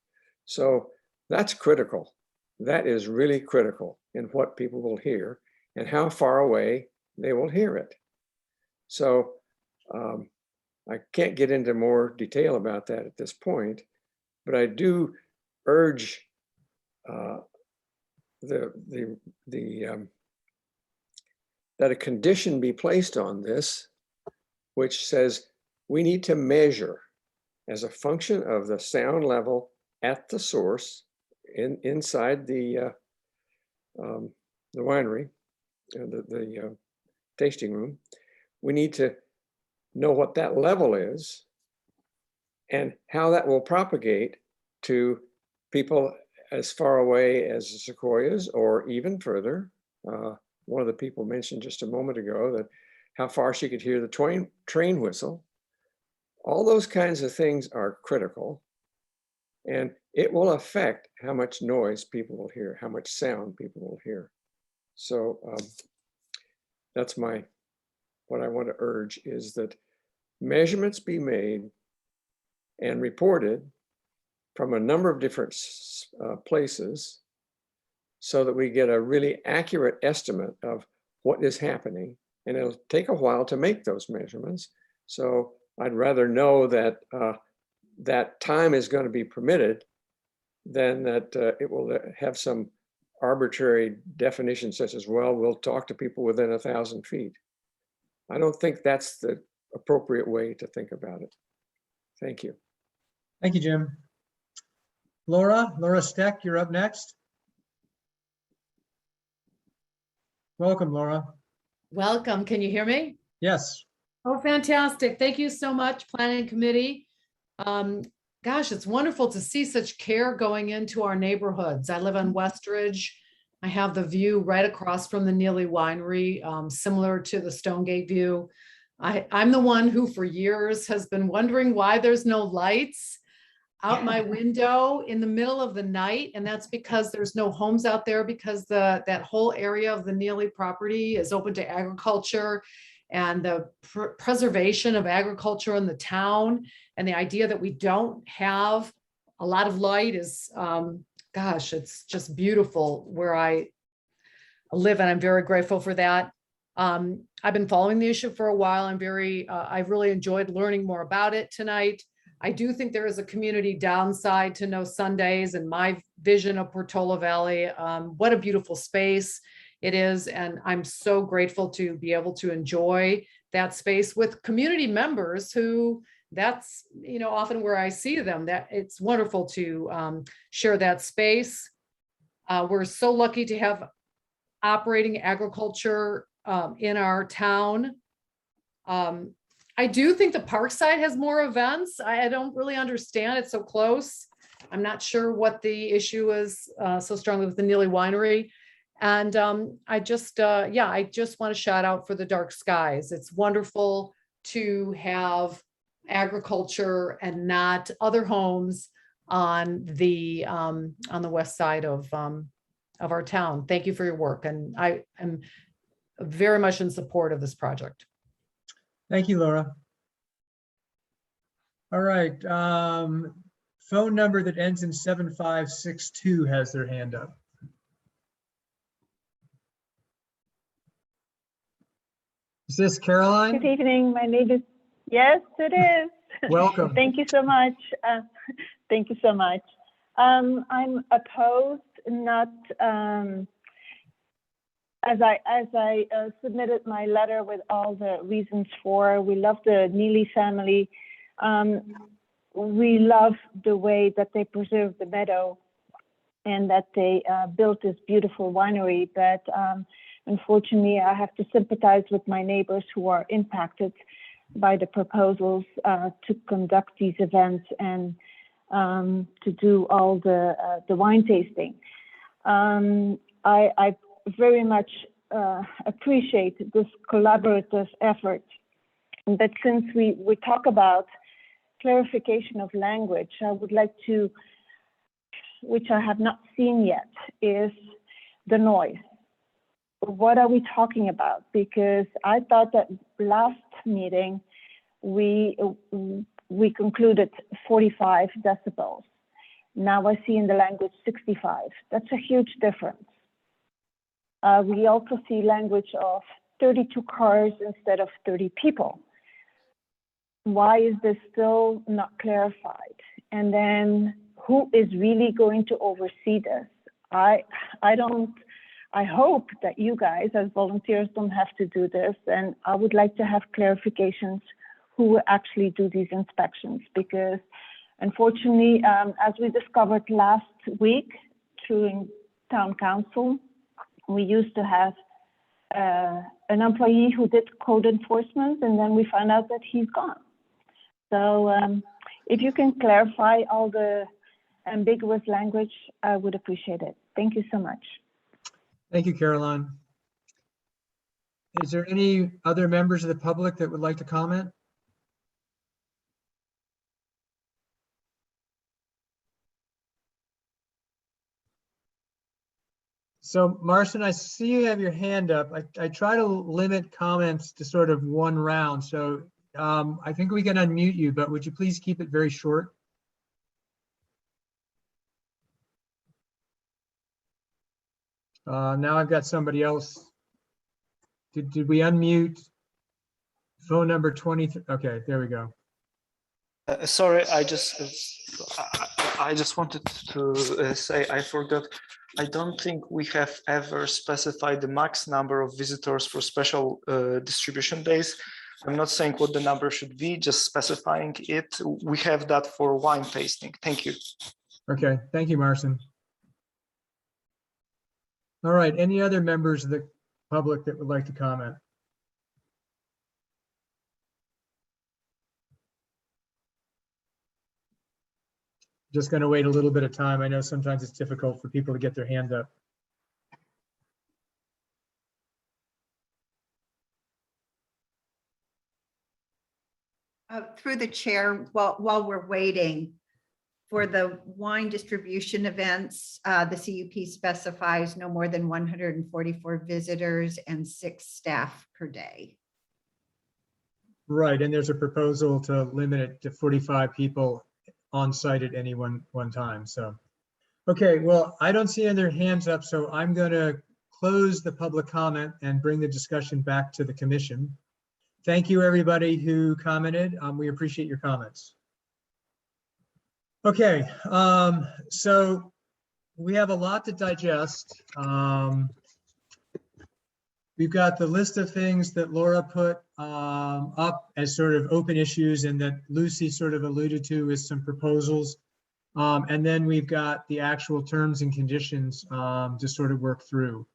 So that's critical. That is really critical in what people will hear and how far away they will hear it. So I can't get into more detail about that at this point, but I do urge that a condition be placed on this, which says we need to measure as a function of the sound level at the source inside the winery, the tasting room. We need to know what that level is and how that will propagate to people as far away as the sequoias or even further. One of the people mentioned just a moment ago that how far she could hear the train whistle. All those kinds of things are critical, and it will affect how much noise people will hear, how much sound people will hear. So that's what I want to urge is that measurements be made and reported from a number of different places so that we get a really accurate estimate of what is happening. And it'll take a while to make those measurements. So I'd rather know that that time is going to be permitted than that it will have some arbitrary definition such as, well, we'll talk to people within 1,000 feet. I don't think that's the appropriate way to think about it. Thank you. Thank you, Jim. Laura Steck, you're up next. Welcome, Laura. Welcome. Can you hear me? Yes. Oh, fantastic. Thank you so much, Planning Committee. Gosh, it's wonderful to see such care going into our neighborhoods. I live on Westridge. I have the view right across from the Neely Winery, similar to the Stonegate view. I'm the one who for years has been wondering why there's no lights out my window in the middle of the night. And that's because there's no homes out there because that whole area of the Neely property is open to agriculture, and the preservation of agriculture in the town and the idea that we don't have a lot of light is, gosh, it's just beautiful where I live, and I'm very grateful for that. I've been following the issue for a while. I've really enjoyed learning more about it tonight. I do think there is a community downside to no Sundays, and my vision of Portola Valley, what a beautiful space it is. And I'm so grateful to be able to enjoy that space with community members who that's, often where I see them, that it's wonderful to share that space. We're so lucky to have operating agriculture in our town. I do think the Parkside has more events. I don't really understand. It's so close. I'm not sure what the issue is so strongly with the Neely Winery. And I just want to shout out for the Dark Skies. It's wonderful to have agriculture and not other homes on the west side of our town. Thank you for your work. And I am very much in support of this project. Thank you, Laura. All right. Phone number that ends in 7562 has their hand up. Is this Caroline? Good evening. My name is, yes, it is. Welcome. Thank you so much. Thank you so much. I'm opposed, not, as I submitted my letter with all the reasons for, we love the Neely family. We love the way that they preserve the meadow and that they built this beautiful winery, but unfortunately, I have to sympathize with my neighbors who are impacted by the proposals to conduct these events and to do all the wine tasting. I very much appreciate this collaborative effort. But since we talk about clarification of language, I would like to, which I have not seen yet, is the noise. What are we talking about? Because I thought that last meeting we concluded 45 decibels. Now I see in the language 65. That's a huge difference. We also see language of 32 cars instead of 30 people. Why is this still not clarified? And then who is really going to oversee this? I hope that you guys as volunteers don't have to do this, and I would like to have clarifications who will actually do these inspections, because Unfortunately, as we discovered last week through town council, we used to have an employee who did code enforcement, and then we found out that he's gone. So if you can clarify all the ambiguous language, I would appreciate it. Thank you so much. Thank you, Caroline. Is there any other members of the public that would like to comment? So Marcin, I see you have your hand up. I try to limit comments to sort of one round. So I think we can unmute you, but would you please keep it very short? Now I've got somebody else. Did we unmute phone number 20? Okay, there we go. Sorry, I just wanted to say I forgot. I don't think we have ever specified the max number of visitors for special distribution days. I'm not saying what the number should be, just specifying it. We have that for wine tasting. Thank you. Okay, thank you, Marcin. All right, any other members of the public that would like to comment? Just going to wait a little bit of time. I know sometimes it's difficult for people to get their hand up. Through the chair, while we're waiting for the wine distribution events, the CUP specifies no more than 144 visitors and 6 staff per day. Right, and there's a proposal to limit it to 45 people on site at any one time. So, okay, well, I don't see any other hands up, so I'm going to close the public comment and bring the discussion back to the commission. Thank you, everybody who commented. We appreciate your comments. Okay, so we have a lot to digest. We've got the list of things that Laura put up as sort of open issues and that Lucy sort of alluded to as some proposals. And then we've got the actual terms and conditions to sort of work through.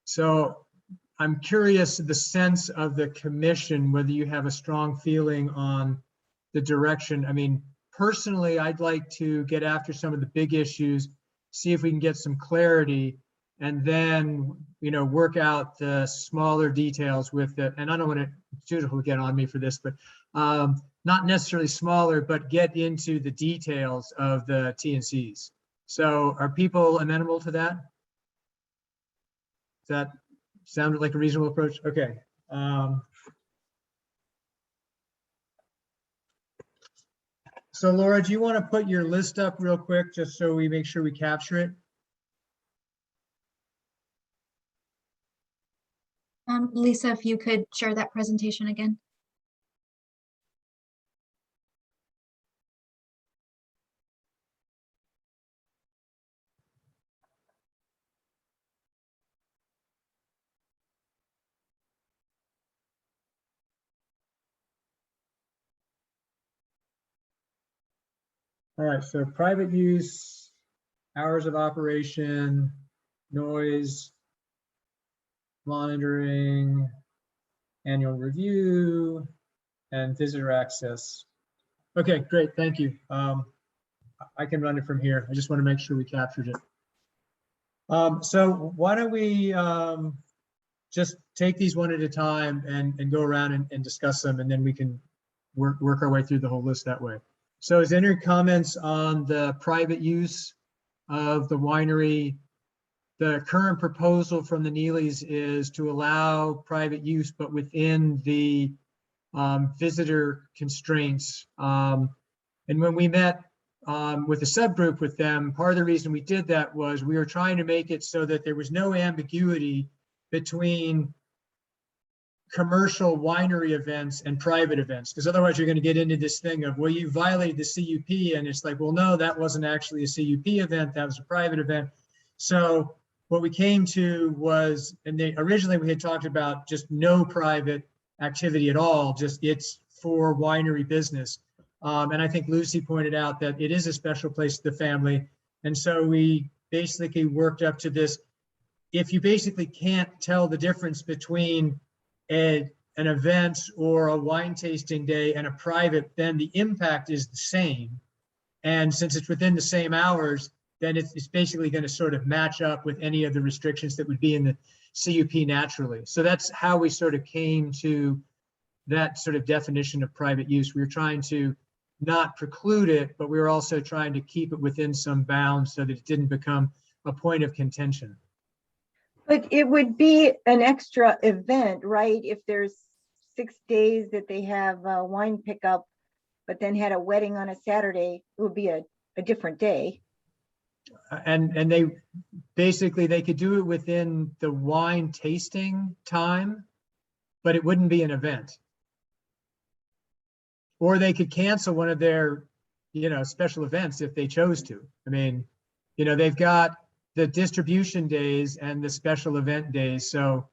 So I'm curious the sense of the commission, whether you have a strong feeling on the direction. I mean, personally, I'd like to get after some of the big issues, see if we can get some clarity, and then, you know, work out the smaller details with it. And I don't want to, Judith will get on me for this, but not necessarily smaller, but get into the details of the T&Cs. So are people amenable to that? Does that sound like a reasonable approach? Okay. So Laura, do you want to put your list up real quick, just so we make sure we capture it? Lisa, if you could share that presentation again. All right, so private use, hours of operation, noise, monitoring, annual review, and visitor access. Okay, great, thank you. I can run it from here. I just want to make sure we captured it. So why don't we just take these one at a time and go around and discuss them, and then we can work our way through the whole list that way. So is there any comments on the private use of the winery? The current proposal from the Neelys is to allow private use, but within the visitor constraints. And when we met with a subgroup with them, part of the reason we did that was we were trying to make it so that there was no ambiguity between commercial winery events and private events, because otherwise you're going to get into this thing of, well, you violated the CUP, and it's like, well, no, that wasn't actually a CUP event, that was a private event. So what we came to was, and originally we had talked about just no private activity at all, just it's for winery business. And I think Lucy pointed out that it is a special place to the family. And so we basically worked up to this. If you basically can't tell the difference between an event or a wine tasting day and a private, then the impact is the same. And since it's within the same hours, then it's basically going to sort of match up with any of the restrictions that would be in the CUP naturally. So that's how we sort of came to that sort of definition of private use. We were trying to not preclude it, but we were also trying to keep it within some bounds so that it didn't become a point of contention. But it would be an extra event, right? If there's 6 days that they have wine pickup, but then had a wedding on a Saturday, it would be a different day. And they basically, they could do it within the wine tasting time, but it wouldn't be an event. Or they could cancel one of their, special events if they chose to. I mean, they've got the distribution days and the special event days. So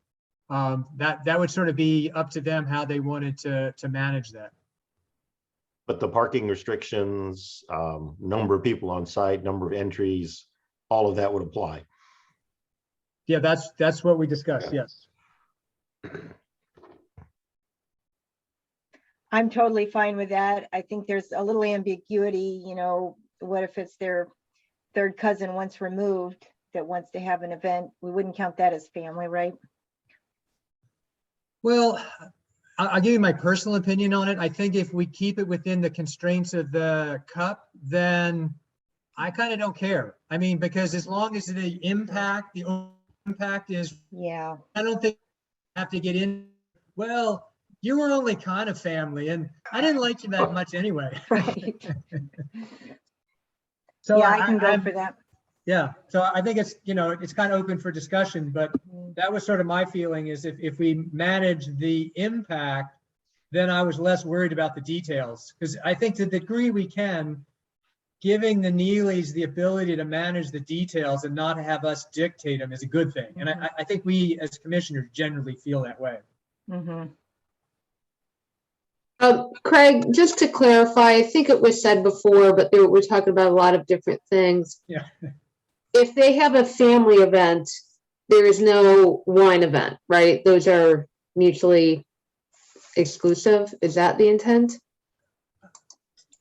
that would sort of be up to them how they wanted to manage that. But the parking restrictions, number of people on site, number of entries, all of that would apply. Yeah, that's what we discussed. Yes. I'm totally fine with that. I think there's a little ambiguity, what if it's their third cousin once removed that wants to have an event? We wouldn't count that as family, right? Well, I'll give you my personal opinion on it. I think if we keep it within the constraints of the cup, then I kind of don't care. I mean, because as long as the impact is, yeah, I don't think I have to get in. Well, you were only kind of family, and I didn't like you that much anyway. Right. So yeah, I can go for that. Yeah, so I think it's, it's kind of open for discussion, but that was sort of my feeling is if we manage the impact, then I was less worried about the details. Because I think to the degree we can, giving the Neelys the ability to manage the details and not have us dictate them is a good thing. And I think we as commissioners generally feel that way. Mm-hmm. Craig, just to clarify, I think it was said before, but we're talking about a lot of different things. Yeah. If they have a family event, there is no wine event, right? Those are mutually exclusive. Is that the intent?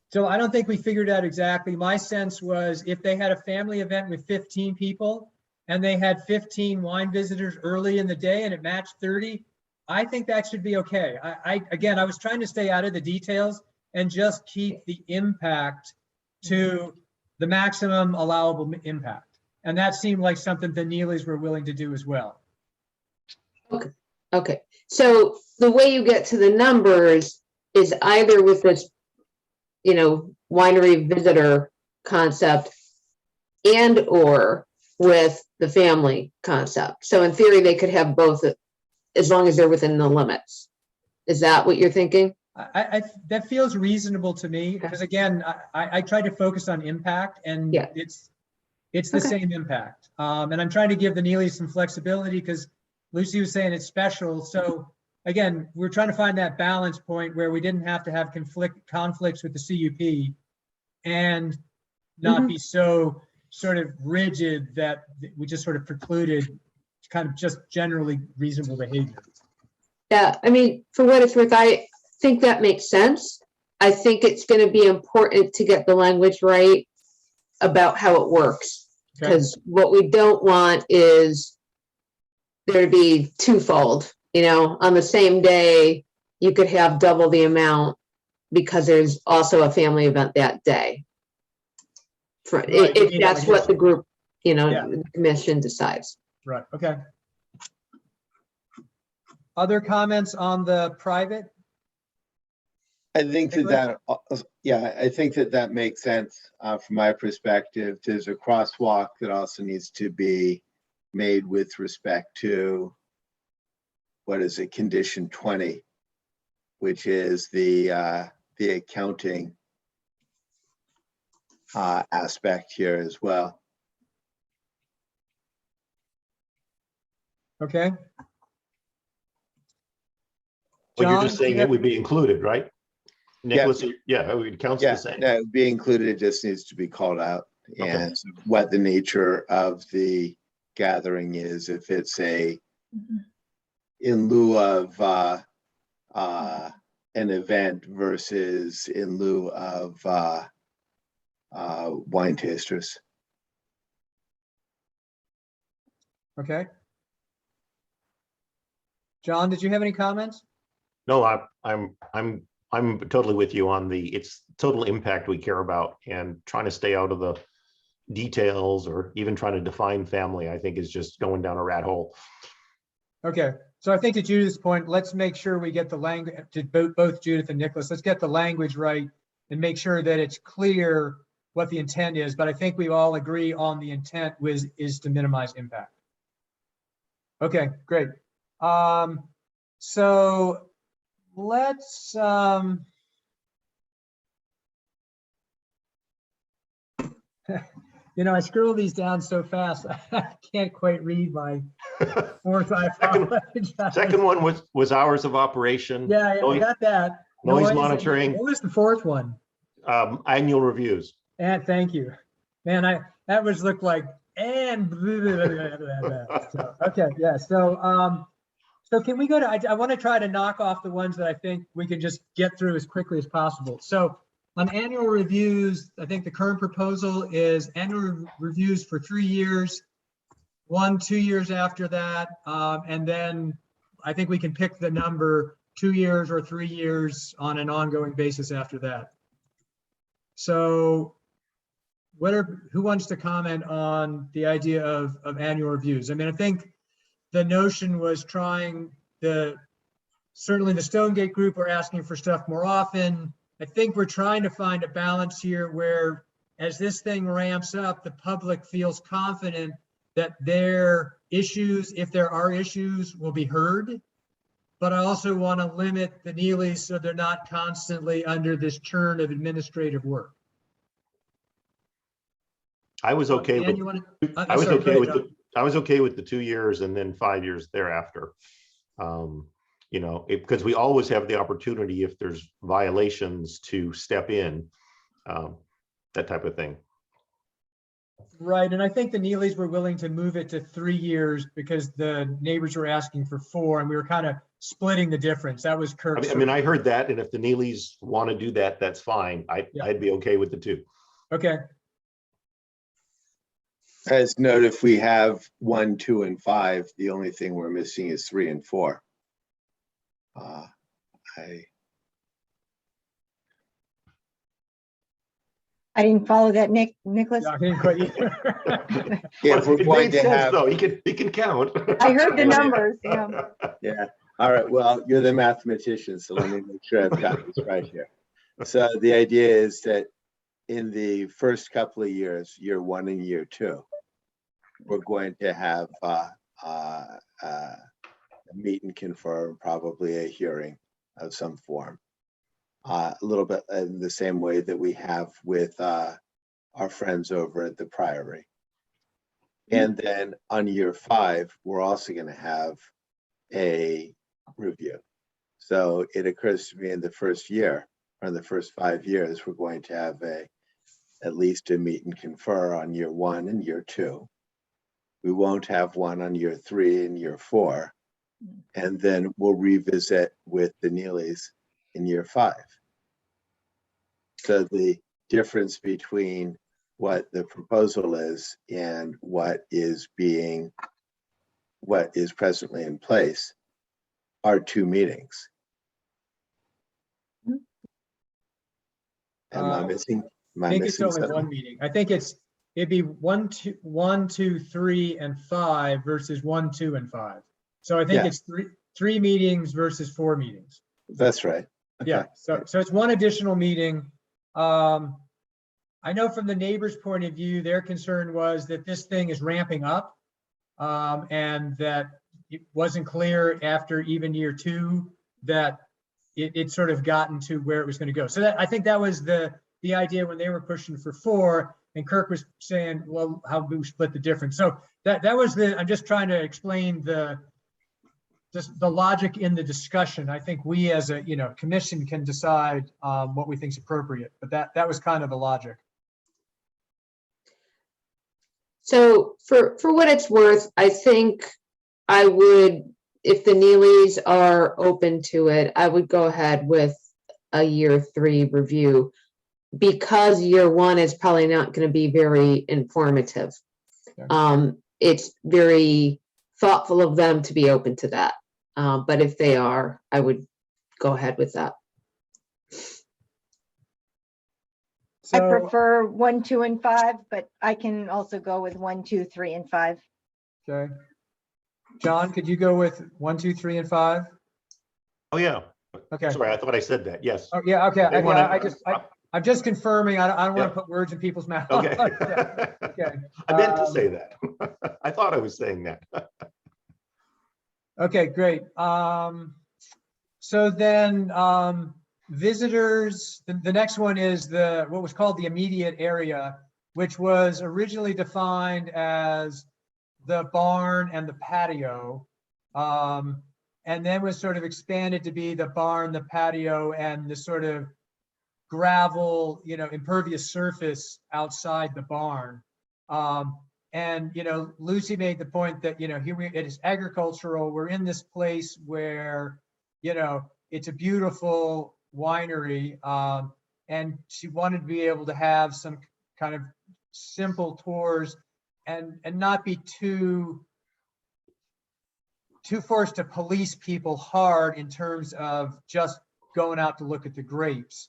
So I don't think we figured out exactly. My sense was if they had a family event with 15 people and they had 15 wine visitors early in the day and it matched 30, I think that should be okay. Again, I was trying to stay out of the details and just keep the impact to the maximum allowable impact. And that seemed like something the Neelys were willing to do as well. Okay. So the way you get to the numbers is either with this, winery visitor concept and or with the family concept. So in theory, they could have both as long as they're within the limits. Is that what you're thinking? That feels reasonable to me because again, I tried to focus on impact and it's the same impact. And I'm trying to give the Neelys some flexibility because Lucy was saying it's special. So again, we're trying to find that balance point where we didn't have to have conflicts with the CUP and not be so sort of rigid that we just sort of precluded kind of just generally reasonable behavior. Yeah, I mean, for what it's worth, I think that makes sense. I think it's going to be important to get the language right about how it works. Because what we don't want is there to be twofold, on the same day, you could have double the amount because there's also a family event that day. If that's what the group, the commission decides. Right, okay. Other comments on the private? I think I think that makes sense from my perspective. There's a crosswalk that also needs to be made with respect to condition 20, which is the accounting aspect here as well. Okay. Well, you're John, just saying it would be included, right? Nicholas, yeah, it counts Yeah, the same. that would be included. It just needs to be called out and what the nature of the gathering is. If it's in lieu of an event versus in lieu of wine tasters. Okay. John, did you have any comments? No, I'm totally with you on it's total impact we care about, and trying to stay out of the details or even trying to define family, I think is just going down a rat hole. Okay, so I think to Judith's point, let's make sure we get the language to both Judith and Nicholas. Let's get the language right and make sure that it's clear what the intent is. But I think we all agree on the intent is to minimize impact. Okay, great. So let's you know, I scroll these down so fast, I can't quite read my fourth. Second one was hours of operation. Yeah, I got that. Noise monitoring. What was the fourth one? Annual reviews. And thank you. Man, that was looked like and so, okay, yeah. So can we go to, I want to try to knock off the ones that I think we can just get through as quickly as possible. So on annual reviews, I think the current proposal is annual reviews for 3 years, 1, 2 years after that. And then I think we can pick the number 2 years or 3 years on an ongoing basis after that. So who wants to comment on the idea of annual reviews? I mean, I think the notion was certainly the Stonegate group are asking for stuff more often. I think we're trying to find a balance here where as this thing ramps up, the public feels confident that their issues, if there are issues, will be heard. But I also want to limit the Neelys so they're not constantly under this churn of administrative work. I was okay with I was okay with the 2 years and then 5 years thereafter. You know, because we always have the opportunity if there's violations to step in, that type of thing. Right, and I think the Neelys were willing to move it to 3 years because the neighbors were asking for 4, and we were kind of splitting the difference. That was Kirk's. I mean, I heard that, and if the Neelys want to do that, that's fine. I'd be okay with the 2. Okay. As noted, if we have 1, 2, and 5, the only thing we're missing is 3 and 4. I didn't follow that, Nicholas. I didn't quite either. Yeah, if we're going to have, though, he can count. I heard the numbers, yeah. yeah. All right. Well, you're the mathematician, so let me make sure I've got this right here. So the idea is that in the first couple of years, year 1 and year 2, we're going to have a meet and confer, probably a hearing of some form. A little bit in the same way that we have with our friends over at the Priory. And then on year 5, we're also going to have a review. So it occurs to me in the first year, or in the first 5 years, we're going to have at least a meet and confer on year 1 and year 2. We won't have one on year 3 and year 4. And then we'll revisit with the Neelys in year 5. So the difference between what the proposal is and what is presently in place are 2 meetings. Am I missing? I think it's only one meeting. I think it'd be 1, 2, 3, and 5 versus 1, 2, and 5. So I think it's three meetings versus 4 meetings. That's right. Okay. Yeah. So it's one additional meeting. I know from the neighbors' point of view, their concern was that this thing is ramping up, and that it wasn't clear after even year 2 that it sort of gotten to where it was going to go. So I think that was the idea when they were pushing for 4, and Kirk was saying, well, how do we split the difference? So that was I'm just trying to explain just the logic in the discussion. I think we as a, commission can decide what we think is appropriate, but that was kind of the logic. So for what it's worth, I think I would, if the Neelys are open to it, I would go ahead with a year 3 review, because year 1 is probably not going to be very informative. It's very thoughtful of them to be open to that. But if they are, I would go ahead with that. I So- prefer 1, 2, and 5, but I can also go with 1, 2, 3, and 5. Okay. John, could you go with 1, 2, 3, and 5? Oh, yeah. Okay. Sorry, I thought I said that. Yes. Oh, yeah, okay. They wanna- I'm just confirming. I don't want Yeah. to put words in people's mouths. Okay. Okay. I meant to say that. I thought I was saying that. Okay, great. So then visitors, the next one is what was called the immediate area, which was originally defined as the barn and the patio. And then was sort of expanded to be the barn, the patio, and the sort of gravel, impervious surface outside the barn. And, Lucy made the point that, here it is agricultural. We're in this place where, it's a beautiful winery. And she wanted to be able to have some kind of simple tours and not be too forced to police people hard in terms of just going out to look at the grapes.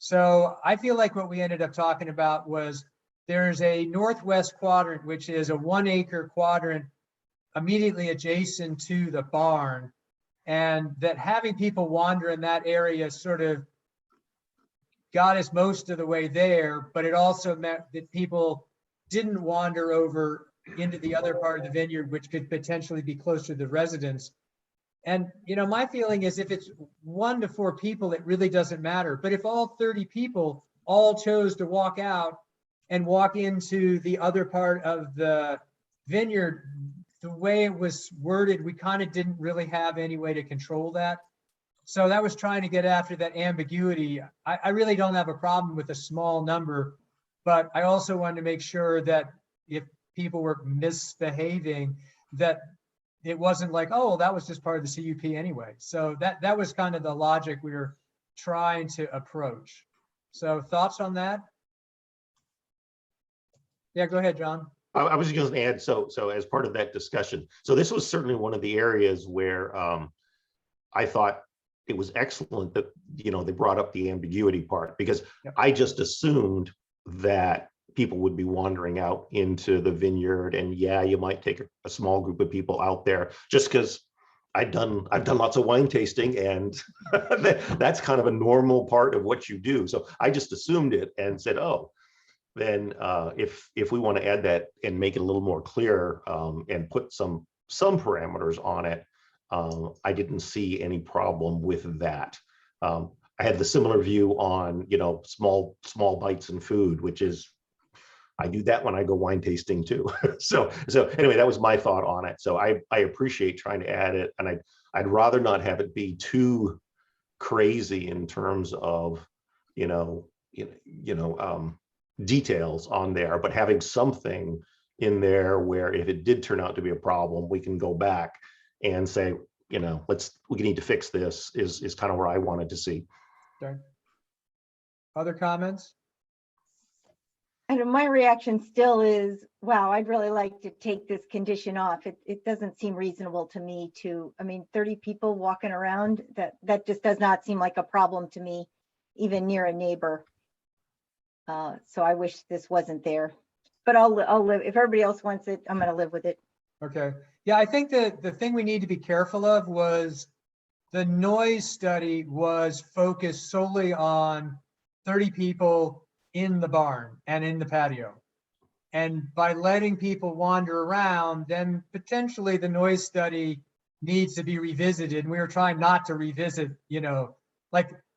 So I feel like what we ended up talking about was there's a northwest quadrant, which is a 1 acre quadrant immediately adjacent to the barn. And that having people wander in that area sort of got us most of the way there, but it also meant that people didn't wander over into the other part of the vineyard, which could potentially be closer to the residents. And, my feeling is if it's 1 to 4 people, it really doesn't matter. But if all 30 people all chose to walk out and walk into the other part of the vineyard, the way it was worded, we kind of didn't really have any way to control that. So that was trying to get after that ambiguity. I really don't have a problem with a small number, but I also wanted to make sure that if people were misbehaving, that it wasn't like, oh, that was just part of the CUP anyway. So that was kind of the logic we were trying to approach. So thoughts on that? Yeah, go ahead, John. I was just going to add, so as part of that discussion, so this was certainly one of the areas where I thought it was excellent that, they brought up the ambiguity part, because I just assumed that people would be wandering out into the vineyard, and yeah, you might take a small group of people out there, just because I've done lots of wine tasting, and that's kind of a normal part of what you do. So I just assumed it and said, oh, then if we want to add that and make it a little more clear and put some parameters on it, I didn't see any problem with that. I had the similar view on, small bites and food, which is, I do that when I go wine tasting too. So anyway, that was my thought on it. So I appreciate trying to add it, and I'd rather not have it be too crazy in terms of, details on there, but having something in there where if it did turn out to be a problem, we can go back and say, we need to fix this is kind of where I wanted to see. Okay. Other comments? And my reaction still is, wow, I'd really like to take this condition off. It doesn't seem reasonable to me 30 people walking around, that just does not seem like a problem to me, even near a neighbor. So I wish this wasn't there, but I'll live. If everybody else wants it, I'm going to live with it. Okay. Yeah, I think that the thing we need to be careful of was the noise study was focused solely on 30 people in the barn and in the patio. And by letting people wander around, then potentially the noise study needs to be revisited. And we were trying not to revisit,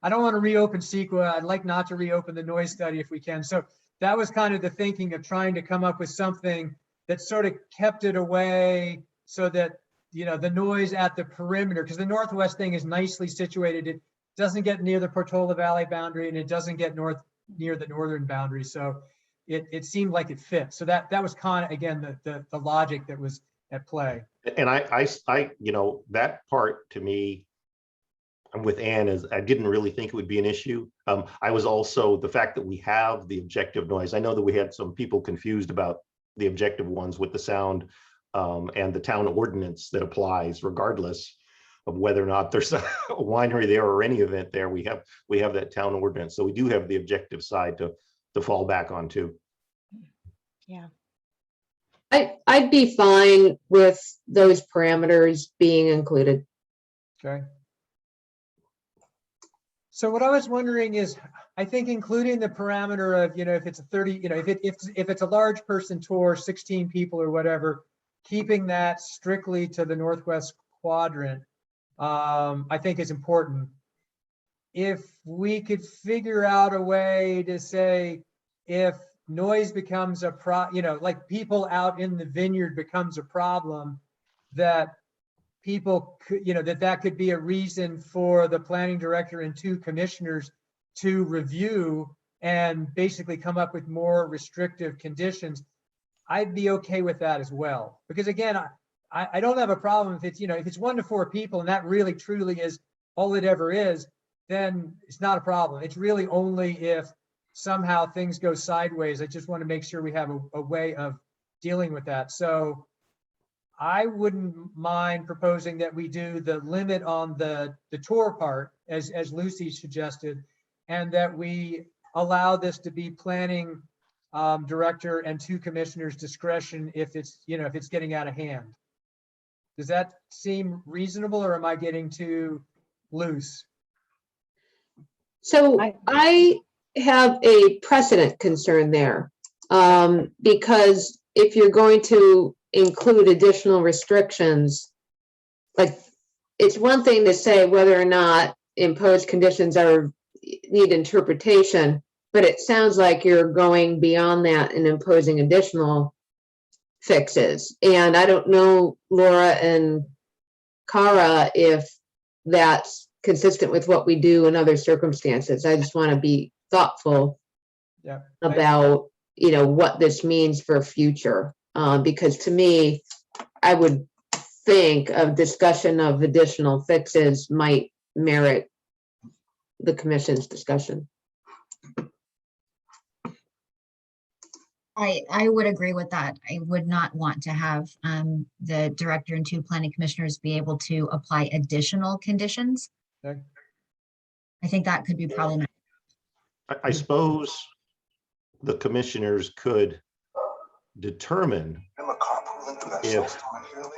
I don't want to reopen CEQA. I'd like not to reopen the noise study if we can. So that was kind of the thinking of trying to come up with something that sort of kept it away so that the noise at the perimeter, because the northwest thing is nicely situated. It doesn't get near the Portola Valley boundary, and it doesn't get near the northern boundary. So it seemed like it fit. So that was kind of, again, the logic that was at play. And I that part to me, I'm with Ann, is I didn't really think it would be an issue. I was also, the fact that we have the objective noise. I know that we had some people confused about the objective ones with the sound and the town ordinance that applies regardless of whether or not there's a winery there or any event there. We have that town ordinance. So we do have the objective side to fall back on too. Yeah. I'd be fine with those parameters being included. Okay. So what I was wondering is, I think including the parameter of, if it's a 30, if it's a large person tour, 16 people or whatever, keeping that strictly to the northwest quadrant, I think is important. If we could figure out a way to say, if noise becomes a like people out in the vineyard becomes a problem, that people could, that could be a reason for the planning director and 2 commissioners to review and basically come up with more restrictive conditions. I'd be okay with that as well. Because again, I don't have a problem if it's, if it's 1 to 4 people and that really truly is all it ever is, then it's not a problem. It's really only if somehow things go sideways. I just want to make sure we have a way of dealing with that. So I wouldn't mind proposing that we do the limit on the tour part, as Lucy suggested, and that we allow this to be planning director and 2 commissioners' discretion if it's, if it's getting out of hand. Does that seem reasonable, or am I getting too loose? So I have a precedent concern there, because if you're going to include additional restrictions, like, it's one thing to say whether or not imposed conditions need interpretation, but it sounds like you're going beyond that and imposing additional fixes. And I don't know, Laura and Cara, if that's consistent with what we do in other circumstances. I just want to be thoughtful about, what this means for future. Because to me, I would think of discussion of additional fixes might merit the commission's discussion. I would agree with that. I would not want to have the director and 2 planning commissioners be able to apply additional conditions. Okay. I think that could be problematic. I suppose the commissioners could determine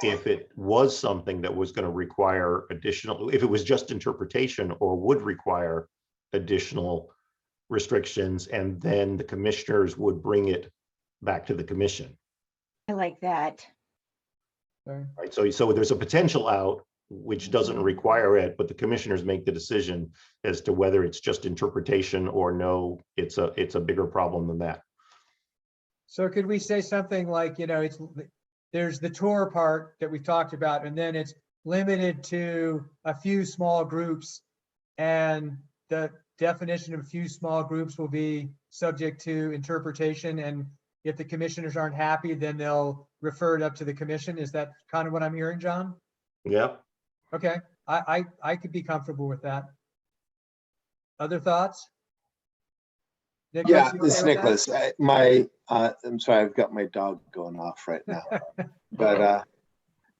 if it was something that was going to require additional, if it was just interpretation or would require additional restrictions, and then the commissioners would bring it back to the commission. I like that. Okay. Right. So there's a potential out which doesn't require it, but the commissioners make the decision as to whether it's just interpretation or no, it's a bigger problem than that. So could we say something like, there's the tour part that we've talked about, and then it's limited to a few small groups, and the definition of a few small groups will be subject to interpretation, and if the commissioners aren't happy, then they'll refer it up to the commission. Is that kind of what I'm hearing, John? Yeah. Okay, I could be comfortable with that. Other thoughts? Nicholas, Yeah, you this is okay with Nicholas. I'm sorry, I've got my dog going off right now. But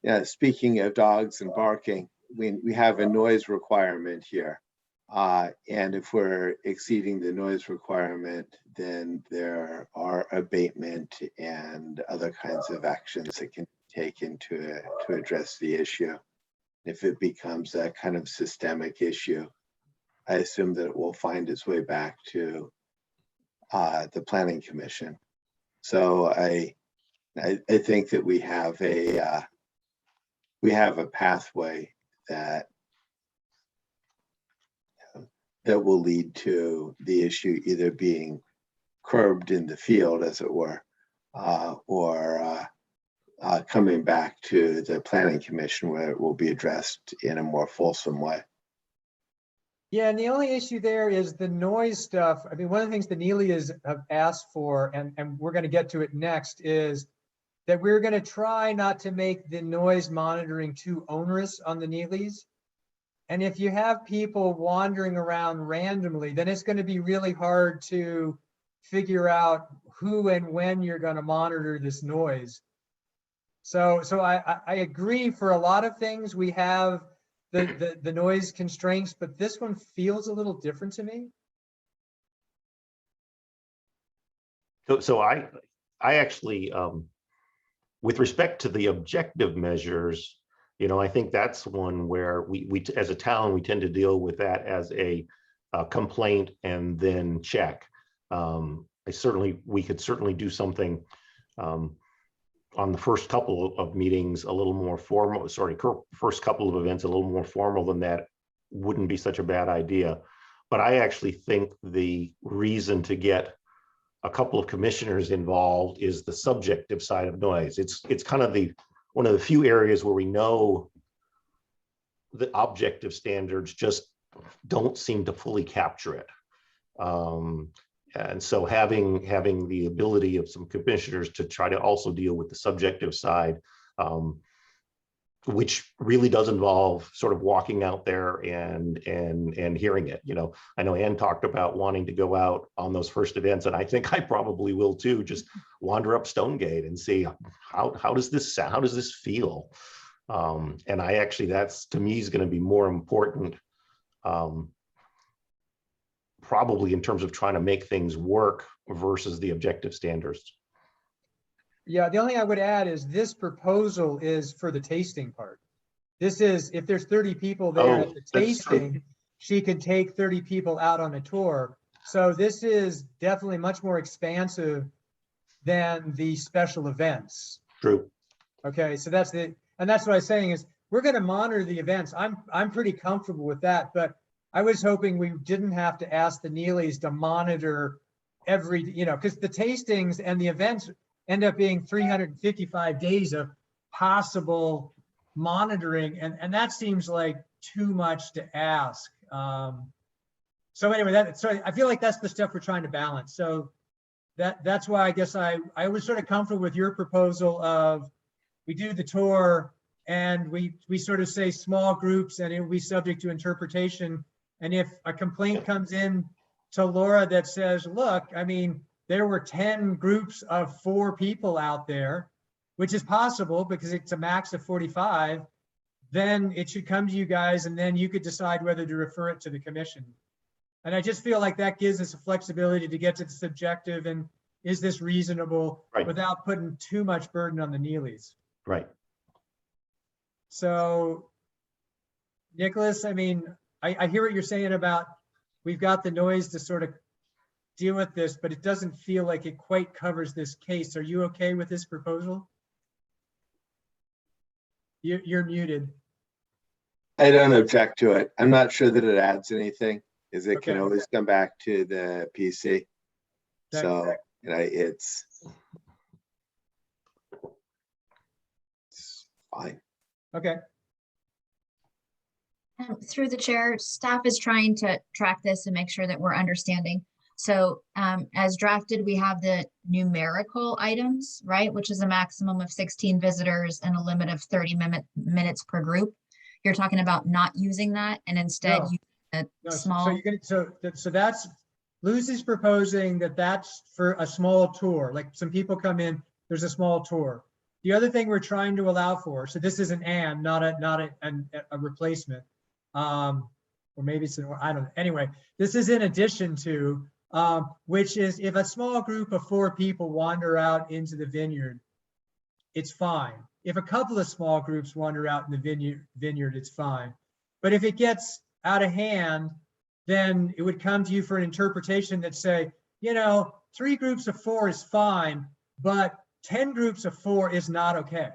yeah, speaking of dogs and barking, we have a noise requirement here. And if we're exceeding the noise requirement, then there are abatement and other kinds of actions that can be taken to address the issue. If it becomes a kind of systemic issue, I assume that it will find its way back to the Planning Commission. So I think that we have a pathway that will lead to the issue either being curbed in the field, as it were, or coming back to the planning commission where it will be addressed in a more fulsome way. Yeah, and the only issue there is the noise stuff. I mean, one of the things the Neelys have asked for, and we're going to get to it next, is that we're going to try not to make the noise monitoring too onerous on the Neelys. And if you have people wandering around randomly, then it's going to be really hard to figure out who and when you're going to monitor this noise. So I agree for a lot of things we have the noise constraints, but this one feels a little different to me. So I actually, with respect to the objective measures, you know, I think that's one where we as a town, we tend to deal with that as a complaint and then check. We could certainly do something on the first couple of meetings, a little more formal, first couple of events, a little more formal than that wouldn't be such a bad idea. But I actually think the reason to get a couple of commissioners involved is the subjective side of noise. It's kind of one of the few areas where we know the objective standards just don't seem to fully capture it. And so having the ability of some commissioners to try to also deal with the subjective side, which really does involve sort of walking out there and hearing it. You know, I know Ann talked about wanting to go out on those first events, and I think I probably will too. Just wander up Stonegate and see how does this sound? How does this feel? And I actually, that's to me is going to be more important. Probably in terms of trying to make things work versus the objective standards. Yeah, the only thing I would add is this proposal is for the tasting part. This is, if there's 30 people there at the tasting, she could take 30 people out on a tour. So this is definitely much more expansive than the special events. True. Okay, so that's what I was saying is we're going to monitor the events. I'm pretty comfortable with that, but I was hoping we didn't have to ask the Neelys to monitor every, you know, because the tastings and the events end up being 355 days of possible monitoring. And that seems like too much to ask. So anyway, so I feel like that's the stuff we're trying to balance. So that's why I guess I was sort of comfortable with your proposal of we do the tour and we sort of say small groups and it will be subject to interpretation. And if a complaint comes in to Laura that says, look, I mean, there were 10 groups of 4 people out there, which is possible because it's a max of 45, then it should come to you guys and then you could decide whether to refer it to the commission. And I just feel like that gives us a flexibility to get to the subjective and is this reasonable without putting too much burden on the Neelys. Right. So, Nicholas, I mean, I hear what you're saying about we've got the noise to sort of deal with this, but it doesn't feel like it quite covers this case. Are you okay with this proposal? You're muted. I don't object to it. I'm not sure that it adds anything, as it can always come back to the PC. So, you know, it's fine. Okay. Through the chair, staff is trying to track this and make sure that we're understanding. So as drafted, we have the numerical items, right? Which is a maximum of 16 visitors and a limit of 30 minutes per group. You're talking about not using that and instead using a small. So you're gonna, so that's, Lucy's proposing that that's for a small tour. Like some people come in, there's a small tour. The other thing we're trying to allow for, so this is an and, not a replacement. Or maybe it's, I don't know. Anyway, this is in addition to, which is if a small group of 4 people wander out into the vineyard, it's fine. If a couple of small groups wander out in the vineyard, it's fine. But if it gets out of hand, then it would come to you for an interpretation that say, you know, 3 groups of 4 is fine, but 10 groups of 4 is not okay.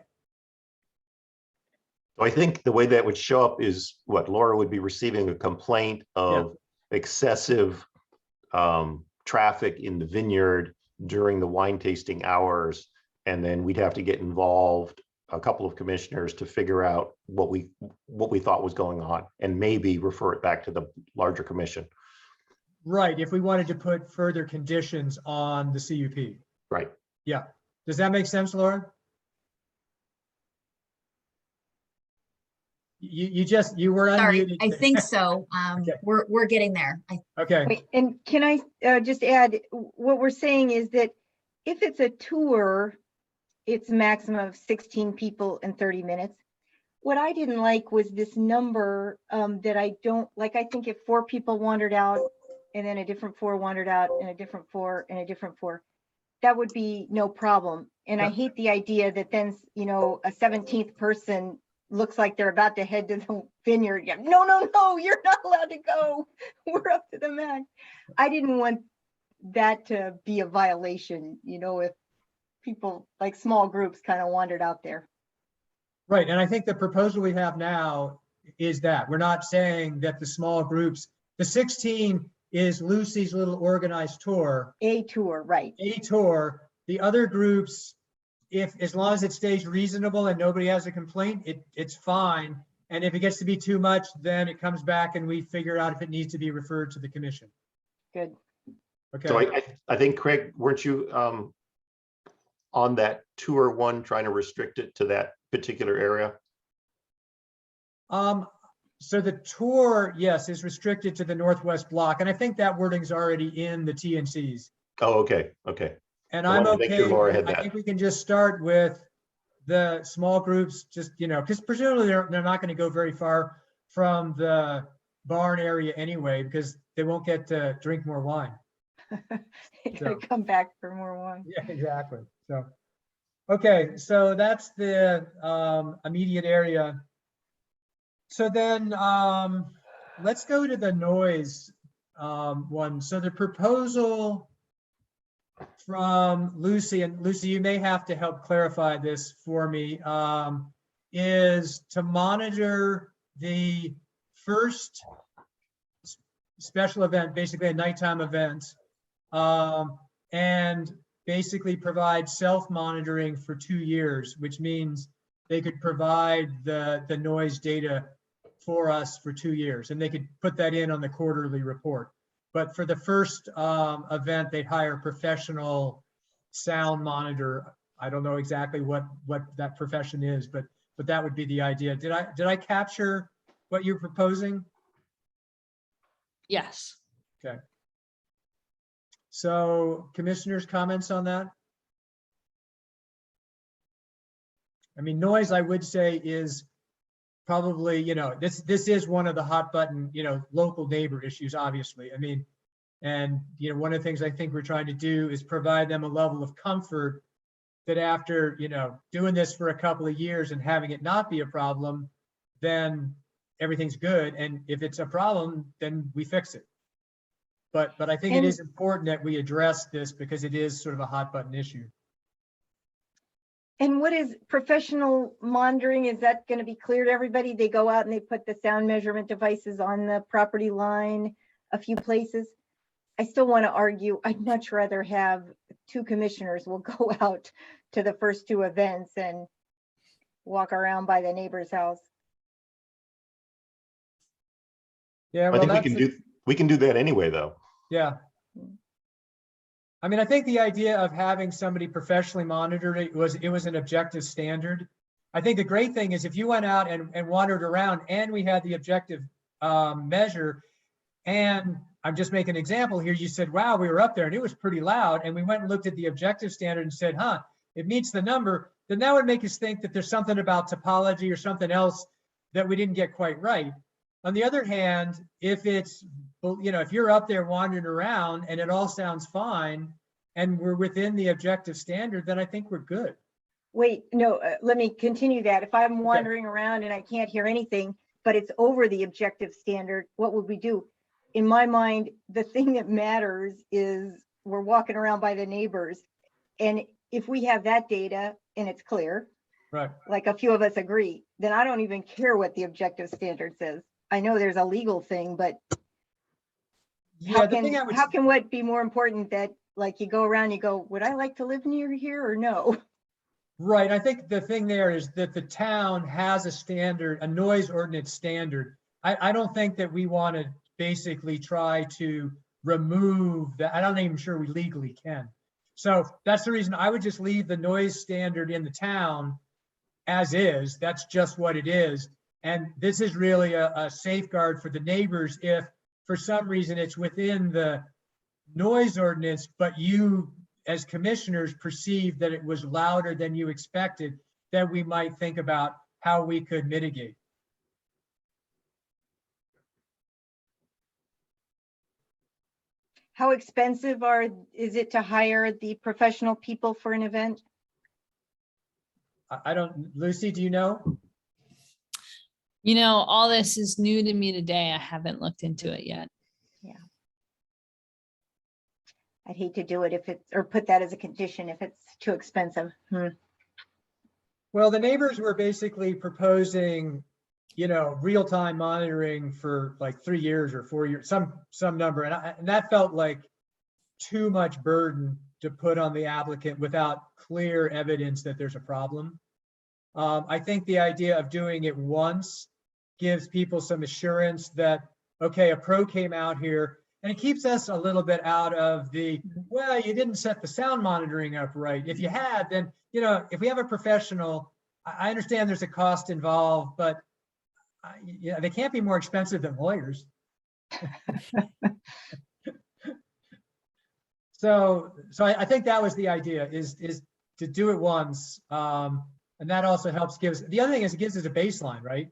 So I think the way that would show up is what Laura would be receiving a complaint of excessive traffic in the vineyard during the wine tasting hours. And then we'd have to get involved, a couple of commissioners, to figure out what we thought was going on and maybe refer it back to the larger commission. Right, if we wanted to put further conditions on the CUP. Right. Yeah. Does that make sense, Laura? You were Sorry, unmuted. I think so. Okay. We're getting there. Okay. Wait, and can I just add, what we're saying is that if it's a tour, it's maximum of 16 people in 30 minutes. What I didn't like was this number that I don't like. I think if 4 people wandered out and then a different 4 wandered out and a different 4 and a different 4, that would be no problem. And I hate the idea that then, you know, a 17th person looks like they're about to head to the vineyard. Yeah, no, you're not allowed to go. We're up to the max. I didn't want that to be a violation, you know, if people like small groups kind of wandered out there. Right, and I think the proposal we have now is that we're not saying that the small groups, the 16 is Lucy's little organized tour. A tour, right. A tour. The other groups, as long as it stays reasonable and nobody has a complaint, it's fine. And if it gets to be too much, then it comes back and we figure out if it needs to be referred to the commission. Good. Okay. So I think, Craig, weren't you on that tour one trying to restrict it to that particular area? So the tour, yes, is restricted to the Northwest Block, and I think that wording's already in the TNCs. Oh, okay, okay. And I I'm wanted to make sure okay. Laura had I that. think we can just start with the small groups, just, you know, because presumably they're not going to go very far from the barn area anyway, because they won't get to drink more wine. They gotta come back for more wine. Yeah, exactly. So, okay, so that's the immediate area. So then let's go to the noise one. So the proposal from Lucy, and Lucy, you may have to help clarify this for me, is to monitor the first special event, basically a nighttime event, and basically provide self-monitoring for 2 years, which means they could provide the noise data for us for 2 years, and they could put that in on the quarterly report. But for the first event, they'd hire a professional sound monitor. I don't know exactly what that profession is, but that would be the idea. Did I capture what you're proposing? Yes. Okay. So commissioners' comments on that? I mean, noise, I would say, is probably, you know, this is one of the hot button, you know, local neighbor issues, obviously. I mean, and, you know, one of the things I think we're trying to do is provide them a level of comfort that after, you know, doing this for a couple of years and having it not be a problem, then everything's good. And if it's a problem, then we fix it. But I think it is important that we address this because it is sort of a hot button issue. And what is professional monitoring? Is that going to be clear to everybody? They go out and they put the sound measurement devices on the property line a few places. I still want to argue, I'd much rather have 2 commissioners will go out to the first 2 events and walk around by the neighbor's house. Yeah, I think we can do that anyway, though. Yeah. I mean, I think the idea of having somebody professionally monitor it was an objective standard. I think the great thing is if you went out and wandered around and we had the objective measure, and I'm just making an example here, you said, wow, we were up there and it was pretty loud, and we went and looked at the objective standard and said, huh, it meets the number, then that would make us think that there's something about topology or something else that we didn't get quite right. On the other hand, if it's, you know, if you're up there wandering around and it all sounds fine and we're within the objective standard, then I think we're good. Wait, no, let me continue that. If I'm wandering around and I can't hear anything, but it's over the objective standard, what would we do? In my mind, the thing that matters is we're walking around by the neighbors. And if we have that data and it's clear, right, like a few of us agree, then I don't even care what the objective standard says. I know there's a legal thing, but yeah, how can what be more important that, like, you go around, you go, would I like to live near here or no? Right, I think the thing there is that the town has a standard, a noise ordinance standard. I don't think that we want to basically try to remove that. I'm not even sure we legally can. So that's the reason I would just leave the noise standard in the town as is. That's just what it is. And this is really a safeguard for the neighbors if for some reason it's within the noise ordinance, but you as commissioners perceive that it was louder than you expected, then we might think about how we could mitigate. How expensive is it to hire the professional people for an event? I don't, Lucy, do you know? You know, all this is new to me today. I haven't looked into it yet. Yeah. I'd hate to do it if it's, or put that as a condition if it's too expensive. Well, the neighbors were basically proposing, you know, real-time monitoring for like 3 years or 4 years, some number. And that felt like too much burden to put on the applicant without clear evidence that there's a problem. I think the idea of doing it once gives people some assurance that, okay, a pro came out here, and it keeps us a little bit out of the, well, you didn't set the sound monitoring up right. If you had, then, you know, if we have a professional, I understand there's a cost involved, but yeah, they can't be more expensive than lawyers. So I think that was the idea, is to do it once. And that also helps the other thing is it gives us a baseline, right?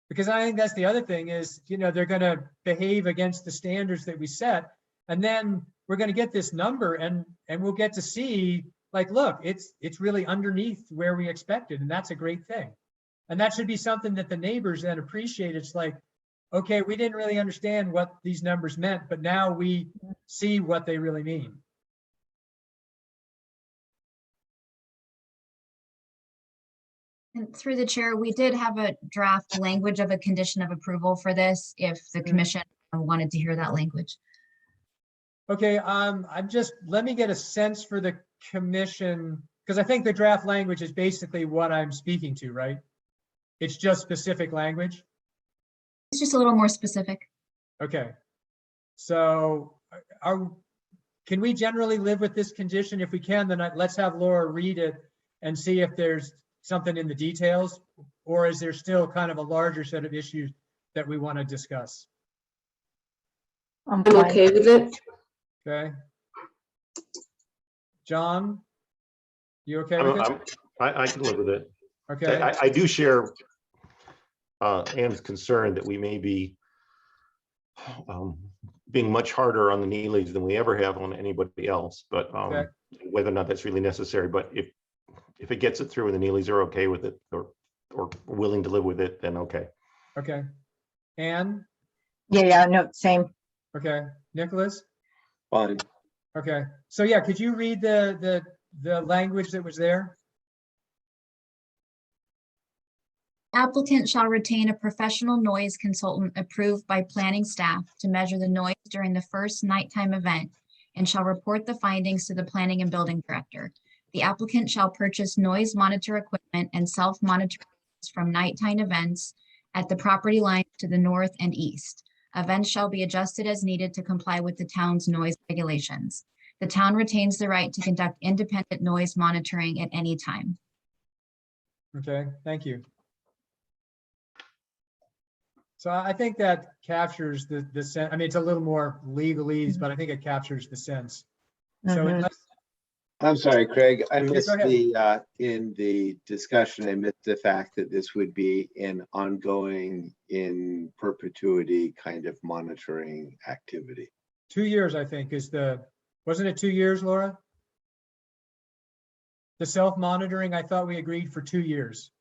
Because I think that's the other thing is, you know, they're going to behave against the standards that we set. And then we're going to get this number and we'll get to see like, look, it's really underneath where we expected. And that's a great thing. And that should be something that the neighbors then appreciate. It's like, okay, we didn't really understand what these numbers meant, but now we see what they really mean. And through the chair, we did have a draft language of a condition of approval for this, if the commission wanted to hear that language. Okay, let me get a sense for the commission, because I think the draft language is basically what I'm speaking to, right? It's just specific language? It's just a little more specific. Okay. So can we generally live with this condition? If we can, then let's have Laura read it and see if there's something in the details, or is there still kind of a larger set of issues that we want to discuss? I'm okay with it. Okay. John, you okay with it? I can live with it. Okay. I do share Ann's concern that we may be being much harder on the Neelys than we ever have on anybody else, but whether or not that's really necessary. But if it gets it through and the Neelys are okay with it or willing to live with it, then okay. Okay. Ann? Yeah, no, same. Okay. Nicholas? Fine. Okay. So yeah, could you read the language that was there? Applicant shall retain a professional noise consultant approved by planning staff to measure the noise during the first nighttime event and shall report the findings to the planning and building director. The applicant shall purchase noise monitor equipment and self-monitor from nighttime events at the property line to the north and east. Events shall be adjusted as needed to comply with the town's noise regulations. The town retains the right to conduct independent noise monitoring at any time. Okay, thank you. So I think that captures the sense. I mean, it's a little more legalese, but I think it captures the sense. So unless, I'm sorry, Craig, I Okay, missed go ahead. in the discussion, I missed the fact that this would be an ongoing, in perpetuity kind of monitoring activity. 2 years, I think, wasn't it 2 years, Laura? The self-monitoring, I thought we agreed for 2 years.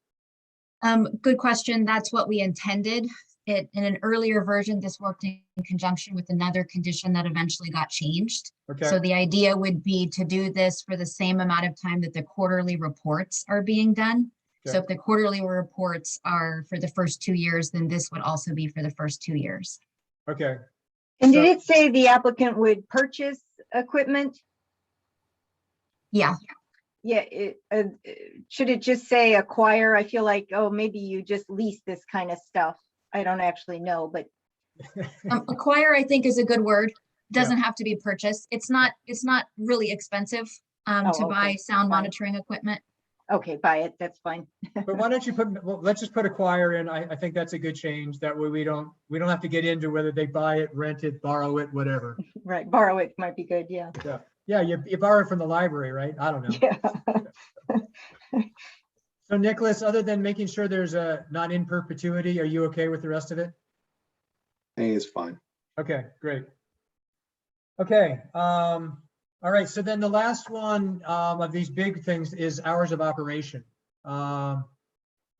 Good question. That's what we intended. In an earlier version, this worked in conjunction with another condition that eventually got changed. Okay. So the idea would be to do this for the same amount of time that the quarterly reports are being done. So Okay. if the quarterly reports are for the first 2 years, then this would also be for the first 2 years. Okay. And did it say the applicant would purchase equipment? Yeah. Yeah, should it just say acquire? I feel like, oh, maybe you just lease this kind of stuff. I don't actually know, but Acquire, I think, is a good word. Doesn't have to be purchased. It's not really expensive Oh, to buy okay, sound fine. monitoring equipment. okay, buy it. That's fine. But why don't you put, well, let's just put acquire in. I think that's a good change. That way we don't have to get into whether they buy it, rent it, borrow it, whatever. Right, borrow it might be good. Yeah. Yeah. Yeah, you borrow it from the library, right? I don't know. Yeah. So Nicholas, other than making sure there's not in perpetuity, are you okay with the rest of it? I think it's fine. Okay, great. Okay, all right, so then the last one of these big things is hours of operation.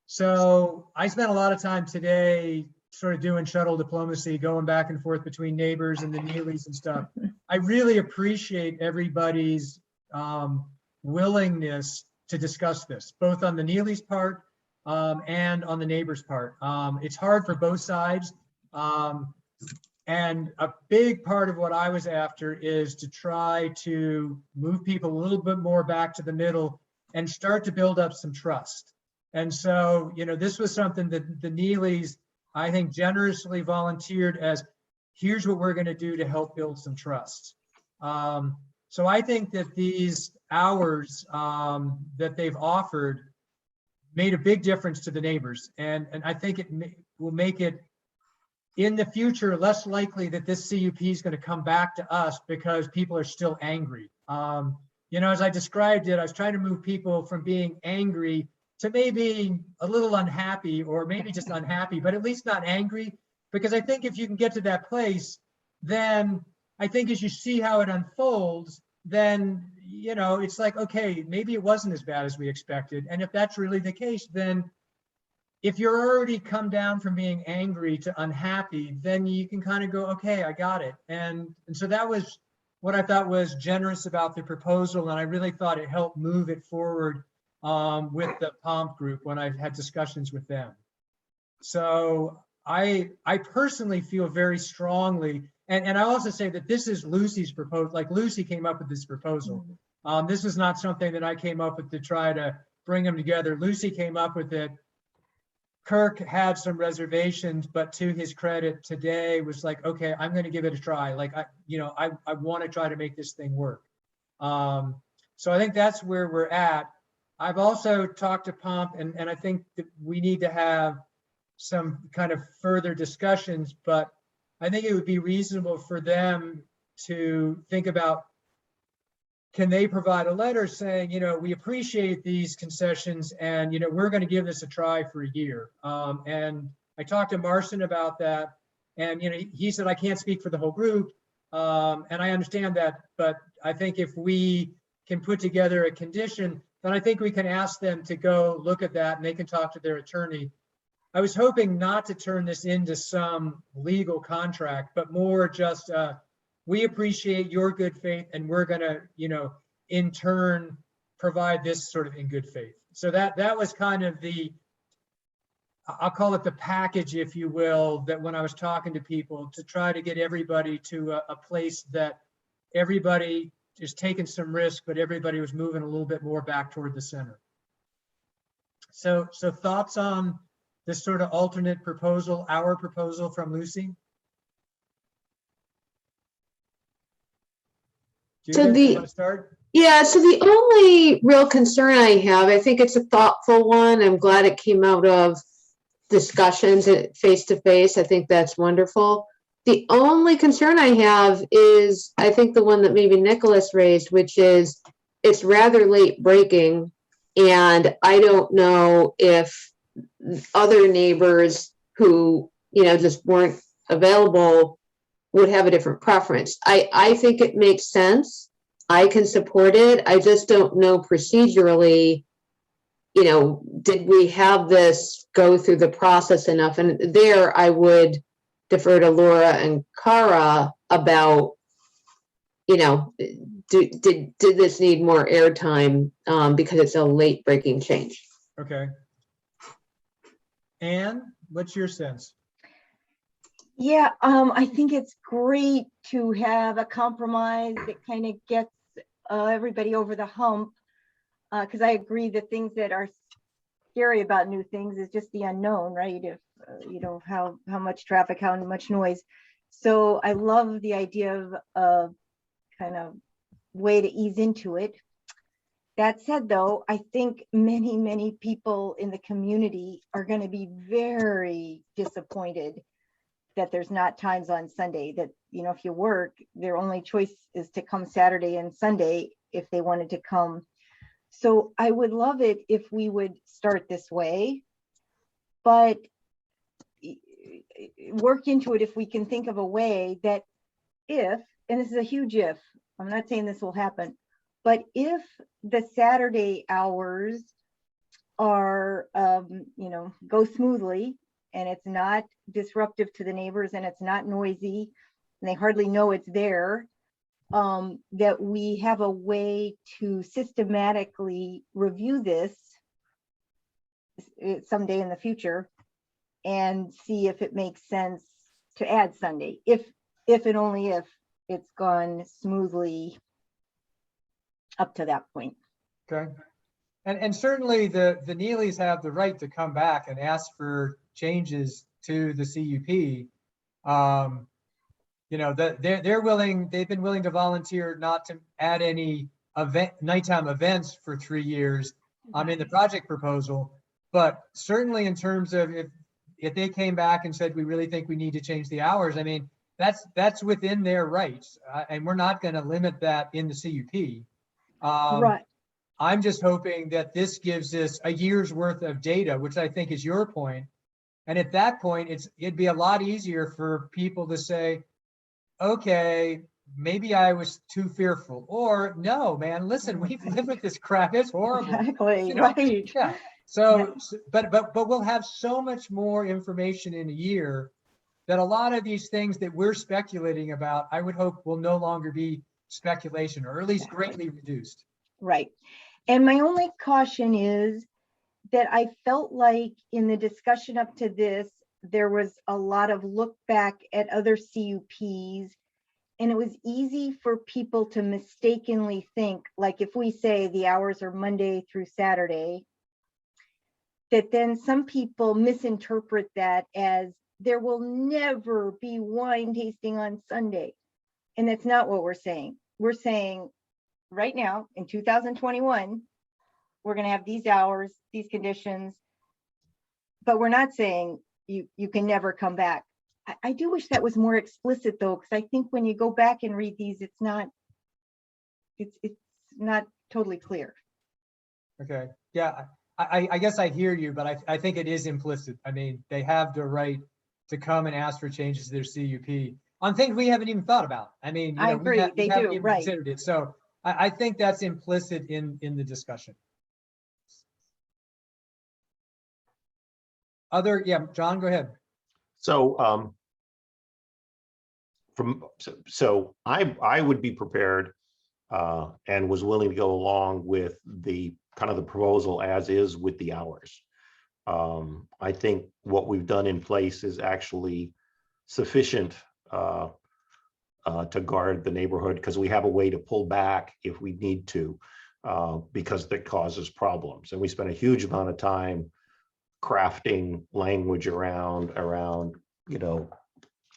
So I spent a lot of time today sort of doing shuttle diplomacy, going back and forth between neighbors and the Neelys and stuff. I really appreciate everybody's willingness to discuss this, both on the Neely's part and on the neighbor's part. It's hard for both sides. And a big part of what I was after is to try to move people a little bit more back to the middle and start to build up some trust. And so, you know, this was something that the Neelys, I think, generously volunteered as, here's what we're going to do to help build some trust. So I think that these hours that they've offered made a big difference to the neighbors. And I think it will make it, in the future, less likely that this CUP is going to come back to us because people are still angry. You know, as I described it, I was trying to move people from being angry to maybe a little unhappy, or maybe just unhappy, but at least not angry. Because I think if you can get to that place, then I think as you see how it unfolds, then, you know, it's like, okay, maybe it wasn't as bad as we expected. And if that's really the case, then if you're already come down from being angry to unhappy, then you can kind of go, okay, I got it. And so that was what I thought was generous about the proposal. And I really thought it helped move it forward with the POMP group when I had discussions with them. So I personally feel very strongly, and I also say that this is Lucy's proposal, like Lucy came up with this proposal. This is not something that I came up with to try to bring them together. Lucy came up with it. Kirk had some reservations, but to his credit today was like, okay, I'm going to give it a try. Like, I want to try to make this thing work. So I think that's where we're at. I've also talked to POMP, and I think that we need to have some kind of further discussions, but I think it would be reasonable for them to think about, can they provide a letter saying, you know, we appreciate these concessions and, you know, we're going to give this a try for a year. And I talked to Marcin about that, and, you know, he said, I can't speak for the whole group. And I understand that, but I think if we can put together a condition, then I think we can ask them to go look at that and they can talk to their attorney. I was hoping not to turn this into some legal contract, but more just, we appreciate your good faith and we're gonna, you know, in turn, provide this sort of in good faith. So that was kind of the, I'll call it the package, if you will, that when I was talking to people to try to get everybody to a place that everybody is taking some risk, but everybody was moving a little bit more back toward the center. So thoughts on this sort of alternate proposal, our proposal from Lucy? So Judith, you want to start? Yeah, so the only real concern I have, I think it's a thoughtful one. I'm glad it came out of discussions face to face. I think that's wonderful. The only concern I have is, I think the one that maybe Nicholas raised, which is it's rather late breaking. And I don't know if other neighbors who, you know, just weren't available would have a different preference. I think it makes sense. I can support it. I just don't know procedurally, you know, did we have this go through the process enough? And there I would defer to Laura and Cara about, you know, did this need more airtime because it's a late breaking change? Okay. Anne, what's your sense? Yeah, I think it's great to have a compromise that kind of gets everybody over the hump. because I agree the things that are scary about new things is just the unknown, right? If you know how much traffic, how much noise. So I love the idea of kind of way to ease into it. That said, though, I think many people in the community are going to be very disappointed that there's not times on Sunday, that, you know, if you work, their only choice is to come Saturday and Sunday if they wanted to come. So I would love it if we would start this way, but work into it if we can think of a way that if, and this is a huge if, I'm not saying this will happen, but if the Saturday hours are, you know, go smoothly and it's not disruptive to the neighbors and it's not noisy and they hardly know it's there, that we have a way to systematically review this someday in the future and see if it makes sense to add Sunday, if and only if it's gone smoothly up to that point. Okay. And certainly the Neelys have the right to come back and ask for changes to the CUP. You know, that they're willing, they've been willing to volunteer not to add any nighttime events for 3 years in the project proposal. But certainly in terms of if they came back and said, we really think we need to change the hours, I mean, that's within their rights. And we're not going to limit that in the CUP. Right. I'm just hoping that this gives us a year's worth of data, which I think is your point. And at that point, it'd be a lot easier for people to say, okay, maybe I was too fearful, or no, man, listen, we've lived with this crap. It's horrible. Exactly, you know? right. Yeah. So, but we'll have so much more information in a year that a lot of these things that we're speculating about, I would hope will no longer be speculation, or at least greatly reduced. Right. And my only caution is that I felt like in the discussion up to this, there was a lot of look back at other CUPs, and it was easy for people to mistakenly think, like if we say the hours are Monday through Saturday, that then some people misinterpret that as there will never be wine tasting on Sunday. And that's not what we're saying. We're saying right now in 2021, we're going to have these hours, these conditions, but we're not saying you can never come back. I do wish that was more explicit though, because I think when you go back and read these, it's not totally clear. Okay. Yeah. I guess I hear you, but I think it is implicit. I mean, they have the right to come and ask for changes to their CUP on things we haven't even thought about. I mean, you know, I agree, we haven't even right. considered it. So I think that's implicit in the discussion. John, go ahead. So I would be prepared and was willing to go along with the kind of the proposal as is with the hours. I think what we've done in place is actually sufficient to guard the neighborhood, because we have a way to pull back if we need to, because that causes problems. And we spent a huge amount of time crafting language around you know,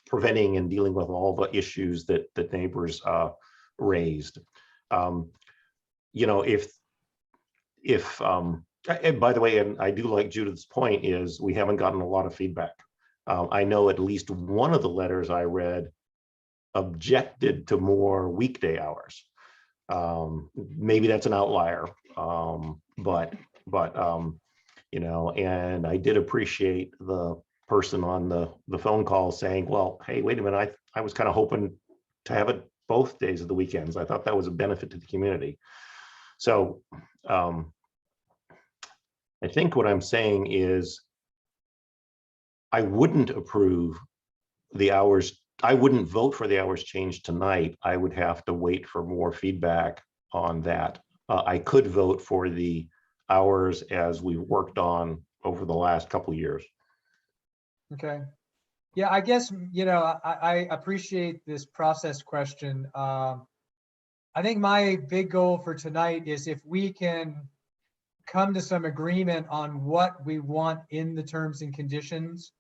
preventing and dealing with all the issues that neighbors raised. You know, and by the way, and I do like Judith's point, is we haven't gotten a lot of feedback. I know at least one of the letters I read objected to more weekday hours. Maybe that's an outlier, but you know, and I did appreciate the person on the phone call saying, well, hey, wait a minute, I was kind of hoping to have it both days of the weekends. I thought that was a benefit to the community. So I think what I'm saying is I wouldn't approve the hours. I wouldn't vote for the hours change tonight. I would have to wait for more feedback on that. I could vote for the hours as we worked on over the last couple of years. Okay. Yeah, I guess, you know, I appreciate this process question. I think my big goal for tonight is if we can come to some agreement on what we want in the terms and conditions,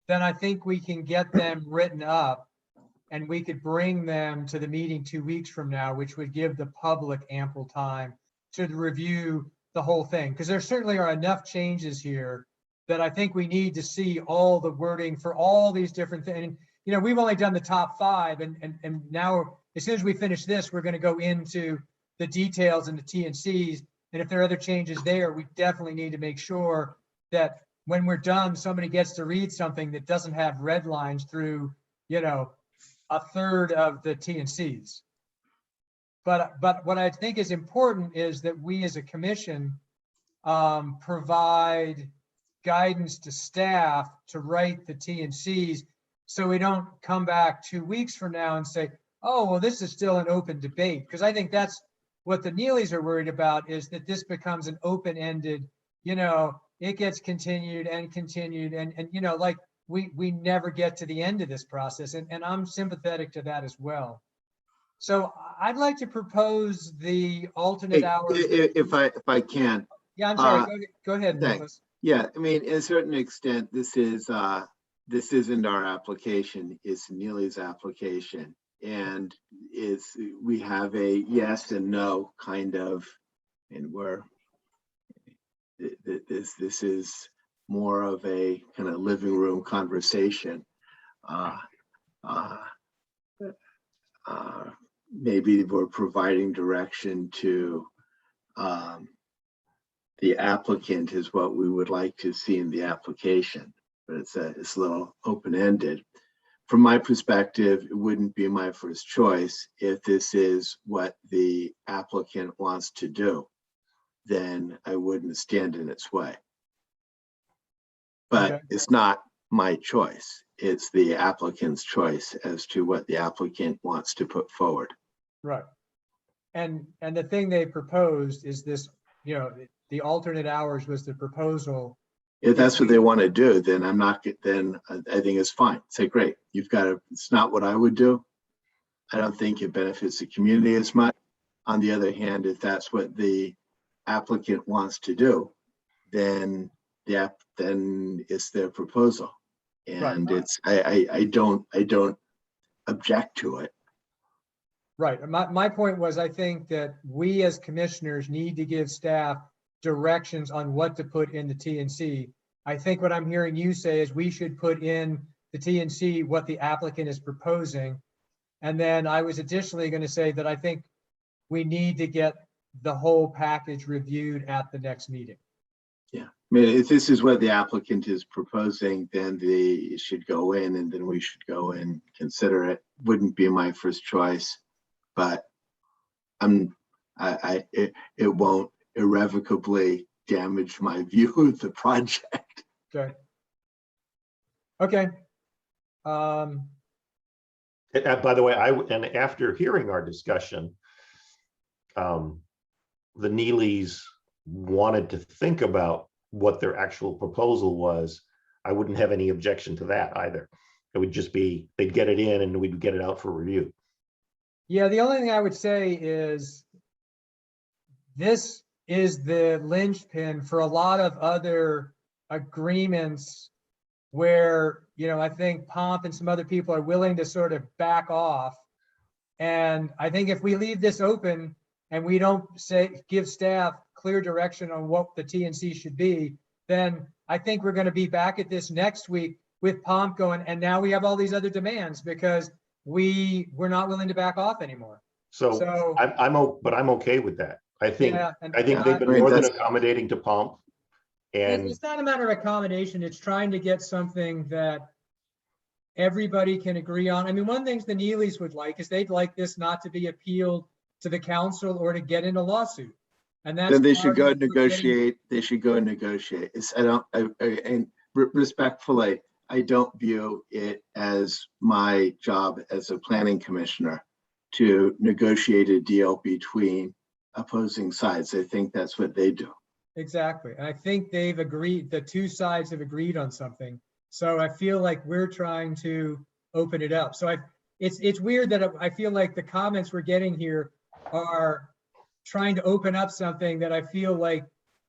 then I think we can get them written up and we could bring them to the meeting 2 weeks from now, which would give the public ample time to review the whole thing. Because there certainly are enough changes here that I think we need to see all the wording for all these different things. You know, we've only done the top 5 and now as soon as we finish this, we're going to go into the details and the T&Cs. And if there are other changes there, we definitely need to make sure that when we're done, somebody gets to read something that doesn't have red lines through, you know, a third of the T&Cs. But what I think is important is that we as a commission provide guidance to staff to write the T&Cs so we don't come back 2 weeks from now and say, oh, well, this is still an open debate. Because I think that's what the Neelys are worried about, is that this becomes an open-ended, you know, it gets continued and continued and you know, like we never get to the end of this process. And I'm sympathetic to that as well. So I'd like to propose the alternate hours. If I can. Yeah, I'm sorry. Go ahead, thanks. Nicholas. Yeah, I mean, in a certain extent, this isn't our application, it's Neely's application. And we have a yes and no kind of, and this is more of a kind of living room conversation. Maybe we're providing direction to the applicant is what we would like to see in the application, but it's a little open-ended. From my perspective, it wouldn't be my first choice. If this is what the applicant wants to do, then I wouldn't stand in its way. But Okay. It's not my choice. It's the applicant's choice as to what the applicant wants to put forward. Right. And the thing they proposed is this, you know, the alternate hours was the proposal. If that's what they want to do, then then I think it's fine. Say, great, you've got to, it's not what I would do. I don't think it benefits the community as much. On the other hand, if that's what the applicant wants to do, then then it's their proposal. And Right. I don't object to it. Right. My point was, I think that we as commissioners need to give staff directions on what to put in the T&C. I think what I'm hearing you say is we should put in the T&C what the applicant is proposing. And then I was additionally going to say that I think we need to get the whole package reviewed at the next meeting. Yeah. I mean, if this is what the applicant is proposing, then it should go in and then we should go and consider it. Wouldn't be my first choice, but it won't irrevocably damage my view of the project. Okay. Okay. By the way, and after hearing our discussion, the Neelys wanted to think about what their actual proposal was. I wouldn't have any objection to that either. It would just be, they'd get it in and we'd get it out for review. Yeah, the only thing I would say is this is the linchpin for a lot of other agreements where, you know, I think Pomp and some other people are willing to sort of back off. And I think if we leave this open and we don't give staff clear direction on what the T&C should be, then I think we're going to be back at this next week with Pomp going, and now we have all these other demands because we're not willing to back off anymore. So I'm okay with that. I think Yeah, I think they've been more than accommodating to Pomp. And it's not a matter of accommodation. It's trying to get something that everybody can agree on. I mean, one of the things the Neelys would like is they'd like this not to be appealed to the council or to get in a lawsuit. And that's Then they should part go of getting- negotiate. They should go negotiate. And respectfully, I don't view it as my job as a planning commissioner to negotiate a deal between opposing sides. I think that's what they do. Exactly. And I think they've agreed, the two sides have agreed on something. So I feel like we're trying to open it up. So it's weird that I feel like the comments we're getting here are trying to open up something that I feel like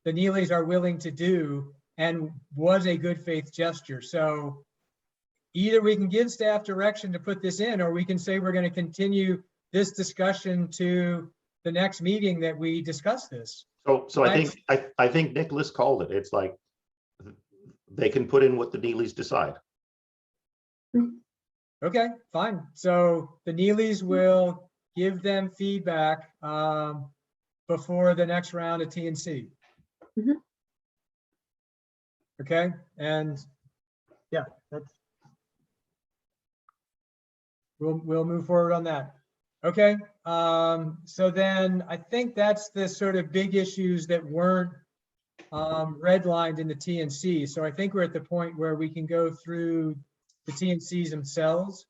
the Neelys are willing to do and was a good faith gesture. So either we can give staff direction to put this in, or we can say we're going to continue this discussion to the next meeting that we discuss this. So I think Nicholas called it. It's like they can put in what the Neelys decide. Okay, fine. So the Neelys will give them feedback before the next round of TNC. Okay, and yeah, that's, we'll move forward on that. Okay, so then I think that's the sort of big issues that weren't redlined in the TNC. So I think we're at the point where we can go through the TNCs themselves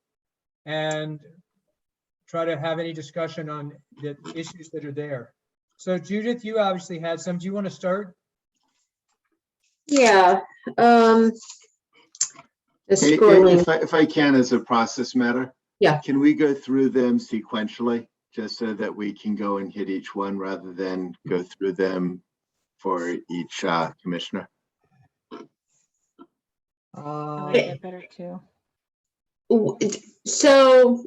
and try to have any discussion on the issues that are there. So Judith, you obviously had some. Do you want to start? Yeah. Just Hey, scrolling. if I can, as a process matter. Yeah. Can we go through them sequentially, just so that we can go and hit each one rather than go through them for each commissioner? Better too. So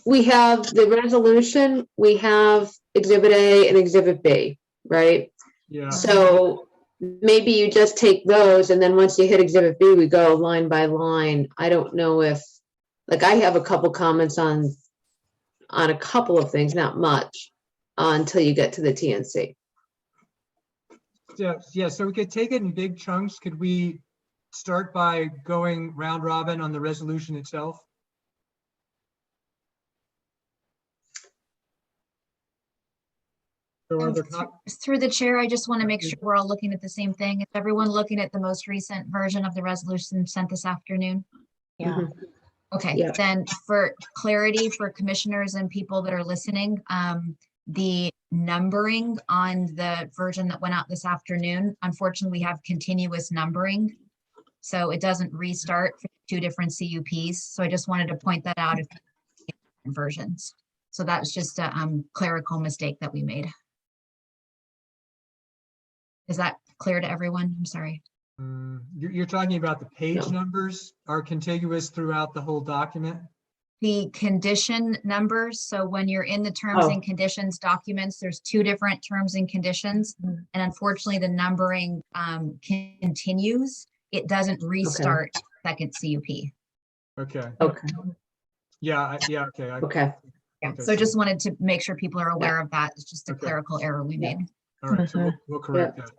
we have the resolution, we have Exhibit A and Exhibit B, right? Yeah. So maybe you just take those, and then once you hit Exhibit B, we go line by line. I don't know if, like, I have a couple comments on a couple of things, not much, until you get to the TNC. Yeah, so we could take it in big chunks. Could we start by going round robin on the resolution itself? So are there Through the chair, I just want to make sure we're all looking at the same thing. Is everyone looking at the most recent version of the resolution sent this afternoon? Yeah. Okay, Yeah. then for clarity for commissioners and people that are listening, the numbering on the version that went out this afternoon, unfortunately, we have continuous numbering. So it doesn't restart for 2 different CUPs. So I just wanted to point that out if versions. So that was just a clerical mistake that we made. Is that clear to everyone? I'm sorry. You're talking about the page No. numbers are contiguous throughout the whole document? The condition numbers, so when you're in the terms Oh. and conditions documents, there's 2 different terms and conditions. And unfortunately, the numbering continues. It doesn't restart second CUP. Okay. Okay. Yeah, okay. Okay. Yeah, Okay, so I just wanted to make sure people are aware of that. It's just a Okay. clerical error we made. All right, so we'll correct that.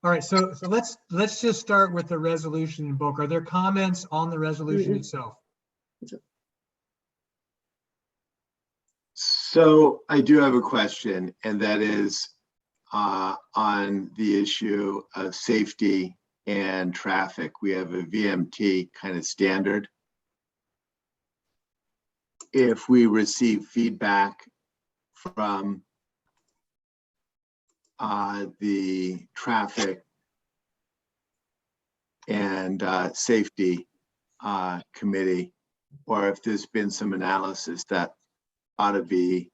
All right, so let's just start with the resolution in bulk. Are there comments on the resolution itself? So I do have a question, and that is on the issue of safety and traffic. We have a VMT kind of standard. If we receive feedback from the traffic and safety committee, or if there's been some analysis that ought to be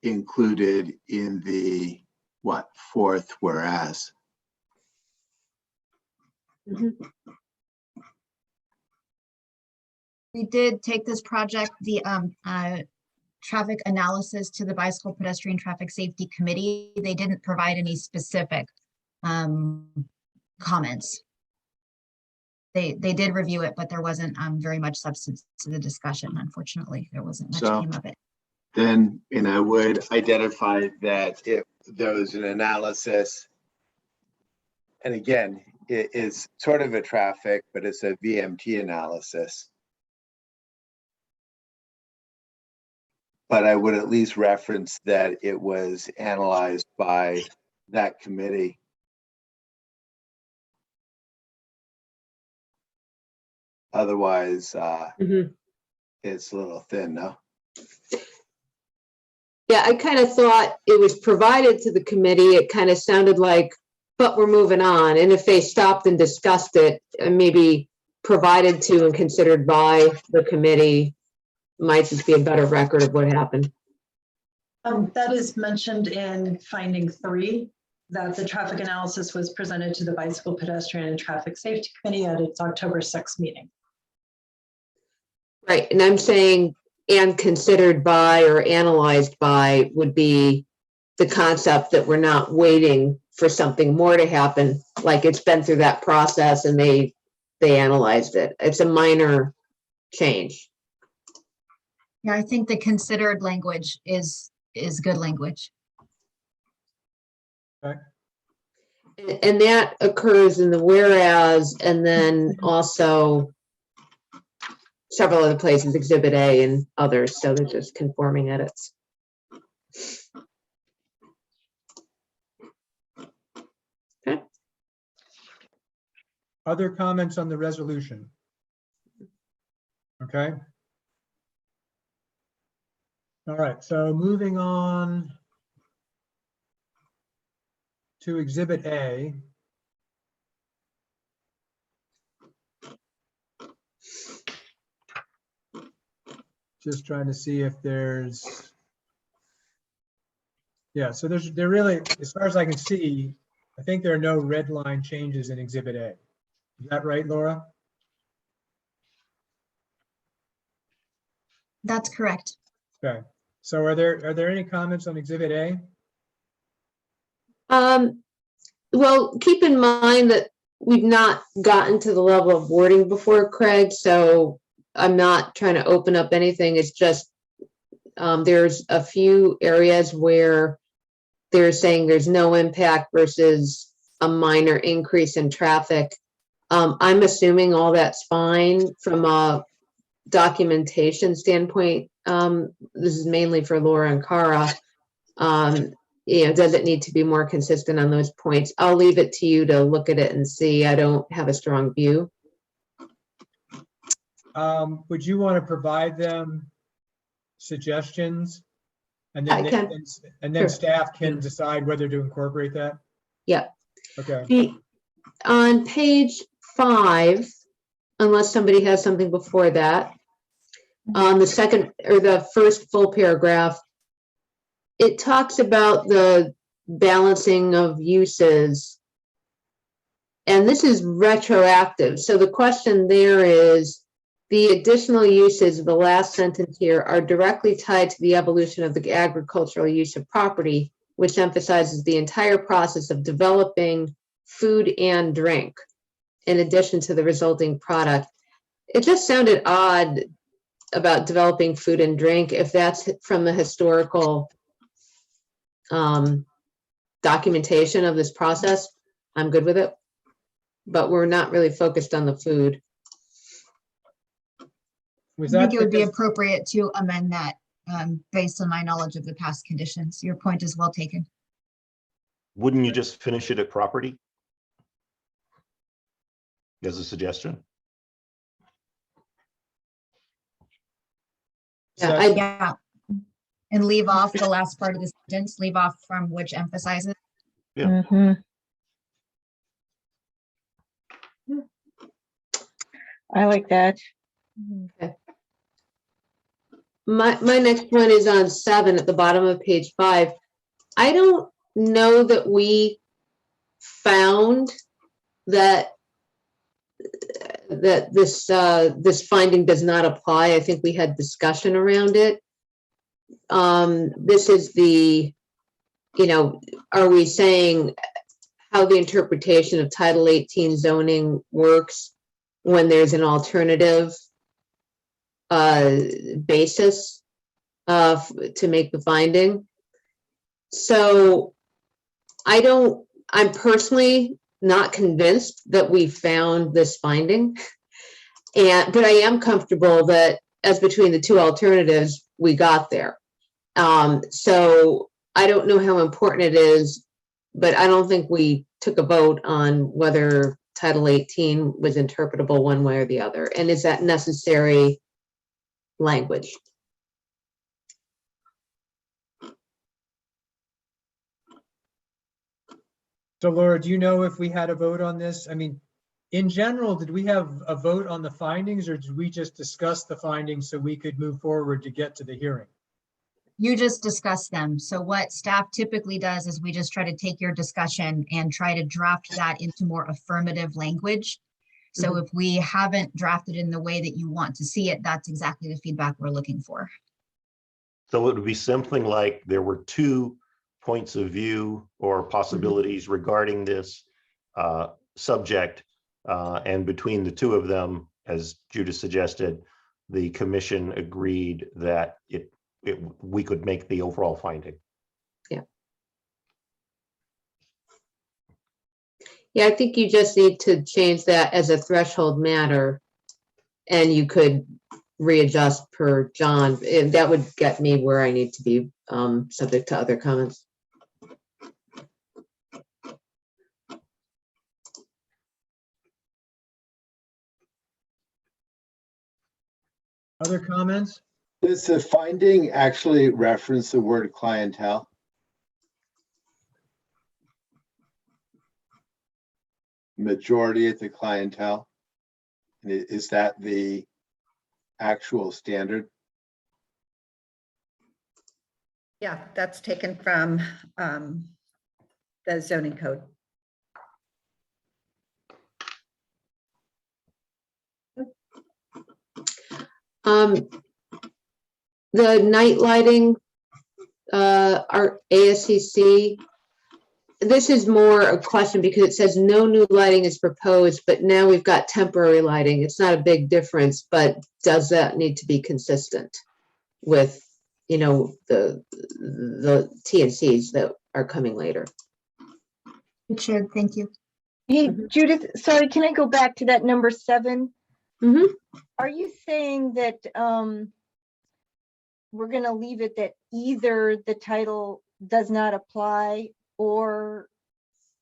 included in the fourth whereas. We did take this project, the traffic analysis, to the Bicycle Pedestrian Traffic Safety Committee. They didn't provide any specific comments. They did review it, but there wasn't very much substance to the discussion. Unfortunately, there wasn't much So came of it. then, I would identify that if there was an analysis, and again, it is sort of a traffic, but it's a VMT analysis. But I would at least reference that it was analyzed by that committee. Otherwise, it's a little thin, no? Yeah, I kind of thought it was provided to the committee. It kind of sounded like, but we're moving on. And if they stopped and discussed it, maybe provided to and considered by the committee, might just be a better record of what happened. That is mentioned in finding 3 that the traffic analysis was presented to the Bicycle, Pedestrian, and Traffic Safety Committee at its October 6th meeting. Right, and I'm saying, and considered by or analyzed by would be the concept that we're not waiting for something more to happen, like it's been through that process and they analyzed it. It's a minor change. Yeah, I think the considered language is good language. Okay. And that occurs in the whereas, and then also several other places, Exhibit A and others, so they're just conforming edits. Okay. Other comments on the resolution? Okay. All right, so moving on to Exhibit A. Just trying to see if there's, yeah, so there really, as far as I can see, I think there are no red line changes in Exhibit A. Is that right, Laura? That's correct. Okay, so are there any comments on Exhibit A? Well, keep in mind that we've not gotten to the level of wording before, Craig, so I'm not trying to open up anything. It's just there's a few areas where they're saying there's no impact versus a minor increase in traffic. I'm assuming all that's fine from a documentation standpoint. This is mainly for Laura and Cara. Does it need to be more consistent on those points? I'll leave it to you to look at it and see. I don't have a strong view. Would you want to provide them suggestions? And then, I can. Sure. Staff can decide whether to incorporate that? Yeah. Okay. On page 5, unless somebody has something before that, on the second or the first full paragraph, it talks about the balancing of uses. And this is retroactive. So the question there is, the additional uses of the last sentence here are directly tied to the evolution of the agricultural use of property, which emphasizes the entire process of developing food and drink, in addition to the resulting product. It just sounded odd about developing food and drink. If that's from the historical documentation of this process, I'm good with it. But we're not really focused on the food. I think it would be appropriate to amend that based on my knowledge of the past conditions. Your point is well taken. Wouldn't you just finish it at property? As a suggestion? Yeah. And leave off the last part of the sentence, leave off from which emphasizes. Yeah. I like that. Okay. My next one is on 7 at the bottom of page 5. I don't know that we found that this finding does not apply. I think we had discussion around it. This is the, are we saying how the interpretation of Title 18 zoning works when there's an alternative basis to make the finding? So I'm personally not convinced that we found this finding, but I am comfortable that as between the two alternatives, we got there. So I don't know how important it is, but I don't think we took a vote on whether Title 18 was interpretable one way or the other. And is that necessary language? So Laura, do you know if we had a vote on this? I mean, in general, did we have a vote on the findings, or did we just discuss the findings so we could move forward to get to the hearing? You just discussed them. So what staff typically does is we just try to take your discussion and try to draft that into more affirmative language. So if we haven't drafted in the way that you want to see it, that's exactly the feedback we're looking for. So it would be something like there were two points of view or possibilities regarding this subject. And between the two of them, as Judith suggested, the commission agreed that we could make the overall finding. Yeah, I think you just need to change that as a threshold matter, and you could readjust per John, and that would get me where I need to be, subject to other comments. Other comments? Does the finding actually reference the word clientele? Majority of the clientele? Is that the actual standard? Yeah, that's taken from the zoning code. The night lighting, our ASCC, this is more a question because it says no new lighting is proposed, but now we've got temporary lighting. It's not a big difference, but does that need to be consistent with, you know, the TNCs that are coming later? It should, thank you. Hey, Judith, sorry, can I go back to that number 7? Are you saying that we're going to leave it that either the title does not apply or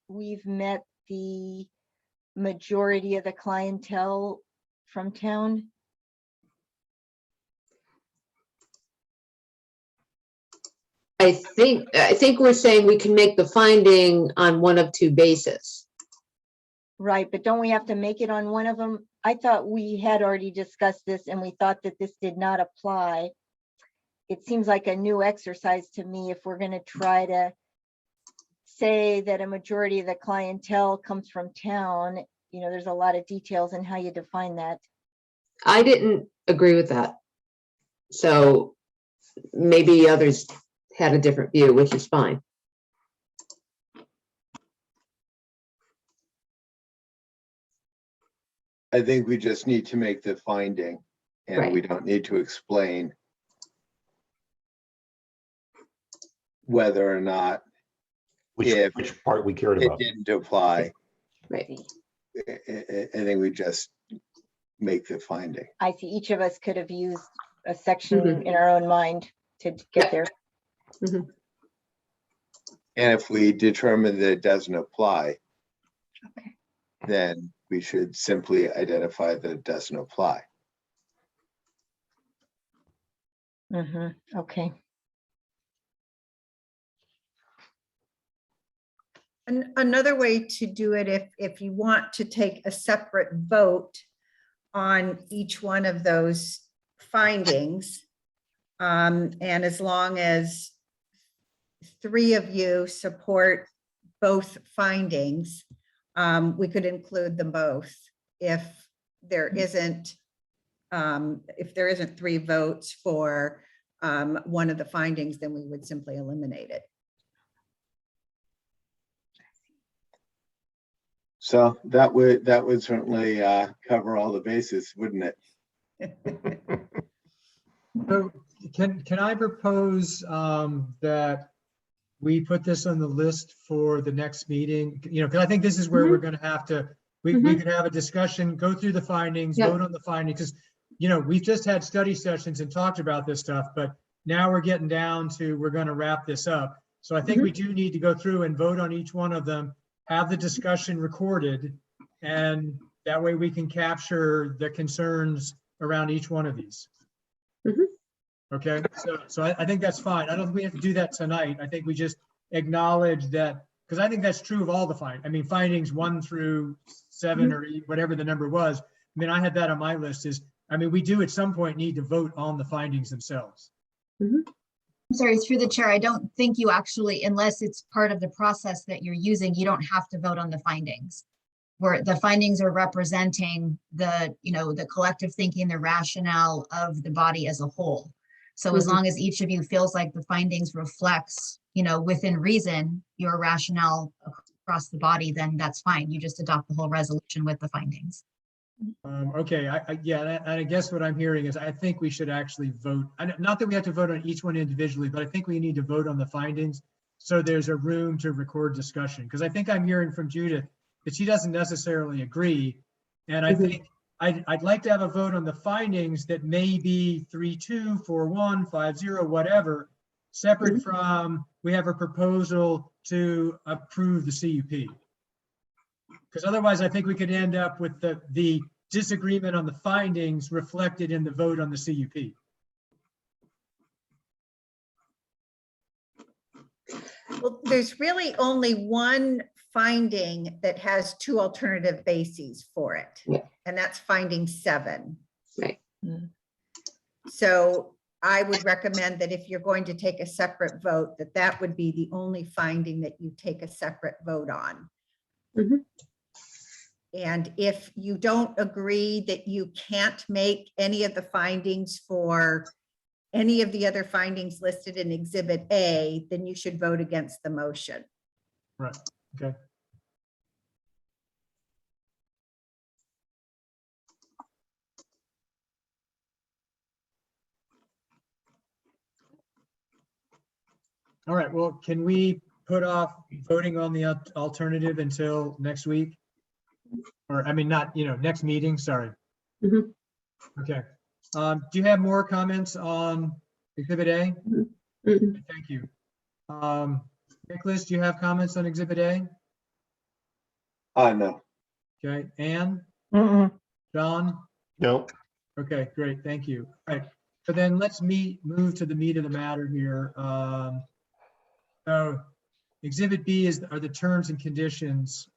we've met the majority of the clientele from town? I think we're saying we can make the finding on one of two bases. Right, but don't we have to make it on one of them? I thought we had already discussed this and we thought that this did not apply. It seems like a new exercise to me if we're going to try to say that a majority of the clientele comes from town. You know, there's a lot of details in how you define that. I didn't agree with that. So maybe others had a different view, which is fine. I think we just need to make the finding and we don't need to explain whether or not which part we cared it about. didn't apply. Right. I think we just make the finding. I see each of us could have used a section in our own mind to get there. And if we determine that it doesn't apply, then we should simply identify that it doesn't apply. Okay. Another way to do it, if you want to take a separate vote on each one of those findings, and as long as 3 of you support both findings, we could include them both. If there isn't 3 votes for one of the findings, then we would simply eliminate it. So that would certainly cover all the bases, wouldn't it? So can I propose that we put this on the list for the next meeting? You know, because I think this is where we're going to have to, we could have a discussion, go through the findings, vote on the findings, because, you know, we've just had study sessions and talked about this stuff, but now we're getting down to, we're going to wrap this up. So I think we do need to go through and vote on each one of them, have the discussion recorded, and that way we can capture the concerns around each one of these. Okay, so I think that's fine. I don't think we have to do that tonight. I think we just acknowledge that, because I think that's true of all the findings 1 through 7 or 8, whatever the number was. I mean, I had that on my list is, I mean, we do at some point need to vote on the findings themselves. I'm sorry, through the chair, I don't think you actually, unless it's part of the process that you're using, you don't have to vote on the findings. Where the findings are representing the, the collective thinking, the rationale of the body as a whole. So as Mhm. long as each of you feels like the findings reflects, within reason, your rationale across the body, then that's fine. You just adopt the whole resolution with the findings. Okay, yeah, and I guess what I'm hearing is I think we should actually vote, not that we have to vote on each one individually, but I think we need to vote on the findings. So there's a room to record discussion, because I think I'm hearing from Judith that she doesn't necessarily agree. And I Mhm. think I'd like to have a vote on the findings that may be 3-2, 4-1, 5-0, whatever, separate from, we have a proposal to approve the CUP. Because otherwise, I think we could end up with the disagreement on the findings reflected in the vote on the CUP. Well, there's really only one finding that has two alternative bases for it. Yeah. And that's finding 7. Right. So I would recommend that if you're going to take a separate vote, that would be the only finding that you take a separate vote on. Mhm. And if you don't agree that you can't make any of the findings for any of the other findings listed in Exhibit A, then you should vote against the motion. Right, okay. All right, well, can we put off voting on the alternative until next week? Or, I mean, not, next meeting, sorry. Mhm. Okay. Do you have more comments on Exhibit A? Mhm. Thank you. Nicholas, do you have comments on Exhibit A? No. Okay, Anne? John? No. Okay, great, thank you. All right, so then let's move to the meat of the matter here. So Exhibit B are the terms and conditions.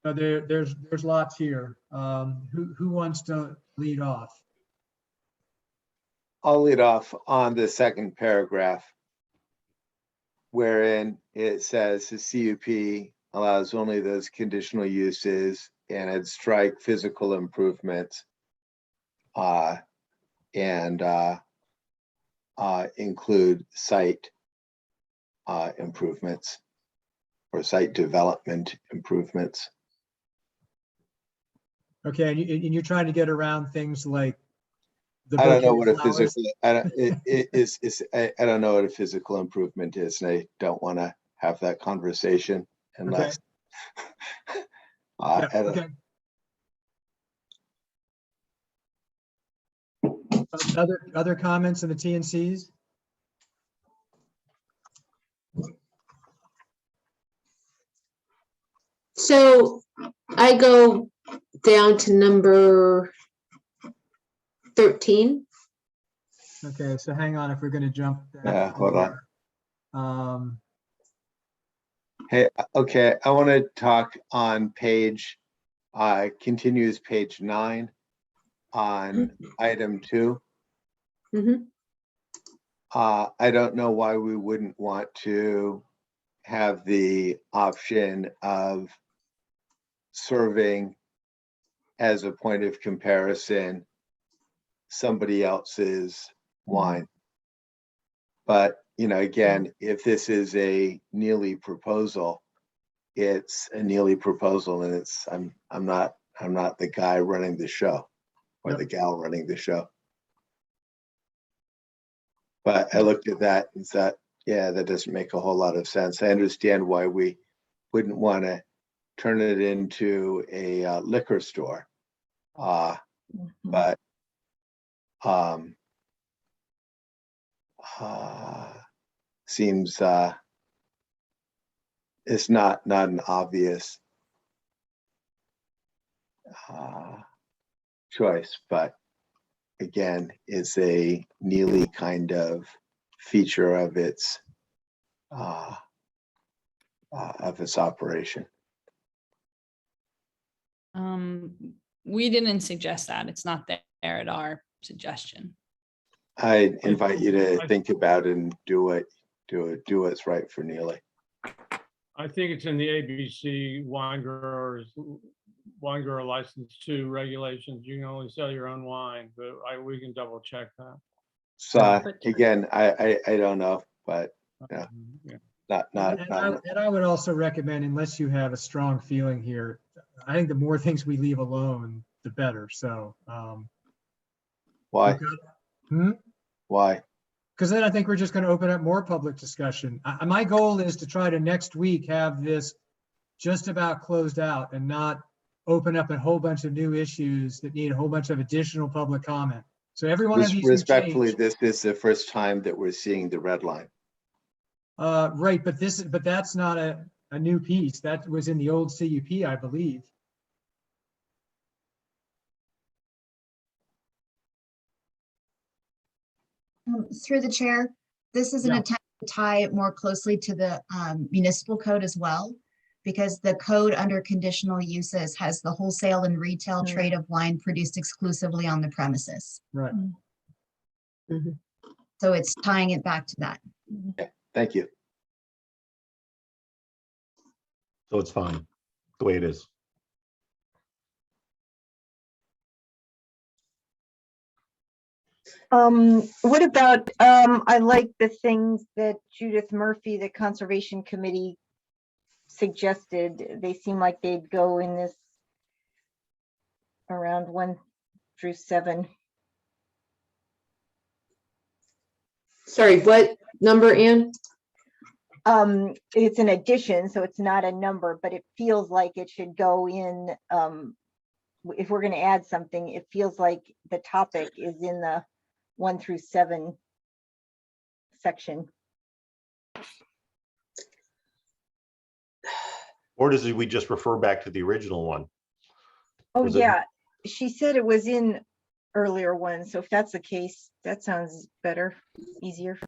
So there's lots here. Who wants to lead off? I'll lead off on the second paragraph, wherein it says the CUP allows only those conditional uses, and it'd strike physical improvements and include site improvements or site development improvements. Okay, and you're trying to get around things like the I don't know bouquet what of a flowers? physical, I don't know what a physical improvement is, and I don't want to have that conversation unless. Yeah, I don't- okay. Other comments in the T&Cs? So I go down to number 13. Okay, so hang on if we're going to jump. Yeah, hold on. on. Hey, okay, I want to talk on page, continues page 9 on item 2. Mhm. I don't know why we wouldn't want to have the option of serving as a point of comparison somebody else's wine. But, again, if this is a Neely proposal, it's a Neely proposal, and I'm not the guy running the show or the gal running the show. But I looked at that and thought, yeah, that doesn't make a whole lot of sense. I understand why we wouldn't want to turn it into a liquor store. But seems it's not an obvious choice, but again, it's a Neely kind of feature of its operation. We didn't suggest that. It's not there at our suggestion. I invite you to think about it and do what's right for Neely. I think it's in the ABC wine grower license 2 regulations. You can only sell your own wine, but we can double check that. So again, I don't know, but yeah, Yeah. And I would also recommend, unless you have a strong feeling here, I think the more things we leave alone, the better. So. Why? Why? Because then I think we're just going to open up more public discussion. My goal is to try to next week have this just about closed out and not open up a whole bunch of new issues that need a whole bunch of additional public comment. So every one of these. Respectfully, this is the first time that we're seeing the red line. Right, but that's not a new piece. That was in the old CUP, I believe. Through the chair, this is an Yeah. attempt to tie it more closely to the municipal code as well, because the code under conditional uses has the wholesale and retail trade of wine produced exclusively on the premises. Right. So it's tying it back to that. Okay, thank you. So it's fine the way it is. What about, I like the things that Judith Murphy, the Conservation Committee suggested. They seem like they'd go in this around 1 through 7. Sorry, what number, Ann? It's an addition, so it's not a number, but it feels like it should go in, if we're going to add something, it feels like the topic is in the 1 through 7 section. Or does we just refer back to the original one? Oh, Was it- yeah, she said it was in earlier ones, so if that's the case, that sounds better, easier.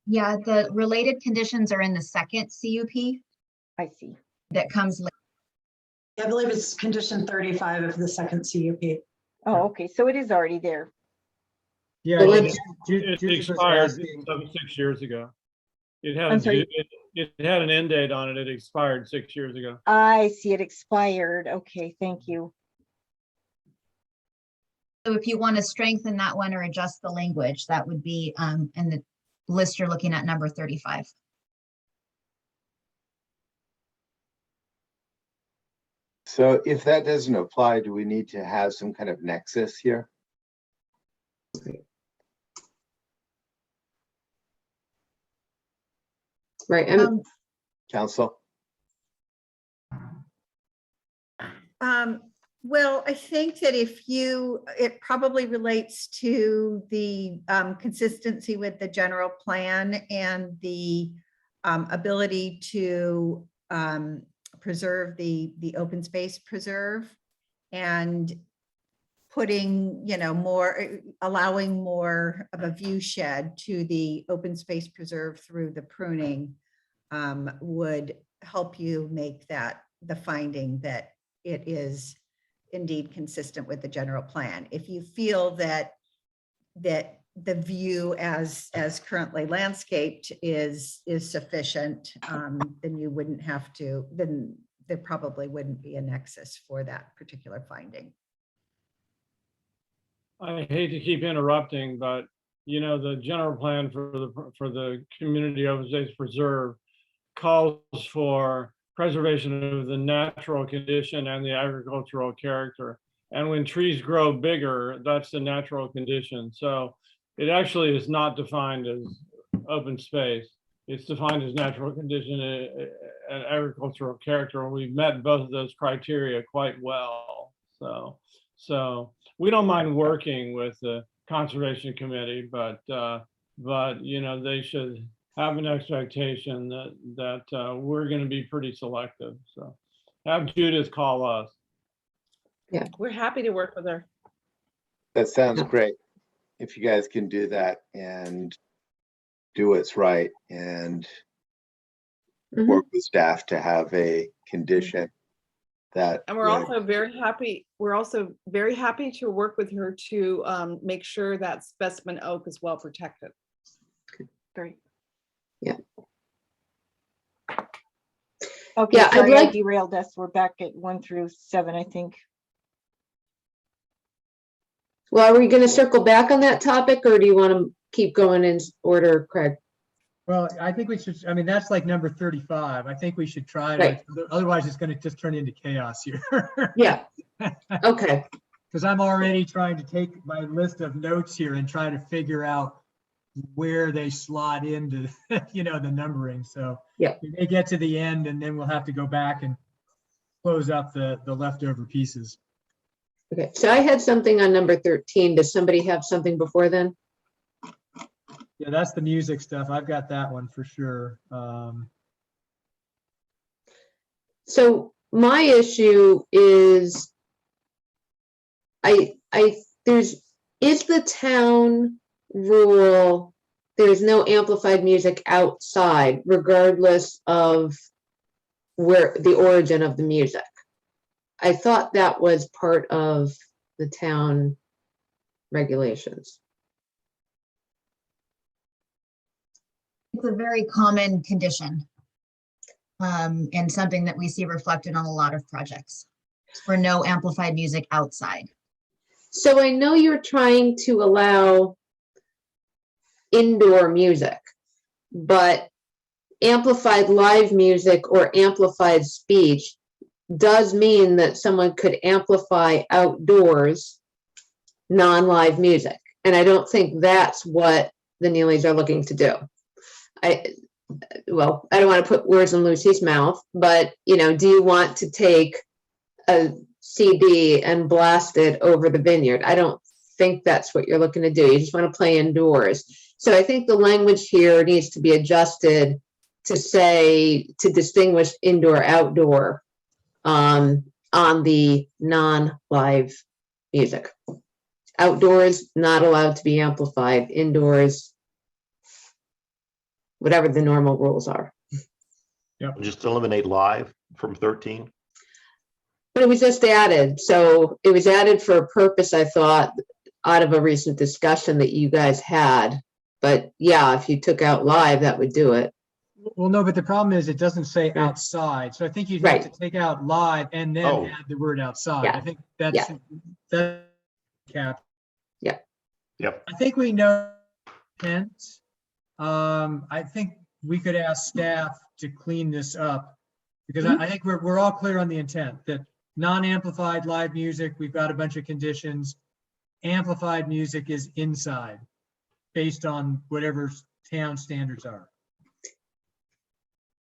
Yeah, the related conditions are in the second CUP. I see. That comes later. I believe it's condition 35 of the second CUP. Oh, okay, so it is already there. Yeah, It Judith was expired asking- 6 years ago. It I'm had, sorry. it had an end date on it. It expired 6 years ago. I see, it expired. Okay, thank you. So if you want to strengthen that one or adjust the language, that would be in the list you're looking at, number 35. So if that doesn't apply, do we need to have some kind of nexus here? Right. Council? Well, I think that it probably relates to the consistency with the general plan and the ability to preserve the open space preserve and putting, allowing more of a view shed to the open space preserve through the pruning would help you make that the finding that it is indeed consistent with the general plan. If you feel that the view as currently landscaped is sufficient, then you wouldn't have to, then there probably wouldn't be a nexus for that particular finding. I hate to keep interrupting, but the general plan for the community open space preserve calls for preservation of the natural condition and the agricultural character. And when trees grow bigger, that's the natural condition. So it actually is not defined as open space. It's defined as natural condition and agricultural character. And we've met both of those criteria quite well. So we don't mind working with the Conservation Committee, but they should have an expectation that we're going to be pretty selective. So have Judith call us. Yeah, we're happy to work with her. That sounds great. If you guys can do that and do what's right and work with staff to have a condition that. And we're would- also very happy, to work with her to make sure that specimen oak is well protected. Great. Okay, Yeah, I'd sorry, I like- derailed us. We're back at 1 through 7, I think. Well, are we going to circle back on that topic, or do you want to keep going in order, Craig? Well, I think we should, I mean, that's like number 35. I think we should try to, Right. otherwise it's going to just turn into chaos here. Yeah. Okay. Because I'm already trying to take my list of notes here and try to figure out where they slot into, the numbering. So yeah, we may get to the end and then we'll have to go back and close up the leftover pieces. Okay, so I had something on number 13. Does somebody have something before then? Yeah, that's the music stuff. I've got that one for sure. So my issue is, is the town rule, there's no amplified music outside, regardless of where the origin of the music. I thought that was part of the town regulations. It's a very common condition. And something that we see reflected on a lot of projects for no amplified music outside. So I know you're trying to allow indoor music, but amplified live music or amplified speech does mean that someone could amplify outdoors non-live music. And I don't think that's what the Neelys are looking to do. I don't want to put words in Lucy's mouth, but do you want to take a CD and blast it over the vineyard? I don't think that's what you're looking to do. You just want to play indoors. So I think the language here needs to be adjusted to distinguish indoor, outdoor on the non-live music. Outdoors, not allowed to be amplified. Indoors, whatever the normal rules are. Yeah. Just eliminate live from 13. But it was just added. So it was added for a purpose, I thought, out of a recent discussion that you guys had. But yeah, if you took out live, that would do it. Well, no, but the problem is it doesn't say outside. So I think you'd have to take out live and then add the word outside. Yeah. I think that's cap. Yeah. Yep. I think we know intent. I think we could ask staff to clean this up because I think we're all clear on the intent that non-amplified live music, we've got a bunch of conditions. Amplified music is inside based on whatever town standards are.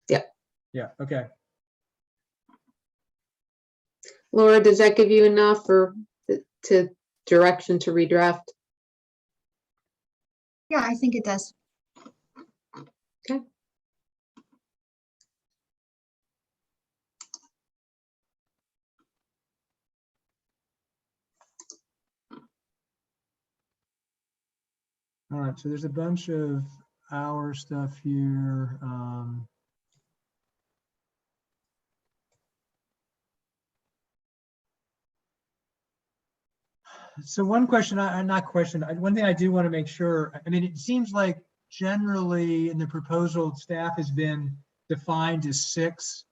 Yeah. Yeah, okay. Laura, does that give you enough to direction to redraft? Yeah, I think it does. Okay. All right, so there's a bunch of our stuff here. So one question, one thing I do want to make sure, I mean, it seems like generally in the proposal, staff has been defined as 6.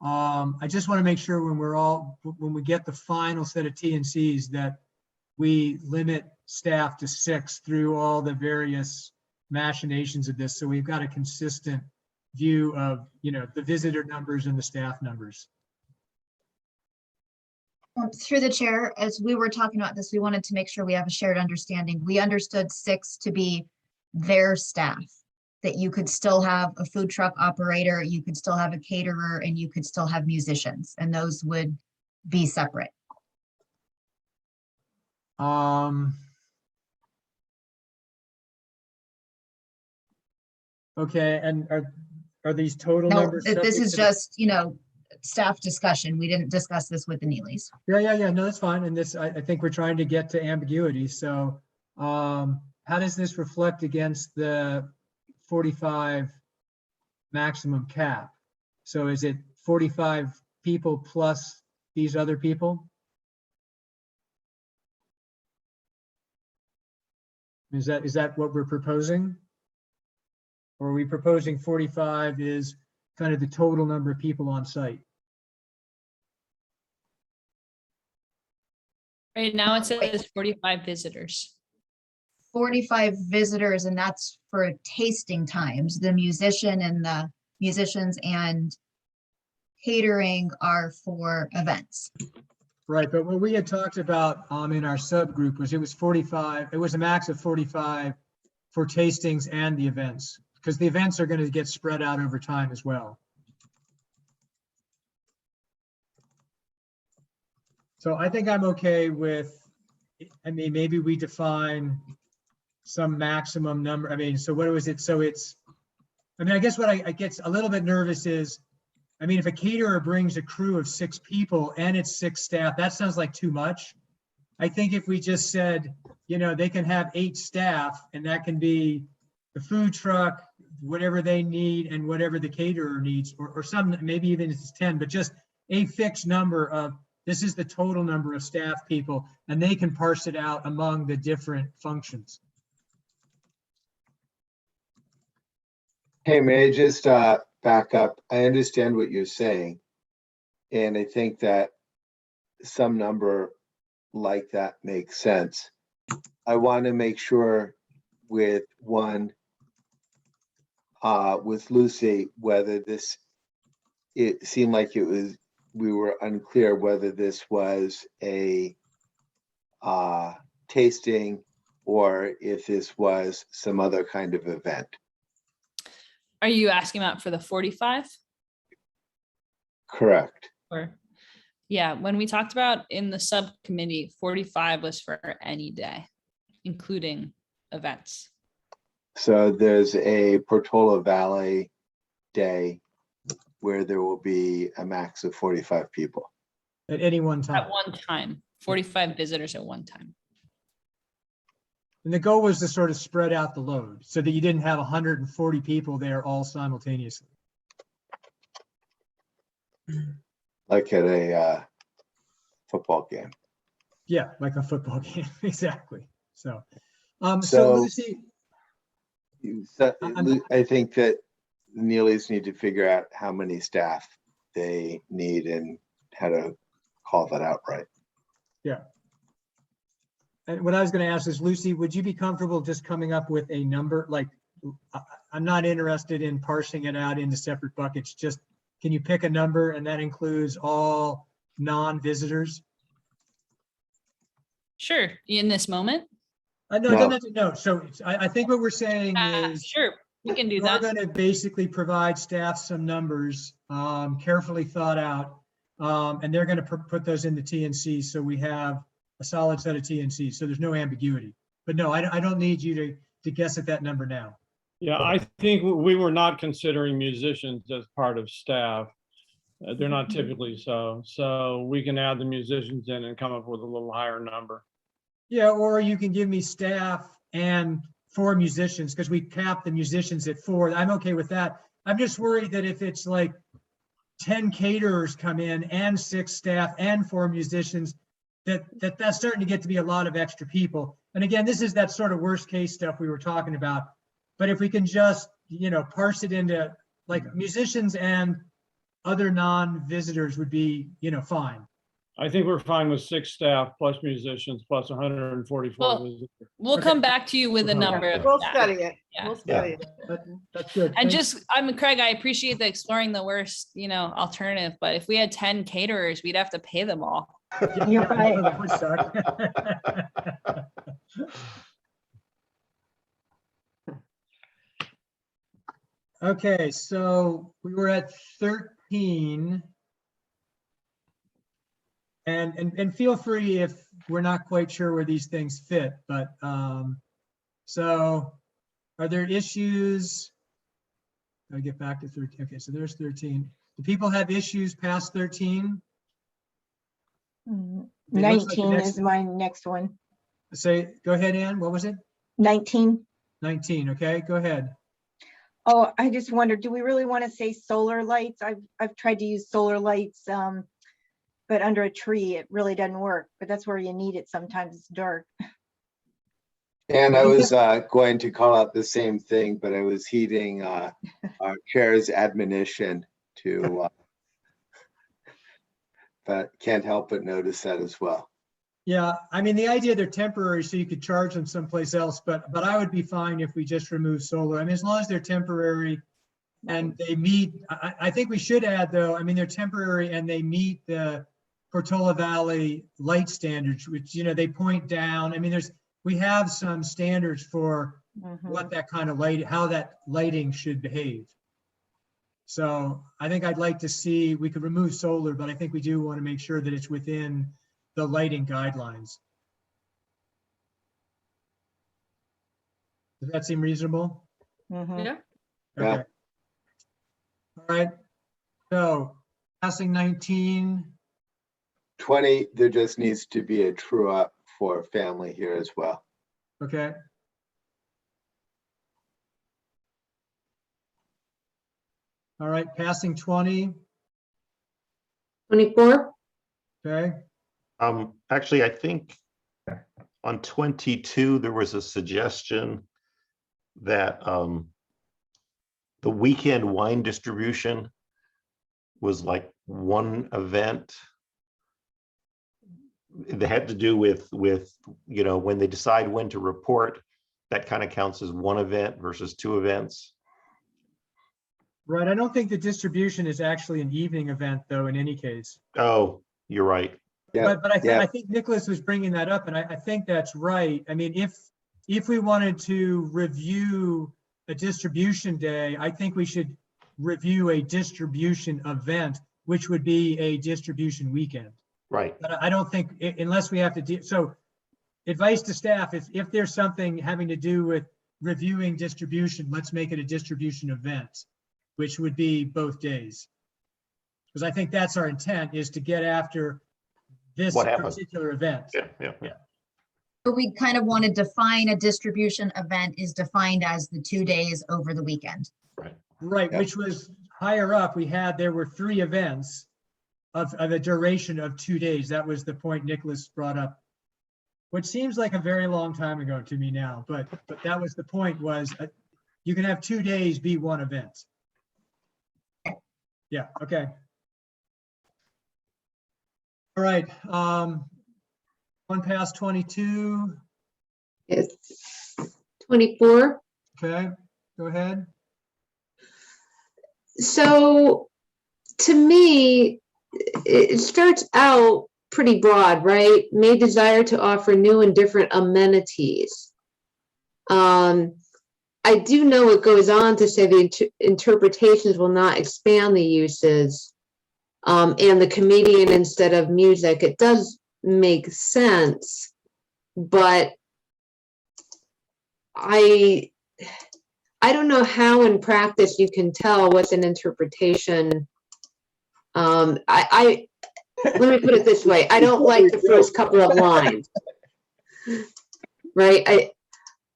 I just want to make sure when we get the final set of T&Cs that we limit staff to 6 through all the various machinations of this. So we've got a consistent view of, the visitor numbers and the staff numbers. Through the chair, as we were talking about this, we wanted to make sure we have a shared understanding. We understood 6 to be their staff, that you could still have a food truck operator, you could still have a caterer, and you could still have musicians, and those would be separate. Okay, and are these total No, numbers? this subject is to the- just, staff discussion. We didn't discuss this with the Neelys. Yeah, no, that's fine. And this, I think we're trying to get to ambiguity. So how does this reflect against the 45 maximum cap? So is it 45 people plus these other people? Is that what we're proposing? Or are we proposing 45 is kind of the total number of people on site? Right now it says 45 visitors. 45 visitors, and that's for tasting times. The musicians and catering are for events. Right, but what we had talked about in our subgroup was it was 45, it was a max of 45 for tastings and the events, because the events are going to get spread out over time as well. So I think I'm okay with, I mean, maybe we define some maximum number. I mean, so what was it? So it's, I mean, I guess what I get a little bit nervous is, I mean, if a caterer brings a crew of 6 people and it's 6 staff, that sounds like too much. I think if we just said, you know, they can have 8 staff and that can be the food truck, whatever they need and whatever the caterer needs, or some, maybe even if it's 10, but just a fixed number of, this is the total number of staff people, and they can parse it out among the different functions. Hey, may I just back up? I understand what you're saying. And I think that some number like that makes sense. I want to make sure with with Lucy, whether this, it seemed like it was, we were unclear whether this was a tasting or if this was some other kind of event. Are you asking about for the 45? Correct. Or, yeah, when we talked about in the subcommittee, 45 was for any day, including events. So there's a Portola Valley Day where there will be a max of 45 people. At any one time. At one time, 45 visitors at one time. And the goal was to sort of spread out the load so that you didn't have 140 people there all simultaneously. Like at a football game. Yeah, like a football game, exactly. So So- Lucy, I think that the Neelys need to figure out how many staff they need and how to call that out right. yeah. And what I was going to ask is, Lucy, would you be comfortable just coming up with a number? Like, I'm not interested in parsing it out into separate buckets. Just, can you pick a number and that includes all non-visitors? Sure, in this moment? No. So I think what we're saying is, sure, we can do we're that. going to basically provide staff some numbers, carefully thought out, and they're going to put those into TNC so we have a solid set of TNC. So there's no ambiguity. But no, I don't need you to guess at that number now. Yeah, I think we were not considering musicians as part of staff. They're not typically so. So we can add the musicians in and come up with a little higher number. Yeah, or you can give me staff and 4 musicians, because we capped the musicians at 4. I'm okay with that. I'm just worried that if it's like 10 caterers come in and 6 staff and 4 musicians, that's starting to get to be a lot of extra people. And again, this is that sort of worst case stuff we were talking about. But if we can just, you know, parse it into like musicians and other non-visitors would be, you know, fine. I think we're fine with 6 staff plus musicians plus 144 Well, visitors. We'll come back to you with a number. of We'll that. study it. Yeah. We'll study it. That's good. And Thanks. just, Craig, I appreciate the exploring the worst, you know, alternative, but if we had 10 caterers, we'd have to pay them all. You're right. That would suck. Okay, so we were at 13. And feel free if we're not quite sure where these things fit, but so are there issues? I'll get back to 13. Okay, so there's 13. Do people have issues past 13? It looks like the 19 next- is my next one. Say, go ahead, Ann, what was it? 19. 19, okay, go ahead. Oh, I just wondered, do we really want to say solar lights? I've tried to use solar lights but under a tree, it really doesn't work. But that's where you need it. Sometimes it's dark. And I was going to call out the same thing, but I was heeding our chair's admonition to, but can't help but notice that as well. Yeah, I mean, the idea they're temporary, so you could charge them someplace else, but I would be fine if we just remove solar. I mean, as long as they're temporary and they meet, I think we should add though, I mean, they're temporary and they meet the Portola Valley light standards, which, you know, they point down. I mean, we have some standards for what that kind of light, how that lighting should behave. So I think I'd like to see, we could remove solar, but I think we do want to make sure that it's within the lighting guidelines. Does that seem reasonable? Yeah. Okay. All right. So passing 19. 20, there just needs to be a true up for family here as well. Okay. All right, passing 20. 24. Okay. Actually, I think on 22, there was a suggestion that the weekend wine distribution was like one event. It had to do with, you know, when they decide when to report, that kind of counts as one event versus two events. Right, I don't think the distribution is actually an evening event though, in any case. Oh, you're right. Yeah, But I think Nicholas was bringing that up, and I think that's right. I mean, if we wanted to review a distribution day, I think we should review a distribution event, which would be a distribution weekend. Right. But I don't think, unless we have to do, so advice to staff, if there's something having to do with reviewing distribution, let's make it a distribution event, which would be both days. Because I think that's our intent, is to get after this What happened? particular event. Yeah. But we kind of want to define a distribution event is defined as the 2 days over the weekend. Right, Yep. which was higher up, there were 3 events of a duration of 2 days. That was the point Nicholas brought up, which seems like a very long time ago to me now, but that was the point, was you can have 2 days be one event. Yeah, okay. All right, one past 22. It's 24. Okay, go ahead. So to me, it starts out pretty broad, right? May desire to offer new and different amenities. I do know it goes on to say the interpretations will not expand the uses, and the comedian instead of music. It does make sense, but I don't know how in practice you can tell what's an interpretation. Let me put it this way. I don't like the first couple of lines, right?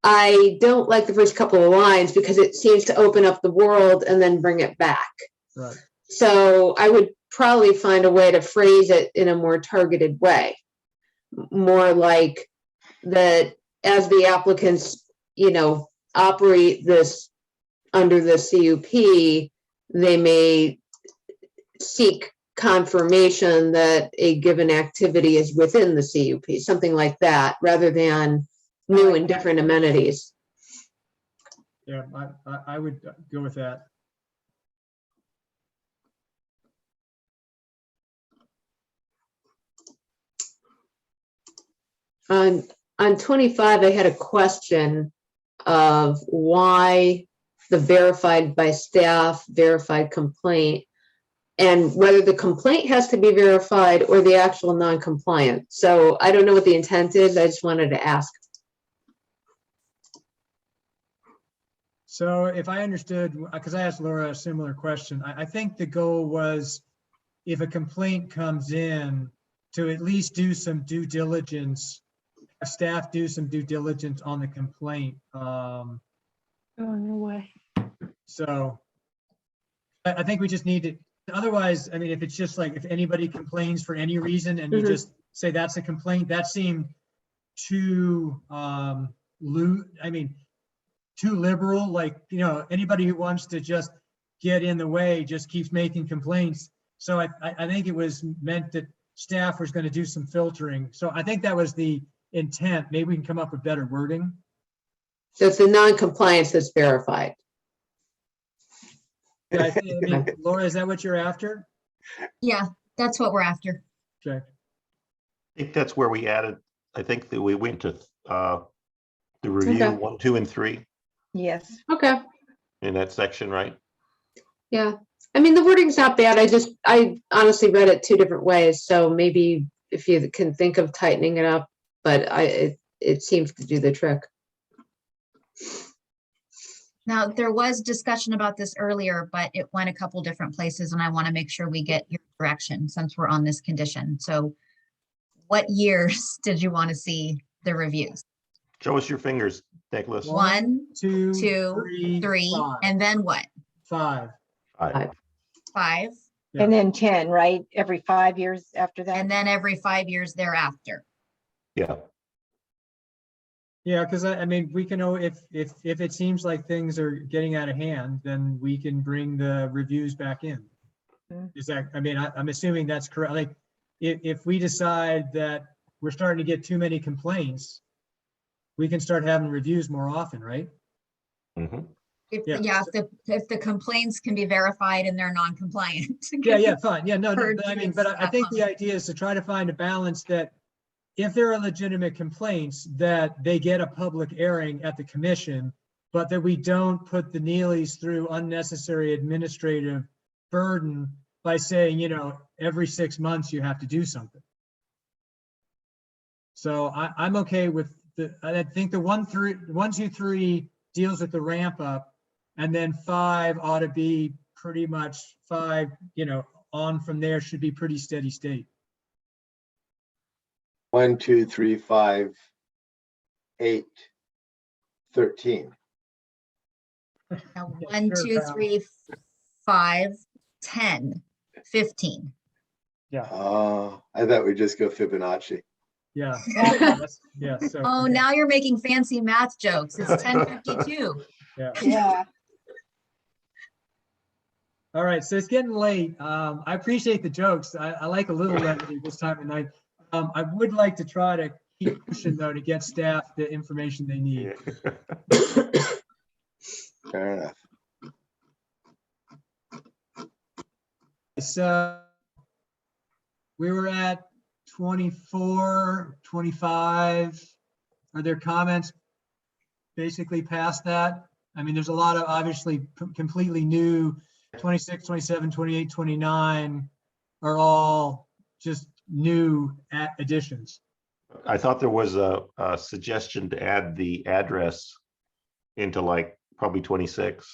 I don't like the first couple of lines because it seems to open up the world and then bring it back. Right. So I would probably find a way to phrase it in a more targeted way, more like that as the applicants, you know, operate this under the CUP, they may seek confirmation that a given activity is within the CUP, something like that, rather than new and different amenities. Yeah, I would go with that. On 25, I had a question of why the verified by staff, verified complaint, and whether the complaint has to be verified or the actual non-compliant. So I don't know what the intent is. I just wanted to ask. So if I understood, because I asked Laura a similar question, I think the goal was if a complaint comes in, to at least do some due diligence, have staff do some due diligence on the complaint. Oh, no way. So I think we just need to, otherwise, I mean, if it's just like, if anybody complains for any reason and you just say that's a complaint, that seemed too, I mean, too liberal, like, you know, anybody who wants to just get in the way just keeps making complaints. So I think it was meant that staff was going to do some filtering. So I think that was the intent. Maybe we can come up with better wording. So it's the non-compliance that's verified. Yeah, I mean, Laura, is that what you're after? Yeah, that's what we're after. Okay. I think that's where we added, I think that we went to the review Okay. 1, 2, and 3 Yes. Okay. in that section, right? Yeah. I mean, the wording's not bad. I honestly read it 2 different ways. So maybe if you can think of tightening it up, but it seems to do the trick. Now, there was discussion about this earlier, but it went a couple different places and I want to make sure we get your direction since we're on this condition. So what years did you want to see the reviews? Show us your fingers, Nicholas. 1, 2, 3, 3, 5. and then what? 5. 5, And then 10, right? Every 5 years after that? and then every 5 years thereafter. Yeah. Yeah, because I mean, we can know if it seems like things are getting out of hand, then we can bring the reviews back in. Is that, I mean, I'm assuming that's correct. Like, if we decide that we're starting to get too many complaints, we can start having reviews more often, right? If, Yeah. yeah, if the complaints can be verified and they're non-compliant. Yeah, fine. Yeah, no, Heard but I mean, you but I stuff think on the idea is to try to find a balance that if there are legitimate complaints, that they get a public airing at the commission, but that we don't put the Neelys through unnecessary administrative burden by saying, you know, every 6 months you have to do something. So I'm okay with I think the 1, 2, 3 deals with the ramp up, and then 5 ought to be pretty much 5, you know, on from there should be pretty steady state. 1, 2, 3, 5, 8, 13. Now, 1, 2, 3, 5, 10, 15. Yeah. I thought we'd just go Fibonacci. Yeah. Yeah. So. Oh, okay. now you're making fancy math jokes. It's 10:52. Yeah. Yeah. All right. So it's getting late. I appreciate the jokes. I like a little levity this time of night. I would like to try to keep pushing though to get staff the information they need. Fair enough. So we were at 24, 25. Are there comments basically past that? I mean, there's a lot of obviously completely new 26, 27, 28, 29 are all just new additions. I thought there was a suggestion to add the address into like probably 26.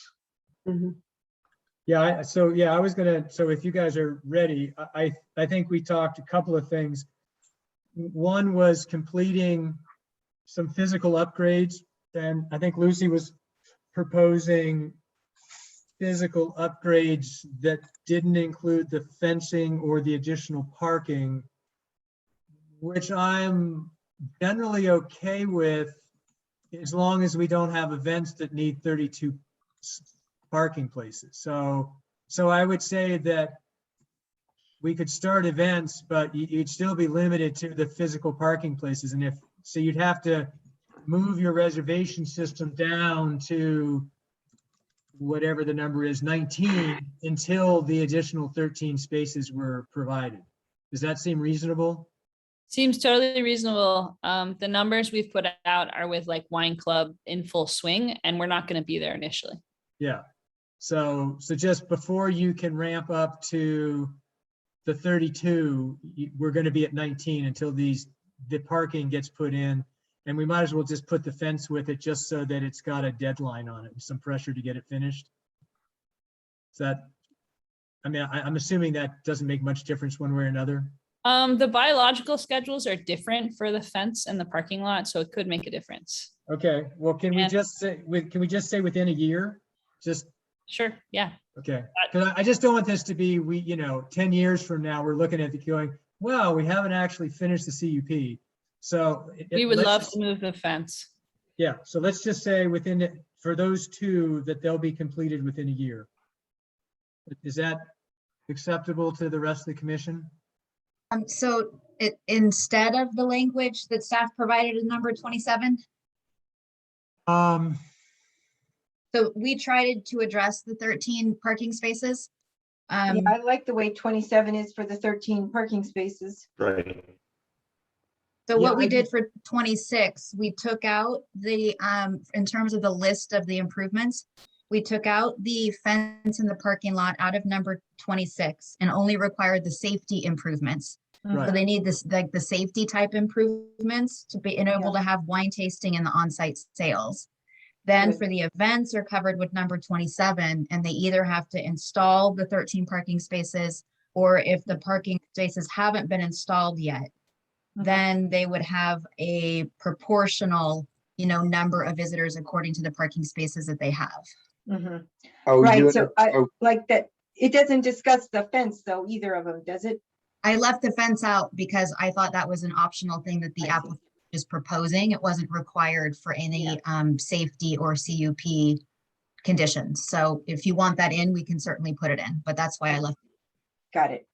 Yeah, I was gonna, so if you guys are ready, I think we talked a couple of things. One was completing some physical upgrades, and I think Lucy was proposing physical upgrades that didn't include the fencing or the additional parking, which I'm generally okay with as long as we don't have events that need 32 parking places. So I would say that we could start events, but you'd still be limited to the physical parking places. And so you'd have to move your reservation system down to whatever the number is, 19, until the additional 13 spaces were provided. Does that seem reasonable? Seems totally reasonable. The numbers we've put out are with like Wine Club in full swing, and we're not going to be there initially. Yeah. So just before you can ramp up to the 32, we're going to be at 19 until the parking gets put in, and we might as well just put the fence with it just so that it's got a deadline on it, some pressure to get it finished. So that, I mean, I'm assuming that doesn't make much difference one way or another. The biological schedules are different for the fence and the parking lot, so it could make a difference. Okay, well, can we just say within a year? Just sure, yeah. Okay, because I just don't want this to be, 10 years from now, we're looking at it going, well, we haven't actually finished the CUP. So. We would let's love just- to move the fence. Yeah, so let's just say for those two, that they'll be completed within a year. Is that acceptable to the rest of the commission? So instead of the language that staff provided in number 27, Um, so we tried to address the 13 parking spaces. Yeah, I like the way 27 is for the 13 parking spaces. Right. So Yeah, what we I did for 26, we took out the, in terms of the list of the improvements, we took out the fence in the parking lot out of number 26 and only required the safety improvements. So Right. they need this, like the safety type improvements to be able to have wine tasting and the on-site sales. Then Good. for the events are covered with number 27, and they either have to install the 13 parking spaces, or if the parking spaces haven't been installed yet, then they would have a proportional, number of visitors according to the parking spaces that they have. Oh, Right, you- so I oh, like that. It doesn't discuss the fence though, either of them, does it? I left the fence out because I thought that was an optional thing that the applicant is proposing. It wasn't required for any safety or CUP conditions. So if you want that in, we can certainly put it in, but that's why I left. Got it.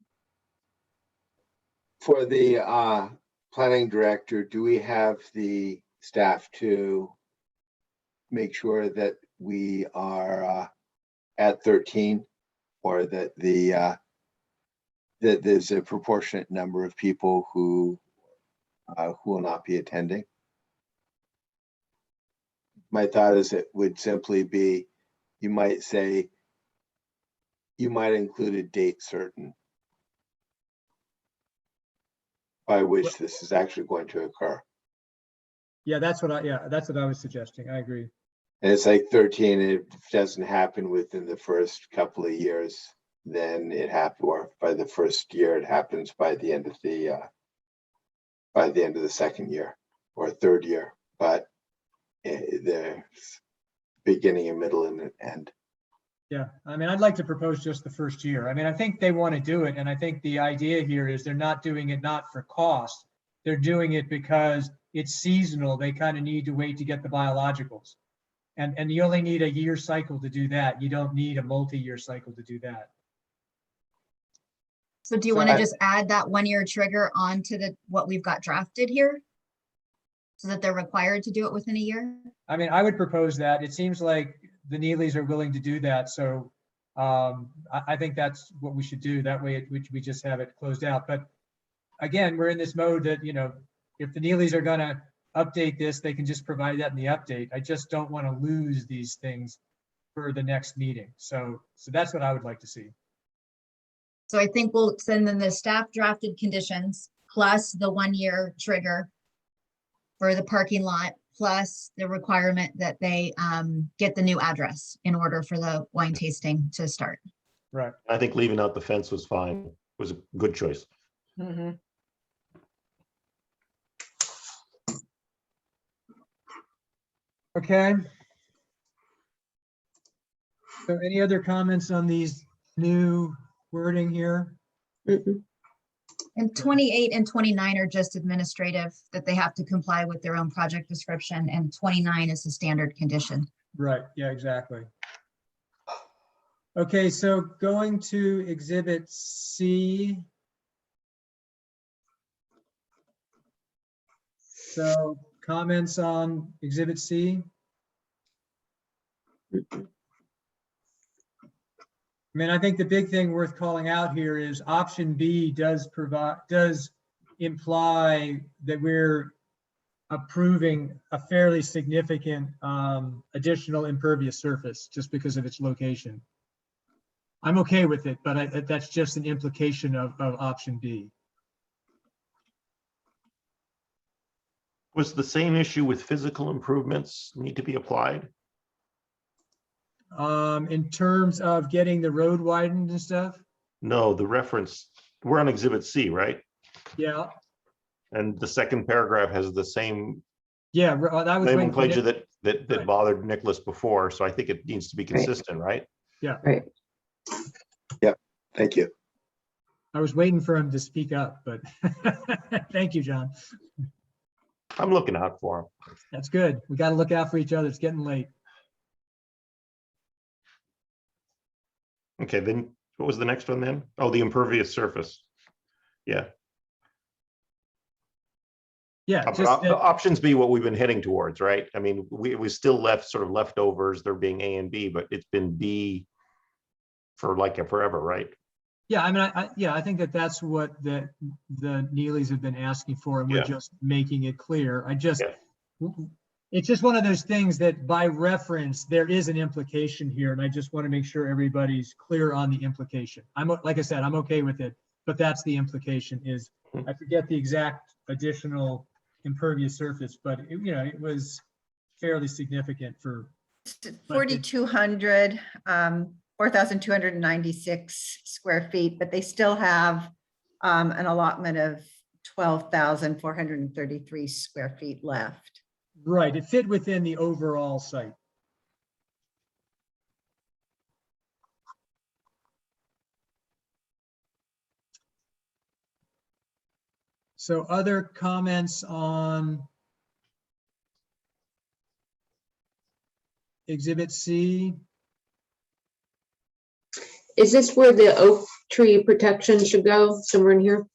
For the planning director, do we have the staff to make sure that we are at 13, or that that there's a proportionate number of people who will not be attending? My thought is it would simply be, you might say, you might include a date certain by which this is actually going to occur. Yeah, that's what I was suggesting. I agree. And it's like 13, if it doesn't happen within the first couple of years, then it happens, or by the first year, it happens by the end of the second year or third year, but the beginning and middle and end. Yeah, I mean, I'd like to propose just the first year. I mean, I think they want to do it, and I think the idea here is they're not doing it not for cost. They're doing it because it's seasonal. They kind of need to wait to get the biologicals. And you only need a year cycle to do that. You don't need a multi-year cycle to do that. So do you want to just add that 1 year trigger onto what we've got drafted here? So that they're required to do it within a year? I mean, I would propose that. It seems like the Neelys are willing to do that. So I think that's what we should do. That way we just have it closed out. But again, we're in this mode that, if the Neelys are going to update this, they can just provide that in the update. I just don't want to lose these things for the next meeting. So that's what I would like to see. So I think we'll send them the staff drafted conditions plus the 1 year trigger for the parking lot, plus the requirement that they get the new address in order for the wine tasting to start. Right. I think leaving out the fence was fine. It was a good choice. Okay. So any other comments on these new wording here? And 28 and 29 are just administrative, that they have to comply with their own project description, and 29 is the standard condition. Right, yeah, exactly. Okay, so going to Exhibit C. So comments on Exhibit C? I mean, I think the big thing worth calling out here is option B does imply that we're approving a fairly significant additional impervious surface just because of its location. I'm okay with it, but that's just an implication of option B. Was the same issue with physical improvements need to be applied? In terms of getting the road widened and stuff? No, the reference, we're on Exhibit C, right? Yeah. And the second paragraph has the same Yeah, that was nomenclature that bothered Nicholas before, so I think it needs to be consistent, right? Yeah. Right. Yep, thank you. I was waiting for him to speak up, but thank you, John. I'm looking out for him. That's good. We got to look out for each other. It's getting late. Okay, then what was the next one then? Oh, the impervious surface. Yeah. Yeah, But just options be what we've been heading towards, right? I mean, it was still left sort of leftovers, there being A and B, but it's been B for like forever, right? yeah, I mean, I think that that's what the Neelys have been asking for, and we're Yeah. just making it clear. Yeah. It's just one of those things that by reference, there is an implication here, and I just want to make sure everybody's clear on the implication. Like I said, I'm okay with it, but that's the implication is, I forget the exact additional impervious surface, but it was fairly significant for 4,200, 4,296 square feet, but they still have an allotment of 12,433 square feet left. right. It fit within the overall site. So other comments on Exhibit C? Is this where the oak tree protection should go, somewhere in here?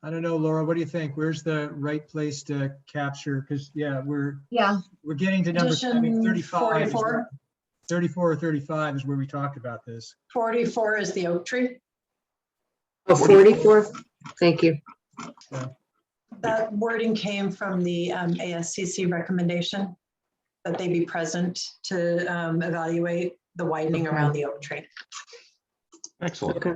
I don't know, Laura, what do you think? Where's the right place to capture? Because we're getting to number, I mean, Addition 35. is 44. where- 34 or 35 is where we talked about this. 44 is the oak tree. Oh, 44? Thank you. That wording came from the ASCC recommendation that they be present to evaluate the widening around the oak tree. Excellent. Okay.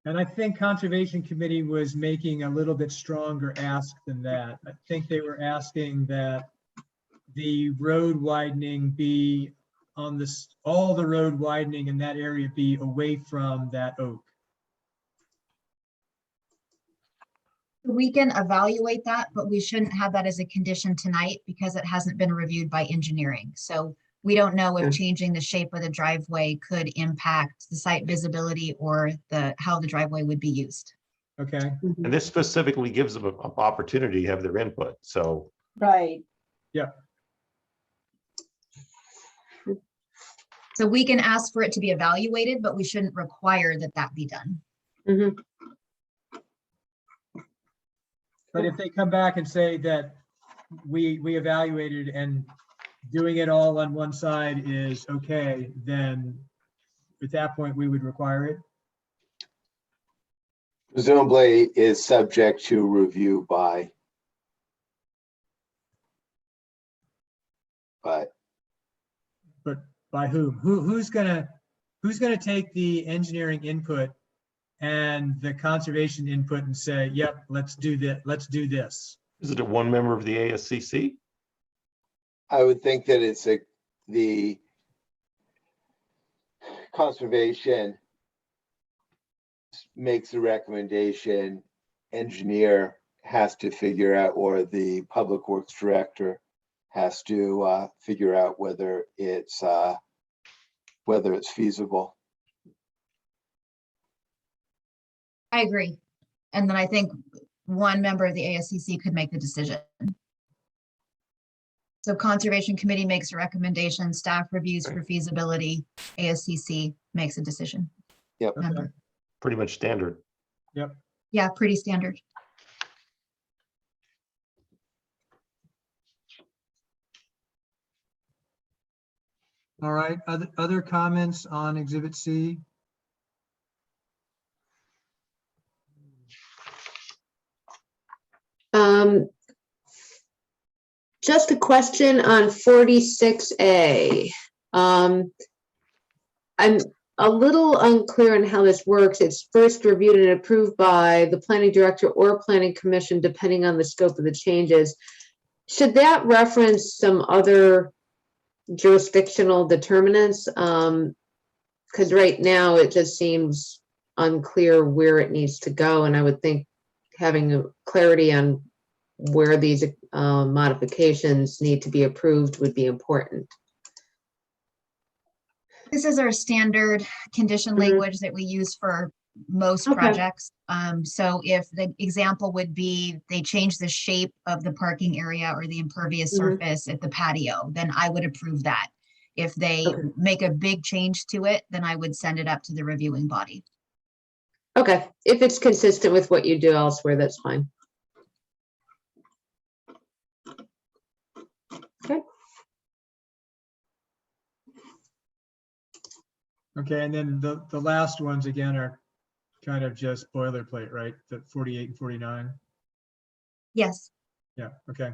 And I think Conservation Committee was making a little bit stronger ask than that. I think they were asking that the road widening be on this, all the road widening in that area be away from that oak. We can evaluate that, but we shouldn't have that as a condition tonight because it hasn't been reviewed by engineering. So we don't know if changing the shape of the driveway could impact the site visibility or how the driveway would be used. Okay. And this specifically gives them an opportunity to have their input, so. Right. Yeah. So we can ask for it to be evaluated, but we shouldn't require that that be done. Mhm. But if they come back and say that we evaluated and doing it all on one side is okay, then at that point we would require it. Presumably is subject to review by. But By whom? Who's gonna take the engineering input and the conservation input and say, yep, let's do that, let's do this? Is it a one member of the ASCC? I would think that it's the conservation makes a recommendation, engineer has to figure out, or the public works director has to figure out whether it's feasible. I agree. And then I think one member of the ASCC could make the decision. So Conservation Committee makes a recommendation, staff reviews for feasibility, ASCC makes a decision. Yep. Member. Pretty much standard. Yep. Yeah, pretty standard. All right, other comments on Exhibit C? Just a question on 46A. I'm a little unclear on how this works. It's first reviewed and approved by the planning director or planning commission, depending on the scope of the changes. Should that reference some other jurisdictional determinants? Because right now it just seems unclear where it needs to go, and I would think having a clarity on where these modifications need to be approved would be important. This is our standard condition language that we use for most Okay. projects. So if the example would be they change the shape of the parking area or the impervious surface at the patio, then I would approve that. If they Okay. make a big change to it, then I would send it up to the reviewing body. Okay, if it's consistent with what you do elsewhere, that's fine. Okay. Okay, and then the last ones again are kind of just boilerplate, right? The 48 and 49. Yes. Yeah, okay.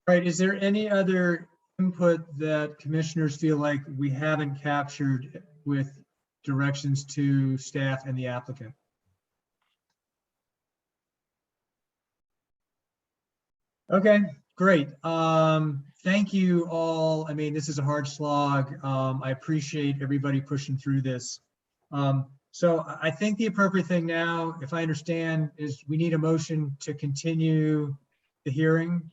All right, is there any other input that commissioners feel like we haven't captured with directions to staff and the applicant? Okay, great. Thank you all. I mean, this is a hard slog. I appreciate everybody pushing through this. So I think the appropriate thing now, if I understand, is we need a motion to continue the hearing.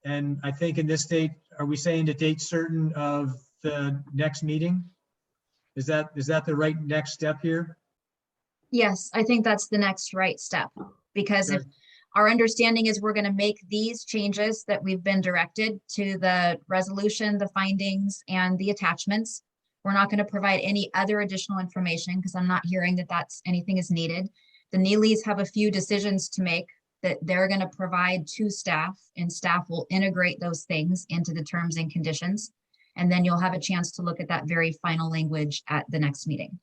And I think in this date, are we saying the date certain of the next meeting? Is that the right next step here? Yes, I think that's the next right step, because if Okay. our understanding is we're going to make these changes that we've been directed to the resolution, the findings, and the attachments. We're not going to provide any other additional information because I'm not hearing that anything is needed. The Neelys have a few decisions to make that they're going to provide to staff, and staff will integrate those things into the terms and conditions. And then you'll have a chance to look at that very final language at the next meeting.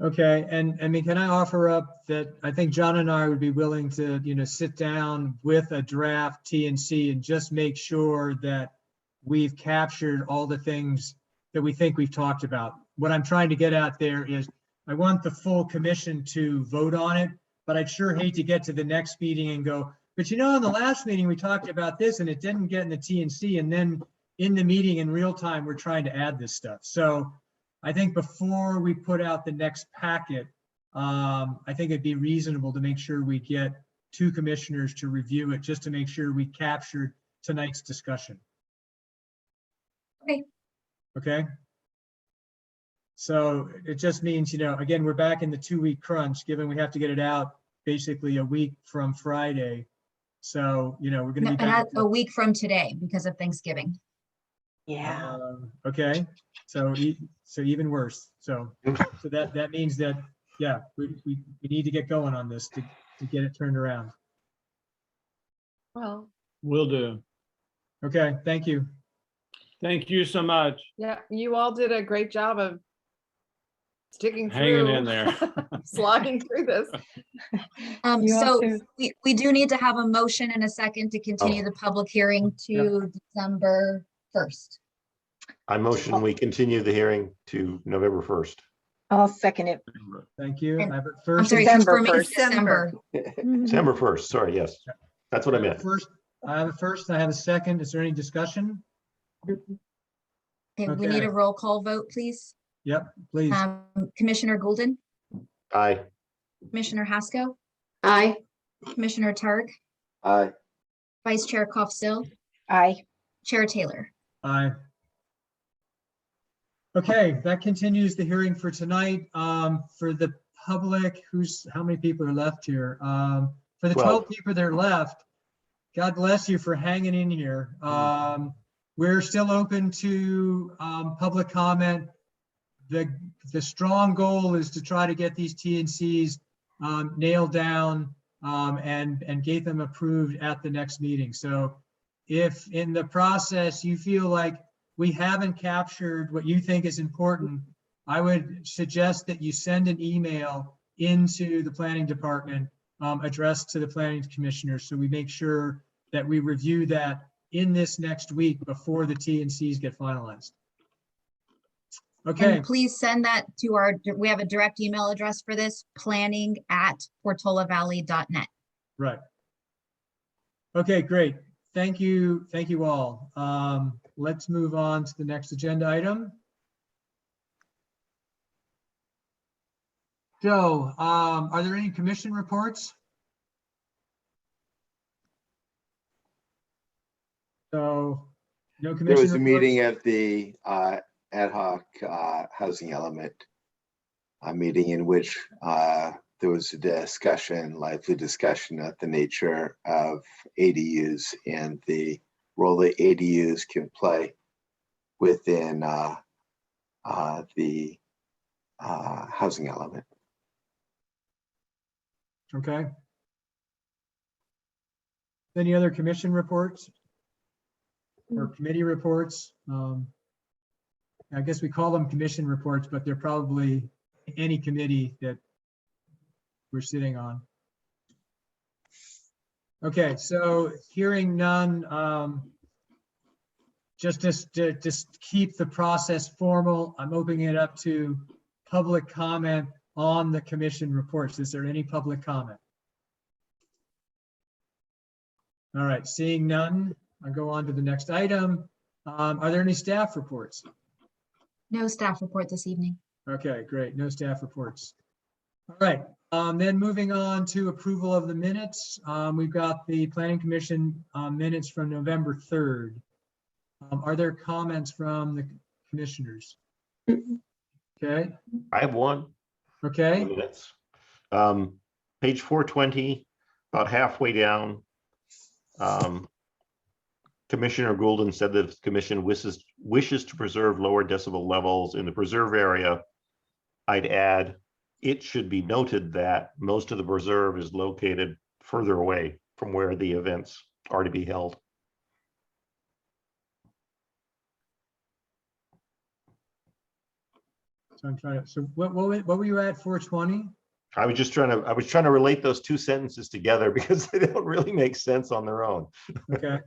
Okay, and I mean, can I offer up that I think John and I would be willing to, sit down with a draft TNC and just make sure that we've captured all the things that we think we've talked about. What I'm trying to get at there is I want the full commission to vote on it, but I'd sure hate to get to the next meeting and go, but in the last meeting, we talked about this and it didn't get in the TNC. And then in the meeting in real time, we're trying to add this stuff. So I think before we put out the next packet, I think it'd be reasonable to make sure we get two commissioners to review it, just to make sure we captured tonight's discussion. Okay. Okay. So it just means, again, we're back in the 2-week crunch, given we have to get it out basically a week from Friday. So, we're going to be back. A week from today because of Thanksgiving. Yeah. Okay. So even worse. So that means that, yeah, we need to get going on this to get it turned around. Well, Will do. Okay. Thank you. Thank you so much. yeah, you all did a great job of sticking through. Hanging in there. Slogging through this. So we do need to have a motion and a second to continue the public hearing to December 1st. I motion we continue the hearing to November 1st. I'll second it. Thank you. I have a I'm first. sorry, December confirming 1st. December. December 1st, sorry, yes. That's what I meant. I have a first, I have a second. Is there any discussion? Okay, we Okay. need a roll call vote, please. Yep, please. Commissioner Goulden, Aye. Commissioner Haskell, Aye. Commissioner Targ, Aye. Vice Chair Koff-Still, Aye. Chair Taylor. Aye. Okay, that continues the hearing for tonight. For the public, how many people are left here? For the 12 people that are left, God bless you for hanging in here. We're still open to public comment. The strong goal is to try to get these TNCs nailed down and get them approved at the next meeting. So if in the process you feel like we haven't captured what you think is important, I would suggest that you send an email into the planning department addressed to the planning commissioners, so we make sure that we review that in this next week before the TNCs get finalized. Okay. And please send that to we have a direct email address for this, planning@portolavalley.net. Right. Okay, great. Thank you. Thank you all. Let's move on to the next agenda item. Joe, are there any commission reports? So No There was a commission meeting reports? at the ad hoc housing element, a meeting in which there was a discussion, lively discussion of the nature of ADUs and the role that ADUs can play within the housing element. Okay. Any other commission reports? Or committee reports? I guess we call them commission reports, but they're probably any committee that we're sitting on. Okay, so hearing none, just to keep the process formal, I'm opening it up to public comment on the commission reports. Is there any public comment? All right, seeing none, I'll go on to the next item. Are there any staff reports? No staff report this evening. Okay, great. No staff reports. All right, then moving on to approval of the minutes. We've got the Planning Commission minutes from November 3rd. Are there comments from the commissioners? Okay. I have one. Okay. Minutes. Page 420, about halfway down. Commissioner Goulden said that the commission wishes to preserve lower decibel levels in the preserve area. I'd add, it should be noted that most of the preserve is located further away from where the events are to be held. So I'm trying to, so what were you at 420? I was trying to relate those two sentences together because they don't really make sense on their own. Okay.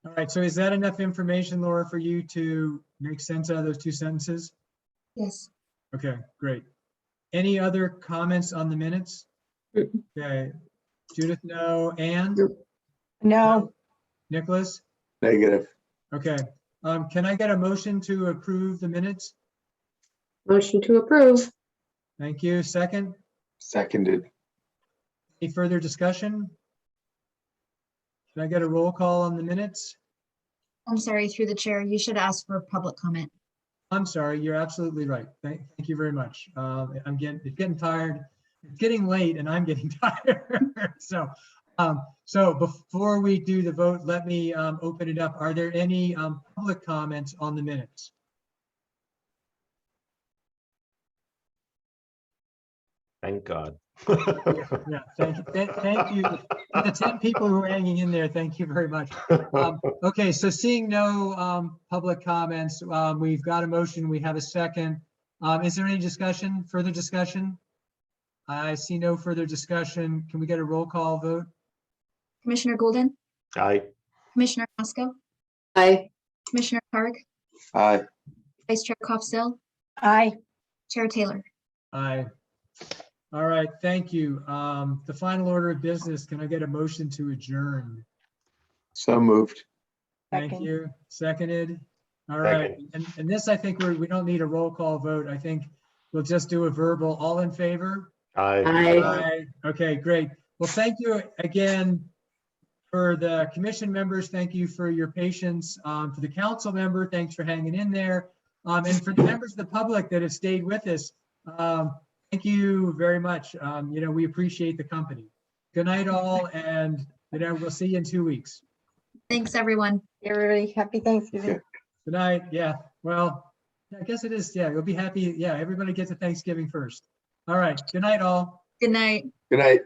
All right, so is that enough information, Laura, for you to make sense out of those two sentences? Yes. Okay, great. Any other comments on the minutes? Okay, Judith, no. Anne? No. Nicholas? Negative. Okay, can I get a motion to approve the minutes? Motion to approve. Thank you. Second? Seconded. Any further discussion? Can I get a roll call on the minutes? I'm sorry, through the chair, you should ask for public comment. I'm sorry, you're absolutely right. Thank you very much. I'm getting tired. It's getting late and I'm getting tired. So before we do the vote, let me open it up. Are there any public comments on the minutes? Thank God. Yeah, thank you. Thank you. For the 10 people who are hanging in there, thank you very much. Okay, so seeing no public comments, we've got a motion, we have a second. Is there any discussion, further discussion? I see no further discussion. Can we get a roll call vote? Commissioner Goulden, Aye. Commissioner Masco, Aye. Commissioner Park, Aye. Vice Chair Koff-Still, Aye. Chair Taylor. Aye. All right, thank you. The final order of business, can I get a motion to adjourn? So moved. Thank Second. you. Seconded. All right, and this, I think we don't need a roll call vote. I think we'll just do a verbal. All in favor? Aye. Aye. Okay, great. Well, thank you again for the commission members. Thank you for your patience. For the council member, thanks for hanging in there. And for the members of the public that have stayed with us, thank you very much. We appreciate the company. Good night all, and we'll see you in 2 weeks. Thanks, everyone. Everybody, happy Thanksgiving. Good night. Yeah, well, I guess it is. Yeah, we'll be happy. Yeah, everybody gets a Thanksgiving first. All right. Good night all. Good night. Good night.